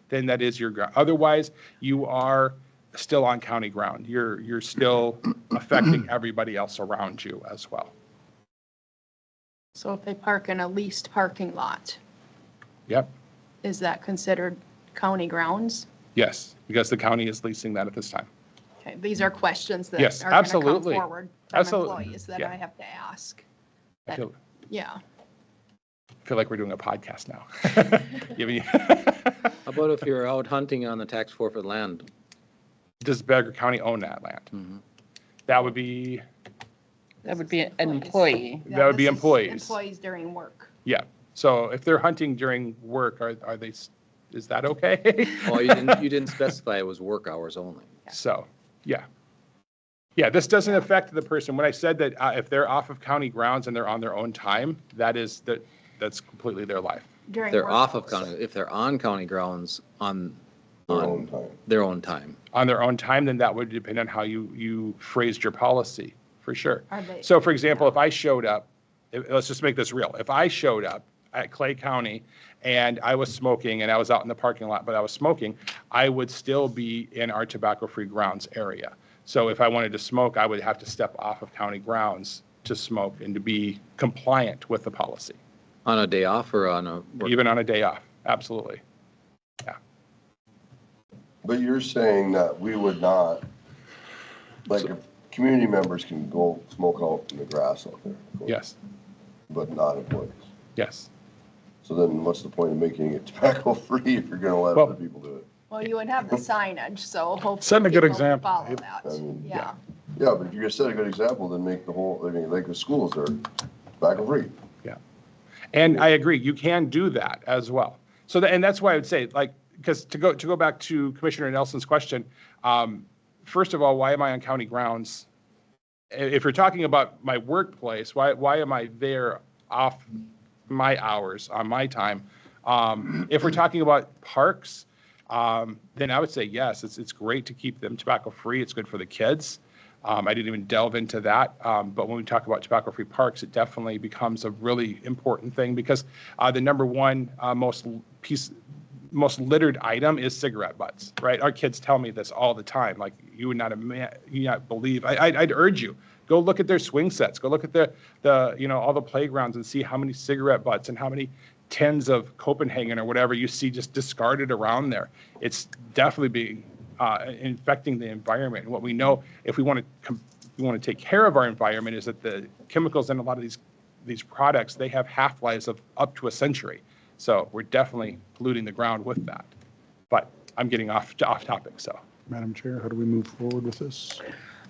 then that is your ground. Otherwise, you are still on county ground. You're still affecting everybody else around you as well. So if they park in a leased parking lot, Yep. is that considered county grounds? Yes, because the county is leasing that at this time. Okay, these are questions that Yes, are going to come absolutely. forward from Absolutely. employees that Yeah. I have to ask. I feel like we're doing a podcast now. Giving you How about if you're out hunting on the tax forfeit land? Does Becker County own that land? That would be an employee. That would be this is employees. Employees during work. Yeah. So if they're hunting during work, are they? Is that okay? Well, you didn't specify it was work hours only. So, yeah. Yeah, this doesn't affect the person. When I said that if they're off of county grounds and they're on their own time, that's completely their life. During They're work off of hours. county, if they're on county grounds on Their own time. their own time. On their own time, then that would depend on how you phrased your policy, for sure. Are they- So for example, if I showed up let's just make this real. If I showed up at Clay County and I was smoking and I was out in the parking lot, but I was smoking, I would still be in our tobacco-free grounds area. So if I wanted to smoke, I would have to step off of county grounds to smoke and to be compliant with the policy. On a day off or on a? Even on a day off, absolutely. Yeah. But you're saying that we would not, like, if community members can go smoke out in the grass out there? Yes. But not employees? Yes. So then what's the point of making it tobacco-free if you're gonna let other people do it? Well, you would have the signage, so hopefully. Setting a good people would example, Follow Dave. that, I mean, yeah. Yeah, but if you're gonna set a good example, then make the whole, I mean, like the schools are tobacco-free. Yeah. And I agree, you can do that as well. So, and that's why I would say, like, because to go back to Commissioner Nelson's question, first of all, why am I on county grounds? If you're talking about my workplace, why am I there off my hours, on my time? If we're talking about parks, then I would say, yes, it's great to keep them tobacco-free. It's good for the kids. I didn't even delve into that. But when we talk about tobacco-free parks, it definitely becomes a really important thing because the number one most littered item is cigarette butts, right? Our kids tell me this all the time. Like, you would not believe. I'd urge you, go look at their swing sets. Go look at the all the playgrounds and see how many cigarette butts and how many tins of Copenhagen or whatever you see just discarded around there. It's definitely being infecting the environment. And what we know, if we want to take care of our environment, is that the chemicals in a lot of these products, they have half-lives of up to a century. So we're definitely polluting the ground with that. But I'm getting off topic, so. Madam Chair, how do we move forward with this?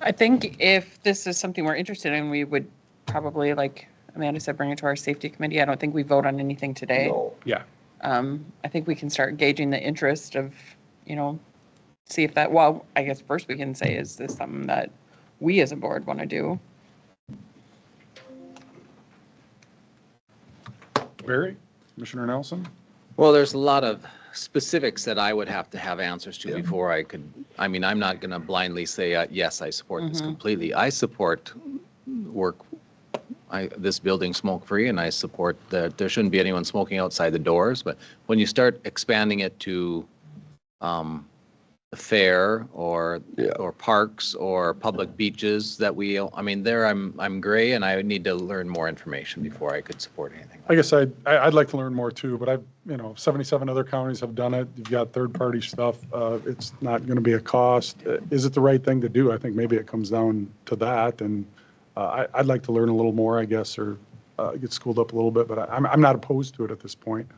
I think if this is something we're interested in, we would probably, like Amanda said, bring it to our safety committee. I don't think we vote on anything today. No. Yeah. I think we can start gauging the interest of, see if that, well, I guess first we can say, is this something that we as a board want to do? Barry? Commissioner Nelson? Well, there's a lot of specifics that I would have to have answers to before I could, I'm not going to blindly say, yes, I support this completely. I support this building smoke-free, and I support that there shouldn't be anyone smoking outside the doors. But when you start expanding it to the fair or parks or public beaches that I'm gray, and I would need to learn more information before I could support anything. I guess I'd like to learn more too, but 77 other counties have done it. You've got third-party stuff. It's not going to be a cost. Is it the right thing to do? I think maybe it comes down to that, and I'd like to learn a little more, I guess, or get schooled up a little bit, but I'm not opposed to it at this point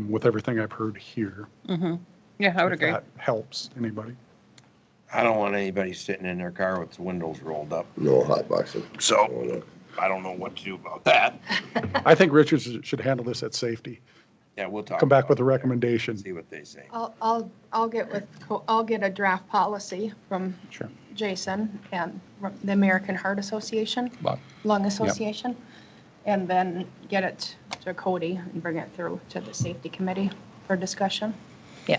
with everything I've heard here. Mm-hmm. Yeah, I would agree. If that helps anybody. I don't want anybody sitting in their car with the windows rolled up. No hot boxing. So I don't know what to do about that. I think Richards should handle this at safety. Yeah, we'll talk. Come back with a recommendation. See what they say. I'll get a draft policy from Jason and the American Heart Association, Lung Association, and then get it to Cody and bring it through to the safety committee for discussion. Yeah.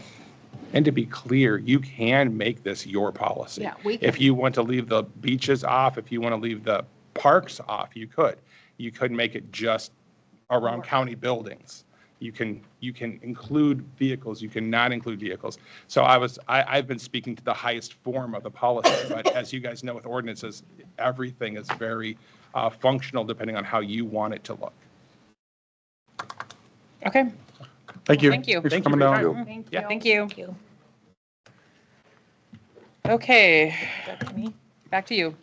And to be clear, you can make this your policy. Yeah, we can. If you want to leave the beaches off, if you want to leave the parks off, you could. You could make it just around county buildings. You can include vehicles, you cannot include vehicles. So I've been speaking to the highest form of the policy, but as you guys know with ordinances, everything is very functional depending on how you want it to look. Okay. Thank you. Thank you. Thanks Thank for you coming for your down. time. Thank Yeah, you. thank you. Thank you. Okay, Back to me. back to you.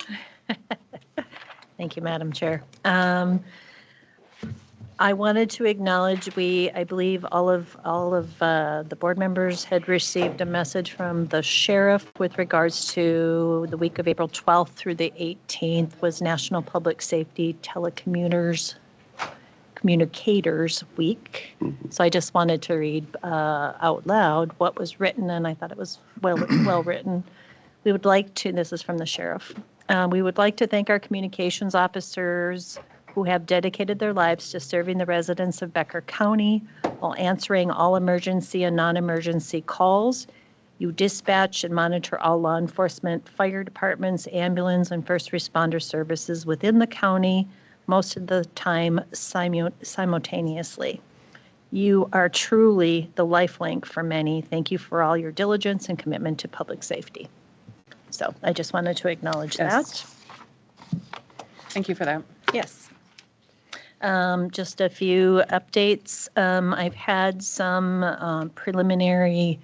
Thank you, Madam Chair. I wanted to acknowledge I believe all of the board members had received a message from the sheriff with regards to the week of April 12th through the 18th was National Public Safety Communicators Week. So I just wanted to read out loud what was written, and I thought it was well written. We would like to, this is from the sheriff, we would like to thank our communications officers who have dedicated their lives to serving the residents of Becker County while answering all emergency and non-emergency calls. You dispatch and monitor all law enforcement, fire departments, ambulance, and first responder services within the county most of the time simultaneously. You are truly the lifelink for many. Thank you for all your diligence and commitment to public safety. So I just wanted to acknowledge Yes. that. Thank you for that. Yes. Just a few updates. I've had some preliminary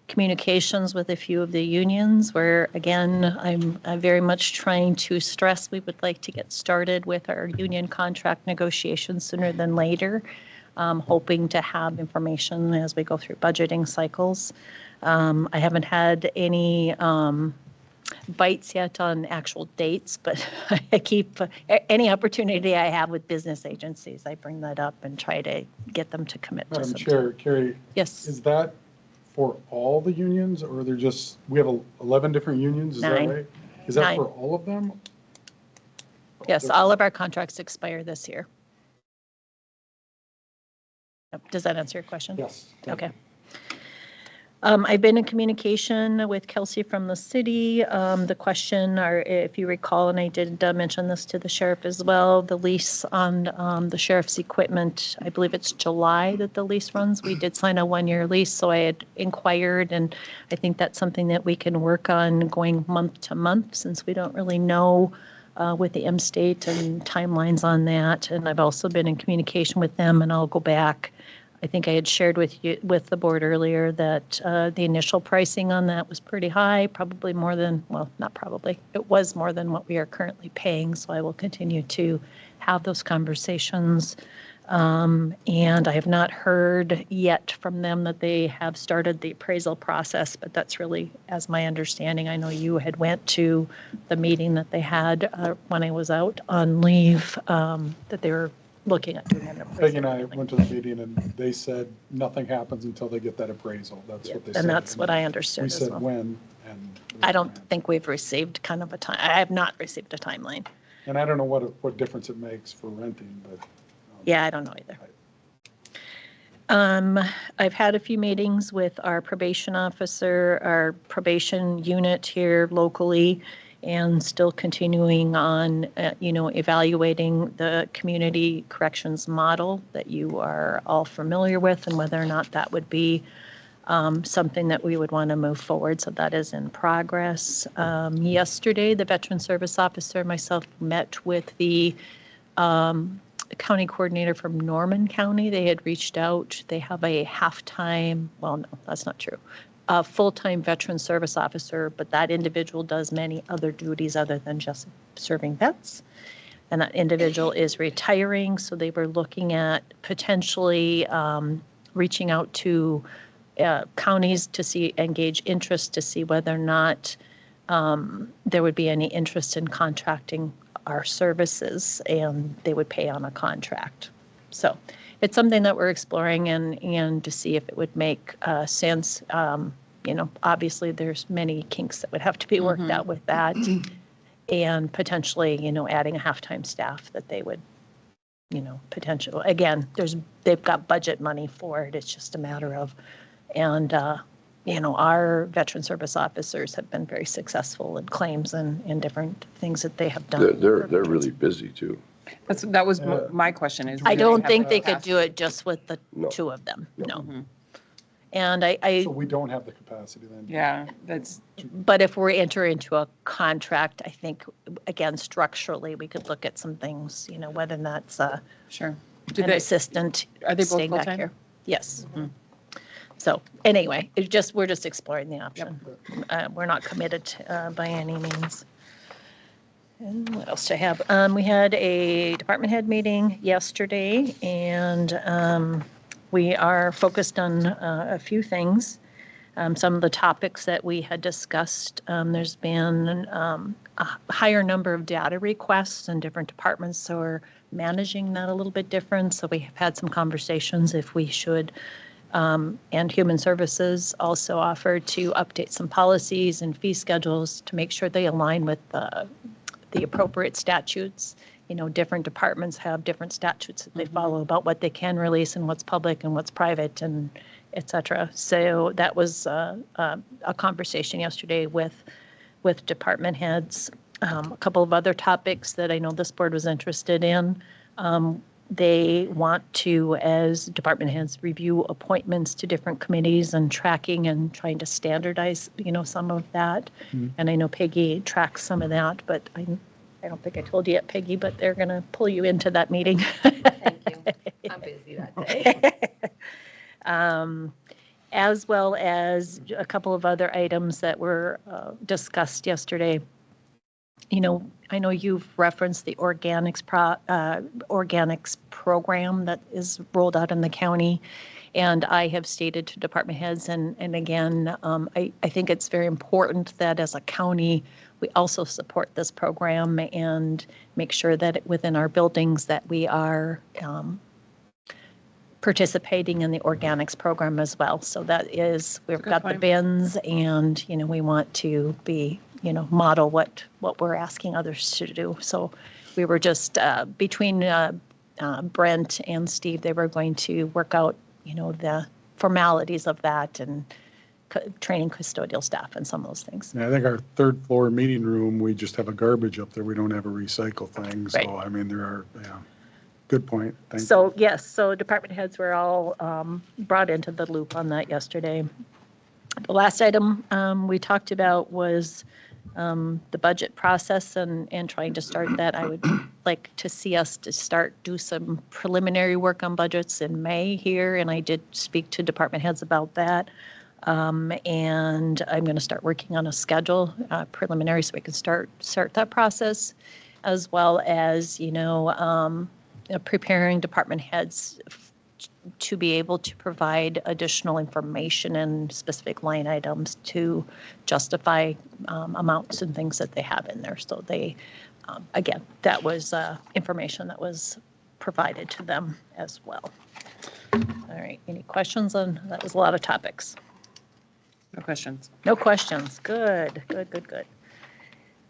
communications with a few of the unions where, again, I'm very much trying to stress we would like to get started with our union contract negotiations sooner than later, hoping to have information as we go through budgeting cycles. I haven't had any bites yet on actual dates, but I keep any opportunity I have with business agencies, I bring that up and try to get them to commit to Madam something. Chair, Carrie. Yes. Is that for all the unions, or they're just, we have 11 different unions, is that 9. right? Is that 9. for all of them? Yes, all of our contracts expire this year. Yep. Does that answer your question? Yes. Okay. I've been in communication with Kelsey from the city. The question, or if you recall, and I did mention this to the sheriff as well, the lease on the sheriff's equipment, I believe it's July that the lease runs. We did sign a 1-year lease, so I had inquired, and I think that's something that we can work on going month to month, since we don't really know with the M-State and timelines on that. And I've also been in communication with them, and I'll go back. I think I had shared with the board earlier that the initial pricing on that was pretty high, probably more than, well, not probably, it was more than what we are currently paying. So I will continue to have those conversations. And I have not heard yet from them that they have started the appraisal process, but that's really, as my understanding, I know you had went to the meeting that they had when I was out on leave, that they were looking at doing an appraisal. Peggy and I went to the meeting, and they said nothing happens until they get that appraisal. That's what they said. And that's what I understood We as said well. when, and. I don't think we've received kind of a time, I have not received a timeline. And I don't know what difference it makes for renting, but. Yeah, I don't know either. I've had a few meetings with our probation officer, our probation unit here locally, and still continuing on, evaluating the community corrections model that you are all familiar with, and whether or not that would be something that we would want to move forward. So that is in progress. Yesterday, the Veteran Service Officer and myself met with the county coordinator from Norman County. They had reached out. They have a half-time, well, no, that's not true, a full-time veteran service officer, but that individual does many other duties other than just serving vets. And that individual is retiring, so they were looking at potentially reaching out to counties to engage interest to see whether or not there would be any interest in contracting our services, and they would pay on a contract. So it's something that we're exploring and to see if it would make sense. Obviously there's many kinks that would have to be worked out with that, and potentially, adding a half-time staff that they would, potentially, again, they've got budget money for it. It's just a matter of, and our veteran service officers have been very successful in claims and different things that they have done. They're really busy too. That was my question is. I do don't have think the they could do it just with the two of them, no. And So we don't have the capacity then? Yeah, but if we enter into a contract, I think, again, structurally, we could look at some things, whether that's sure. An assistant. Are they both staying back full-time? here. Yes. So anyway, we're just exploring the option. We're not committed by any means. And what else do I have? We had a department head meeting yesterday, and we are focused on a few things. Some of the topics that we had discussed, there's been a higher number of data requests in different departments, so we're managing that a little bit different. So we have had some conversations if we should, and Human Services also offered to update some policies and fee schedules to make sure they align with the appropriate statutes. Different departments have different statutes that they follow about what they can release and what's public and what's private, and et cetera. So that was a conversation yesterday with department heads. a couple of other topics that I know this board was interested in. They want to, as department heads, review appointments to different committees and tracking and trying to standardize, some of that. And I know Peggy tracks some of that, but I don't think I told you yet, Peggy, but they're going to pull you into that meeting. Thank you. I'm busy that day. As well as a couple of other items that were discussed yesterday. I know you've referenced the organics program that is rolled out in the county. And I have stated to department heads, and again, I think it's very important that as a county, we also support this program and make sure that within our buildings that we are participating in the organics program as well. So that is, we've got the bins, and, we want to be, model what we're asking others to do. So we were just, between Brent and Steve, they were going to work out, the formalities of that and training custodial staff and some of those things. Yeah, I think our third floor meeting room, we just have a garbage up there. We don't have a recycle thing. So, Right. there are, good point. Thank you. So, yes, so department heads were all brought into the loop on that yesterday. The last item we talked about was the budget process and trying to start that. I would like to see us to do some preliminary work on budgets in May here, and I did speak to department heads about that. And I'm going to start working on a schedule preliminary so we can start that process, as well as, preparing department heads to be able to provide additional information and specific line items to justify amounts and things that they have in there. So they, again, that was information that was provided to them as well. All right, any questions on, that was a lot of topics. No questions. No questions, good.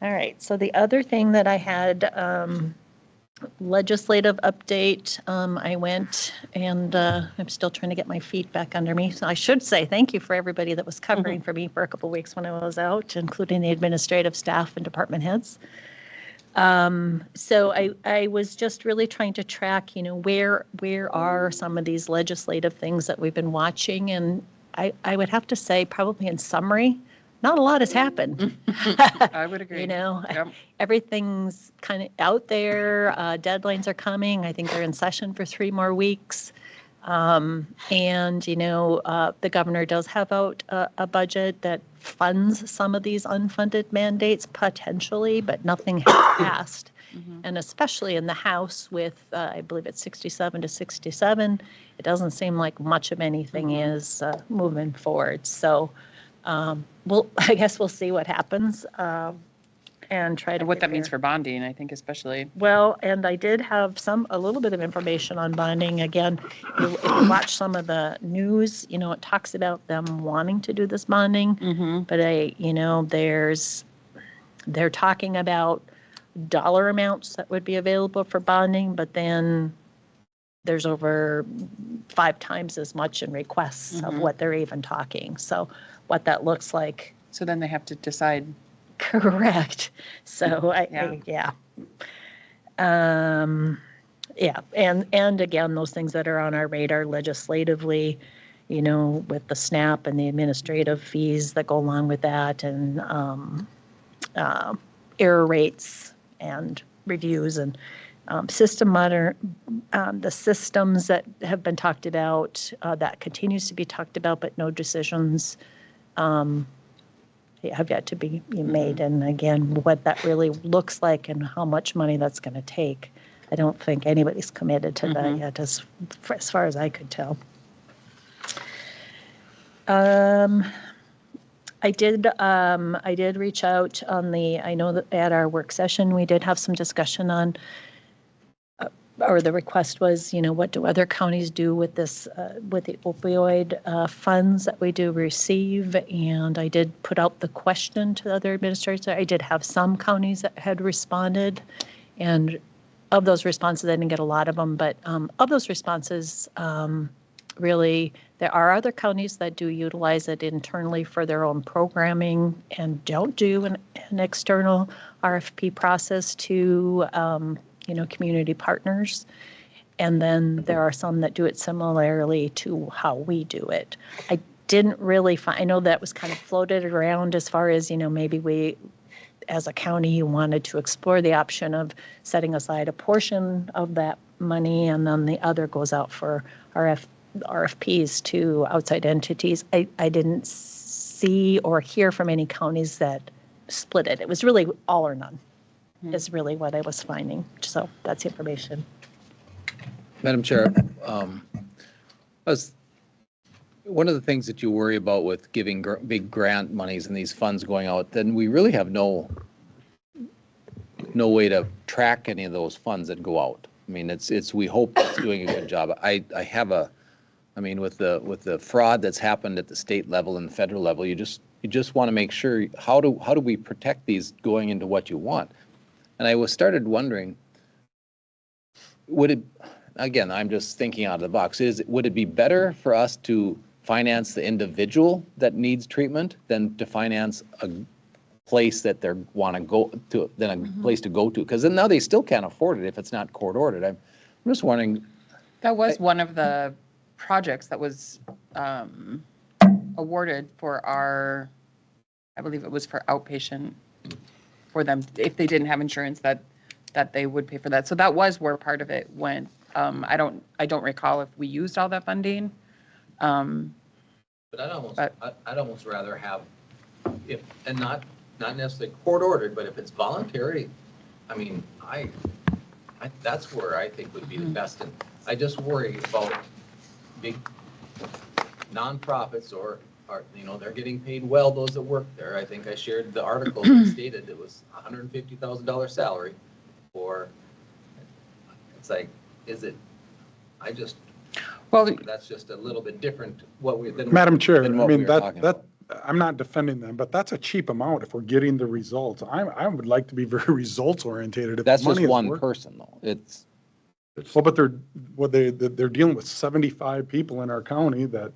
All right, so the other thing that I had, legislative update. I went and I'm still trying to get my feet back under me. So I should say thank you for everybody that was covering for me for a couple of weeks when I was out, including the administrative staff and department heads. So I was just really trying to track, where are some of these legislative things that we've been watching? And I would have to say, probably in summary, not a lot has happened. I would agree. Yep. Everything's kind of out there. Deadlines are coming. I think they're in session for 3 more weeks. And, the governor does have out a budget that funds some of these unfunded mandates potentially, but nothing has passed. And especially in the House with, I believe it's 67 to 67, it doesn't seem like much of anything is moving forward. So, I guess we'll see what happens and try to what that prepare. means for bonding, I think especially. Well, and I did have a little bit of information on bonding. Again, if you watch some of the news, it talks about them wanting to do this bonding. But they're talking about dollar amounts that would be available for bonding, but then there's over 5 times as much in requests of what they're even talking. So what that looks like. So then they have to decide. Correct. So Yeah. And again, those things that are on our radar legislatively, with the SNAP and the administrative fees that go along with that, and error rates and reviews and the systems that have been talked about, that continues to be talked about, but no decisions have yet to be made. And again, what that really looks like and how much money that's going to take, I don't think anybody's committed to that yet, as far as I could tell. I did reach out I know that at our work session, we did have some discussion on, or the request was, what do other counties do with this, with the opioid funds that we do receive? And I did put out the question to the other administrators. I did have some counties that had responded, and of those responses, I didn't get a lot of them, but of those responses, really, there are other counties that do utilize it internally for their own programming and don't do an external RFP process to, community partners. And then there are some that do it similarly to how we do it. I didn't really find, I know that was kind of floated around as far as, maybe we, as a county, wanted to explore the option of setting aside a portion of that money and then the other goes out for RFPs to outside entities. I didn't see or hear from any counties that split it. It was really all or none is really what I was finding. So that's information. Madam Chair, one of the things that you worry about with giving big grant monies and these funds going out, then we really have no way to track any of those funds that go out. I mean, we hope it's doing a good job. with the fraud that's happened at the state level and the federal level, you just want to make sure, how do we protect these going into what you want? And I started wondering, again, I'm just thinking out of the box, would it be better for us to finance the individual that needs treatment than to finance a place that they want to go to, than a place to go to? Because then now they still can't afford it if it's not court ordered. I'm just wondering. That was one of the projects that was awarded for I believe it was for outpatient, for them, if they didn't have insurance, that they would pay for that. So that was where part of it went. I don't recall if we used all that funding. But I'd almost rather have, and not necessarily court ordered, but if it's voluntary, I mean, that's where I think would be the best. And I just worry about big nonprofits or they're getting paid well, those that work there. I think I shared the article that stated it was $150,000 salary for, it's like, that's just a little bit different Madam Chair, than I what we mean, were talking about. I'm not defending them, but that's a cheap amount if we're getting the results. I would like to be very results oriented. That's just one person though. Well, but they're dealing with 75 people in our county that,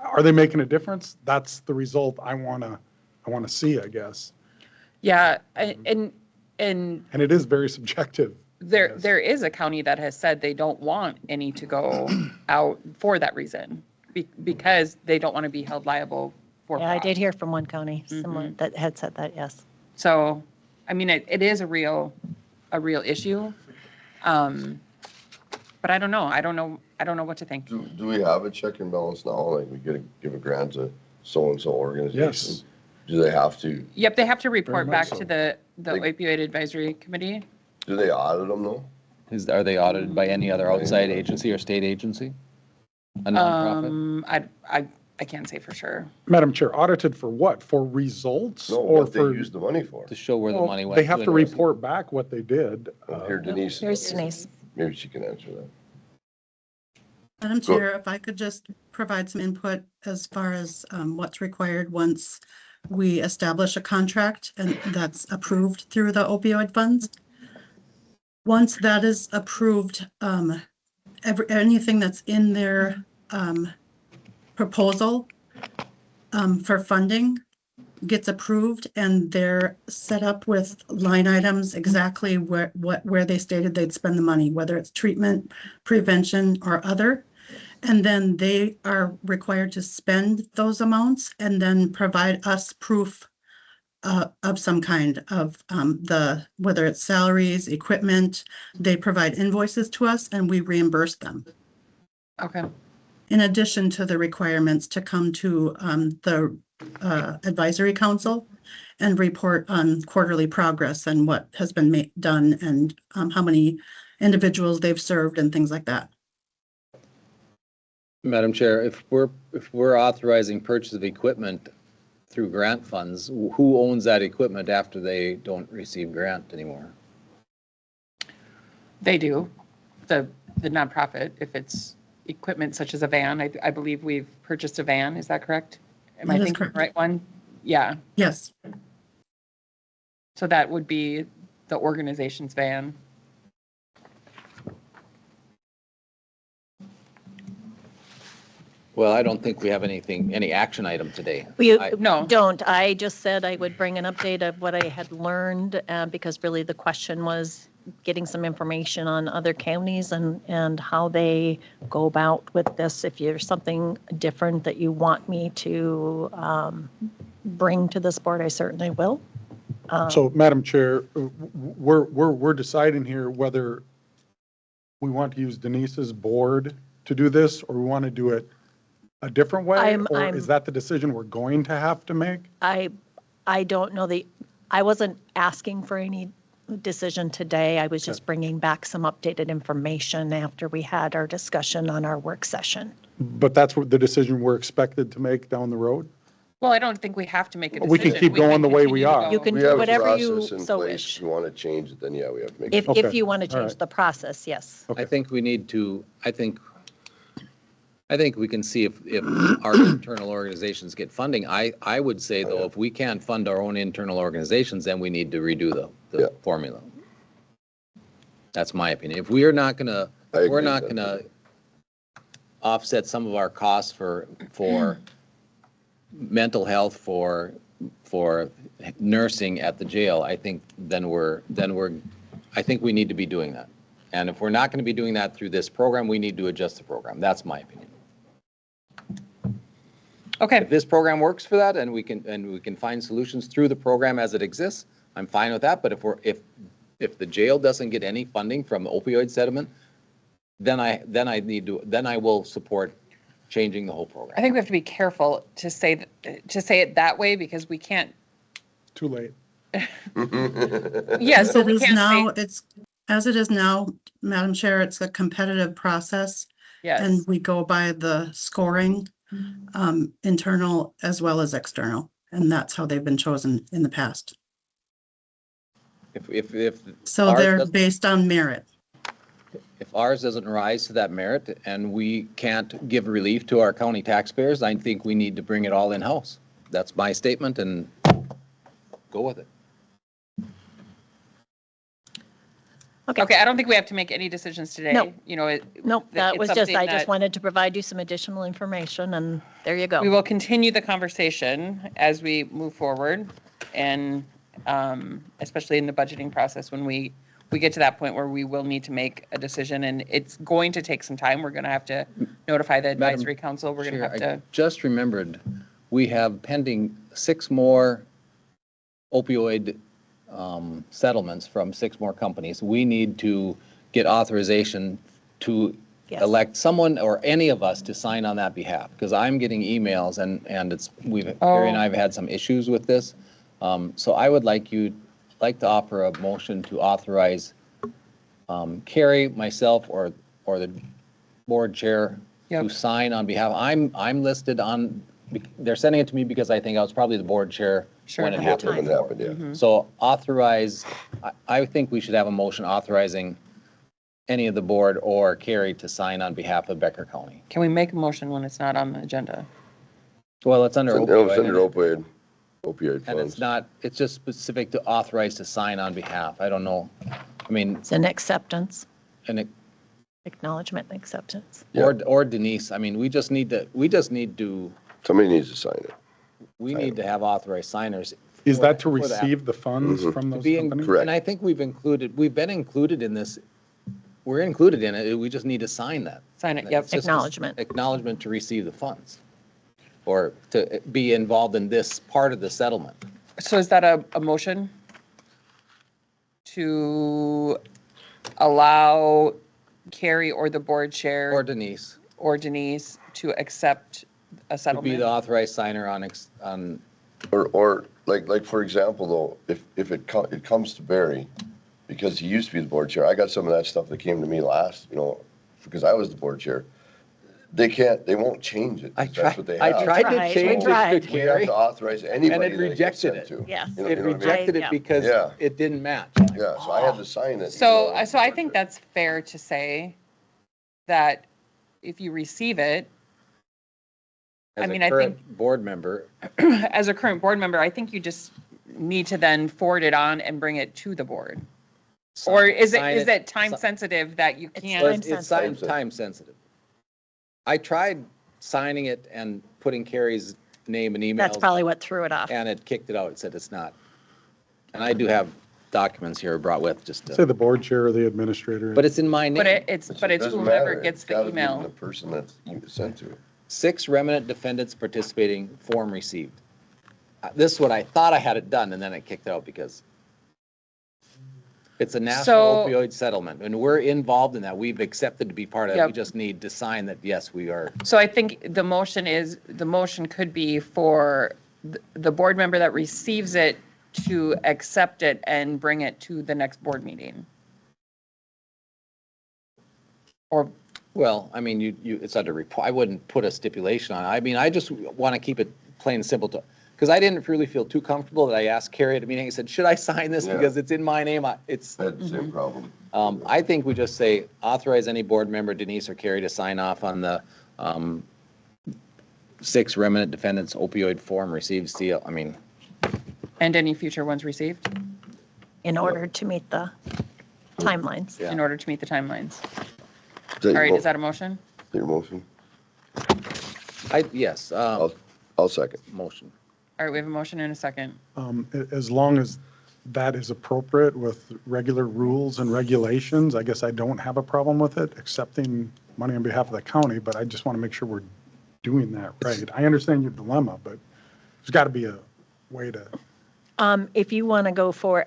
are they making a difference? That's the result I want to see, I guess. Yeah, and it is very subjective. There is a county that has said they don't want any to go out for that reason, because they don't want to be held liable for fraud. I did hear from one county similar that had said that, yes. So, I mean, it is a real issue. But I don't know. I don't know what to think. Do we have a check and balance now? Like we give a grant to so-and-so organization? Yes. Do they have to? Yep, they have to report back so. to the opioid advisory committee. Do they audit them though? Are they audited by any other outside agency or state agency? A nonprofit? I can't say for sure. Madam Chair, audited for what? For results? No, or what they used the money for. To show where the money went. They have to report back what they did. Here, Denise. Here's Denise. Maybe she can answer that. Madam Chair, if I could just provide some input as far as what's required once we establish a contract and that's approved through the opioid funds. Once that is approved, anything that's in their proposal for funding gets approved, and they're set up with line items exactly where they stated they'd spend the money, whether it's treatment, prevention, or other. And then they are required to spend those amounts and then provide us proof of some kind of whether it's salaries, equipment. They provide invoices to us and we reimburse them. Okay. In addition to the requirements to come to the advisory council and report on quarterly progress and what has been done and how many individuals they've served and things like that. Madam Chair, if we're authorizing purchase of equipment through grant funds, who owns that equipment after they don't receive grant anymore? They do, the nonprofit, if it's equipment such as a van. I believe we've purchased a van. Is that correct? Am I thinking the right one? Yeah. Yes. So that would be the organization's van. Well, I don't think we have any action item today. We No. don't. I just said I would bring an update of what I had learned, because really the question was getting some information on other counties and how they go about with this. If there's something different that you want me to bring to this board, I certainly will. So, Madam Chair, we're deciding here whether we want to use Denise's board to do this, or we want to do it a different way, or is that the decision we're going to have to make? I don't know I wasn't asking for any decision today. I was just bringing back some updated information after we had our discussion on our work session. But that's what the decision we're expected to make down the road? Well, I don't think we have to make a decision. We can keep going the way we are. You can We do have a whatever you process in so place. wish. If you want to change it, then yeah, we have to make. If you want to change the process, yes. I think we need to, I think we can see if our internal organizations get funding. I would say, though, if we can't fund our own internal organizations, then we need to redo the formula. That's my opinion. If we are not going to, we're not going to offset some of our costs for mental health, for nursing at the jail, I think I think we need to be doing that. And if we're not going to be doing that through this program, we need to adjust the program. That's my opinion. Okay. If this program works for that and we can find solutions through the program as it exists, I'm fine with that. But if the jail doesn't get any funding from opioid settlement, then I will support changing the whole program. I think we have to be careful to say it that way, because we can't. Too late. Yes, As it is now, as it is now, Madam Chair, it's a competitive process. Yes. And we go by the scoring, internal as well as external. And that's how they've been chosen in the past. So they're based on merit. If ours doesn't rise to that merit and we can't give relief to our county taxpayers, I think we need to bring it all in-house. That's my statement, and go with it. Okay, I don't think we have to make any decisions today. No. Nope, that was I just wanted to provide you some additional information, and there you go. We will continue the conversation as we move forward, and especially in the budgeting process when we get to that point where we will need to make a decision, and it's going to take some time. We're going to have to notify the advisory council. We're going to have to. I just remembered, we have pending 6 more opioid settlements from 6 more companies. We need to get authorization to elect someone or any of us to sign on that behalf, because I'm getting emails and Carrie and I have had some issues with this. So I would like to offer a motion to authorize Carrie, myself, or the board chair to sign on behalf. I'm listed on, they're sending it to me because I think I was probably the board chair when it happened. So authorize, I think we should have a motion authorizing any of the board or Carrie to sign on behalf of Becker County. Can we make a motion when it's not on the agenda? Well, it's under opioid funds. And it's just specific to authorize to sign on behalf. I don't know. I mean. It's an acceptance. Acknowledgement and acceptance. Or Denise. I mean, we just need to. Somebody needs to sign it. We need to have authorized signers. Is that to receive the funds from those companies? Correct. And I think we've been included in this. We're included in it. We just need to sign that. Sign it, yep. Acknowledgement. Acknowledgement to receive the funds or to be involved in this part of the settlement. So is that a motion to allow Carrie or the board chair? Or Denise. To accept a To settlement? be the authorized signer on. Or like for example, though, if it comes to Barry, because he used to be the board chair, I got some of that stuff that came to me last, because I was the board chair. They won't change it. That's what they have. I tried to change it to We have Carrie. to authorize anybody. And it rejected it. Yeah. It rejected it because it didn't match. Yeah, so I had to sign it. So I think that's fair to say that if you receive it, As I mean, a I current think- board member, as a current board member, I think you just need to then forward it on and bring it to the board. Or is it time sensitive that you can't? it's time sensitive. I tried signing it and putting Carrie's name and email. That's probably what threw it off. And it kicked it out. It said it's not. And I do have documents here brought with just Say to, the board chair or the administrator. but it's in my But name. it's Doesn't whomever matter. gets It's the gotta be The email. person that's sent to. 6 remnant defendants participating, form received. This is what I thought I had it done, and then it kicked out because it's a national So- opioid settlement, and we're involved in that. We've accepted to be part of it. We Yep. just need to sign that, yes, we are. So I think the motion could be for the board member that receives it to accept it and bring it to the next board meeting. Or, Well, I mean, it's under report. I wouldn't put a stipulation on it. I mean, I just want to keep it plain and simple because I didn't really feel too comfortable that I asked Carrie at a meeting. I said, should I sign this Yeah. because it's in my name? It's. Had the same problem. I think we just say authorize any board member, Denise or Carrie, to sign off on the 6 remnant defendants opioid form received seal. I mean, and any future ones received In order to meet the timelines. Yeah. in order to meet the timelines. Is that All your right, mo- is that a motion? Your motion? yes, I'll second. motion. All right, we have a motion and a second. As long as that is appropriate with regular rules and regulations, I guess I don't have a problem with it, accepting money on behalf of the county, but I just want to make sure we're doing that right. I understand your dilemma, but there's got to be a way to. If you want to go for,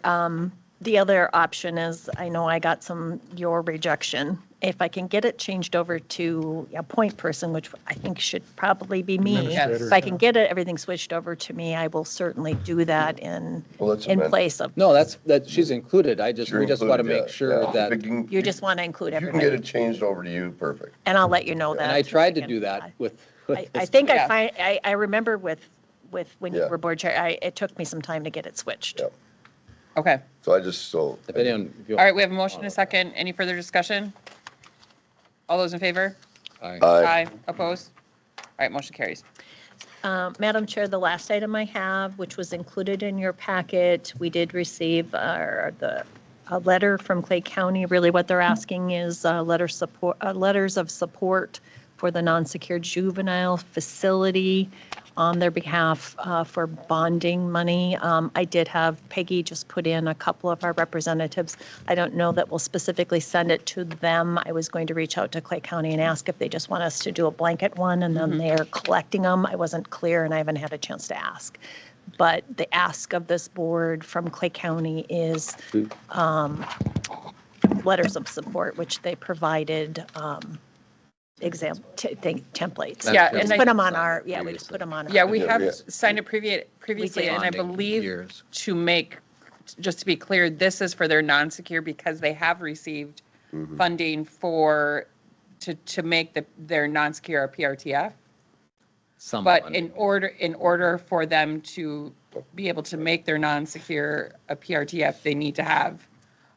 the other option is, I know I got your rejection. If I can get it changed over to a point person, which I think should probably be me. Administrator, If I can get everything switched over to me, I will certainly do that in Let's in amend. place of, No, that she's included. We just want to Included, make yeah, sure yeah. that, If you you just want to include can get it everybody. changed over to you, perfect. And I'll let you know that. and I tried to do that with. I this. think Yeah. I remember with when you Yeah. were board chair, it took me some time to get it switched. Yep. Okay. So I just, If anyone- if you- All right, we have a motion and a second. Any further discussion? All those in favor? Aye. Opposed? All right, motion carries. Madam Chair, the last item I have, which was included in your packet, we did receive a letter from Clay County. Really what they're asking is letters of support for the non-secured juvenile facility on their behalf for bonding money. I did have Peggy just put in a couple of our representatives. I don't know that we'll specifically send it to them. I was going to reach out to Clay County and ask if they just want us to do a blanket one and then they're collecting them. I wasn't clear and I haven't had a chance to ask. But the ask of this board from Clay County is letters of support, which they provided templates. Yeah, We and just I- put them on our, we just put them on. Yeah, our- we Yeah, have yeah. signed it previously, and I Bonding believe years. just to be clear, this is for their non-secure because they have received funding to make their non-secure a PRTF. Some But funding. in order for them to be able to make their non-secure a PRTF, they need to have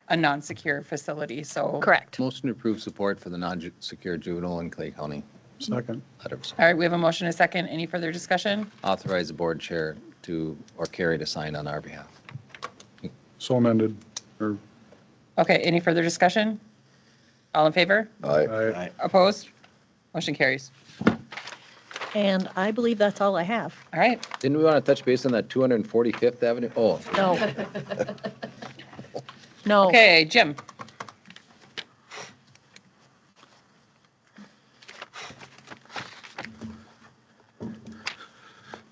a non-secure facility, so. Correct. Motion to approve support for the non-secure juvenile in Clay County. Second. Letter of support. All right, we have a motion and a second. Any further discussion? Authorize the board chair or Carrie to sign on our behalf. So amended, or, Okay, any further discussion? All in favor? Aye. Opposed? Motion carries. And I believe that's all I have. All right. Didn't we want to touch base on that 245th Avenue? Oh, No. No. Okay, Jim.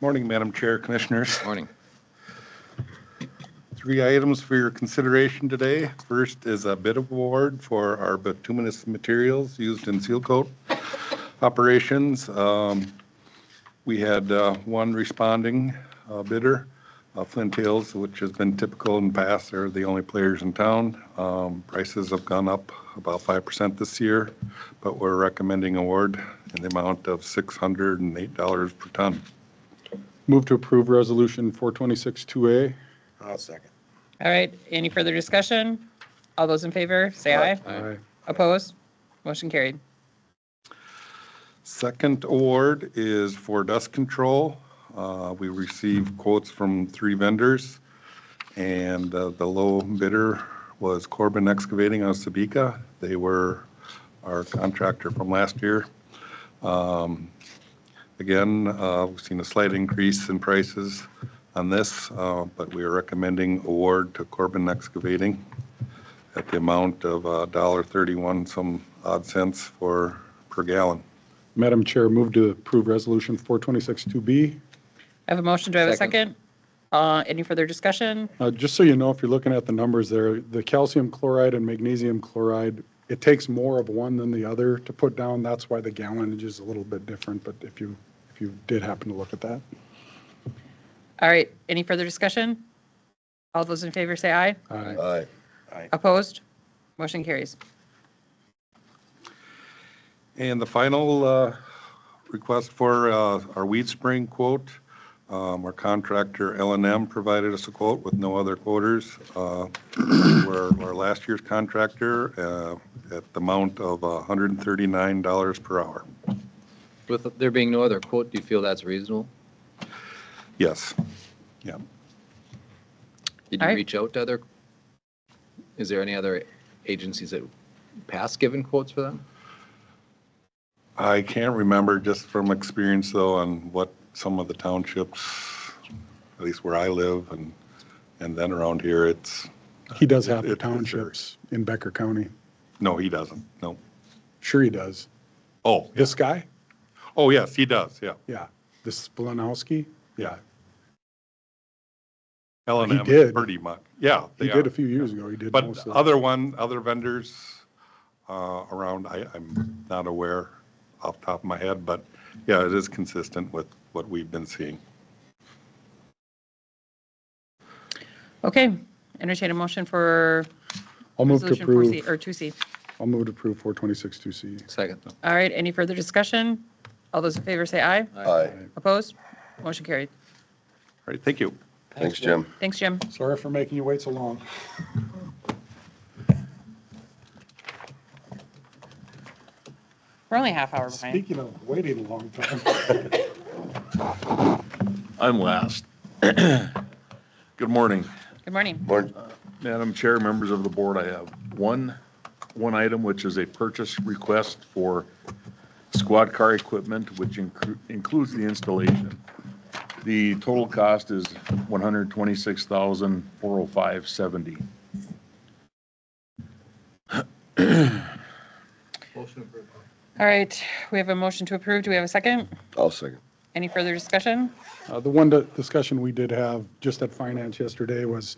Morning, Madam Chair, Commissioners. morning. 3 items for your consideration today. First is a bid award for our bituminous materials used in seal coat operations. We had one responding bidder, Flint Hills, which has been typical in the past. They're the only players in town. Prices have gone up about 5% this year, but we're recommending award in the amount of $608 per ton. move to approve resolution 426-2A. I'll second. All right, any further discussion? All those in favor, say aye. Aye. Opposed? Motion carried. Second award is for dust control. We received quotes from 3 vendors, and the low bidder was Corbin Excavating out of Sabika. They were our contractor from last year. Again, we've seen a slight increase in prices on this, but we are recommending award to Corbin Excavating at the amount of $1.31 some odd cents per gallon. Madam Chair, move to approve Resolution 426-2B. I have a motion. Do I have a second? Any further discussion? Just so you know, if you're looking at the numbers there, the calcium chloride and magnesium chloride, it takes more of one than the other to put down. That's why the gallonage is a little bit different, but if you did happen to look at that. All right. Any further discussion? All those in favor say aye. Aye. Opposed? Motion carries. And the final request for our weed spraying quote, our contractor L&M provided us a quote with no other quoters. We're our last year's contractor at the amount of $139 per hour. With there being no other quote, do you feel that's reasonable? Yes. Yeah. Did All you right. reach out to other, is there any other agencies that past given quotes for them? I can't remember just from experience though on what some of the townships, at least where I live and then around here, it's. He does have the townships in Becker County. No, he doesn't. No. Sure he does. Oh, This guy? oh, yes, he does. Yeah. Yeah. This Splonowski? Yeah. L&M He did. pretty much. Yeah. He they did are. a few years ago. He did But most of that. other vendors around, I'm not aware off the top of my head, but yeah, it is consistent with what we've been seeing. Okay. Entertain a motion for I'll move to resolution approve. 4C or 2C. I'll move to approve 426-2C. Second. All right. Any further discussion? All those in favor say aye. Aye. Opposed? Motion carried. All right, thank you. Thanks, Jim. Thanks, Jim. Sorry for making you wait so long. We're only a half hour behind. Speaking of waiting a long time. I'm last. Good morning. Good morning. Morning. Madam Chair, members of the board, I have one item, which is a purchase request for squad car equipment, which includes the installation. The total cost is $126,405.70. Motion approved. All right. We have a motion to approve. Do we have a second? I'll second. Any further discussion? The one discussion we did have just at finance yesterday was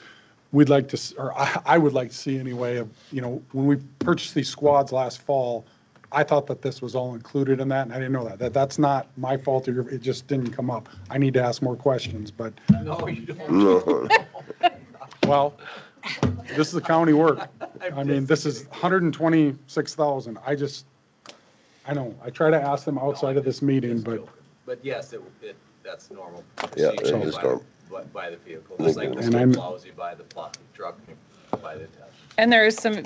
we'd like to, or I would like to see anyway of, when we purchased these squads last fall, I thought that this was all included in that, and I didn't know that. That's not my fault, or it just didn't come up. I need to ask more questions, but, No, you don't. No. well, this is the county work. I mean, this is 126,000. I know, I try to ask them outside of this meeting, but. But yes, that's normal. Yeah, it procedure is by- normal. By the vehicle, just like the And I'm- snow plows, you buy the truck, you buy the attachment. And there is some,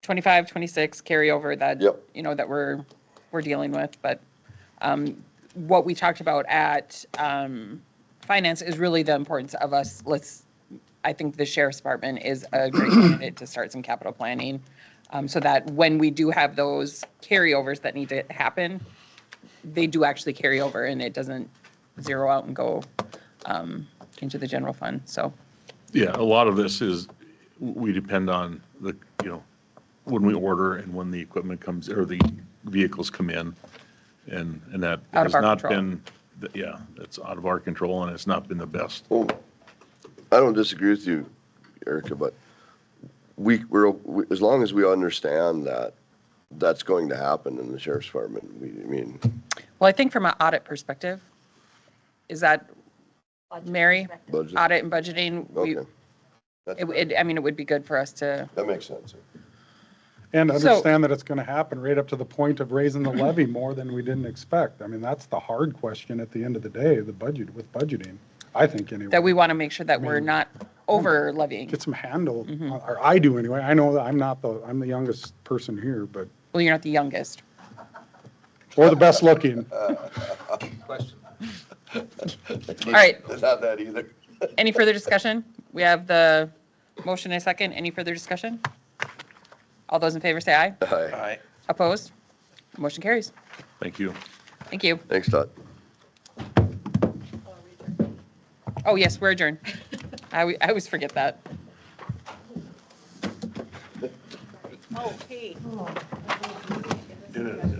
25, 26 carryover that, Yep. that we're dealing with. But what we talked about at finance is really the importance of us. I think the sheriff's department is a great candidate to start some capital planning so that when we do have those carryovers that need to happen, they do actually carry over and it doesn't zero out and go into the general fund. So. Yeah, a lot of this is, we depend on when we order and when the equipment comes, or the vehicles come in. And that Out of has our not control. been, yeah, it's out of our control and it's not been the best. Well, I don't disagree with you, Erica, but we're as long as we understand that that's going to happen in the sheriff's department, Well, I think from an audit perspective, is that, Mary? budget. Audit and budgeting, Okay. it would be good for us to, That makes sense. And So- understand that it's going to happen right up to the point of raising the levy more than we didn't expect. I mean, that's the hard question at the end of the day, the budget, with budgeting, I think anyway. that we want to make sure that we're not over levying. Get some handle, or I do anyway. I know that I'm the youngest person here, but, Well, you're not the youngest. or the best looking. Question. All right. Not that either. Any further discussion? We have the motion and a second. Any further discussion? All those in favor say aye. Aye. Opposed? Motion carries. Thank you. Thank you. Thanks, Todd. Oh, yes, we're adjourned. I always forget that. Oh, hey.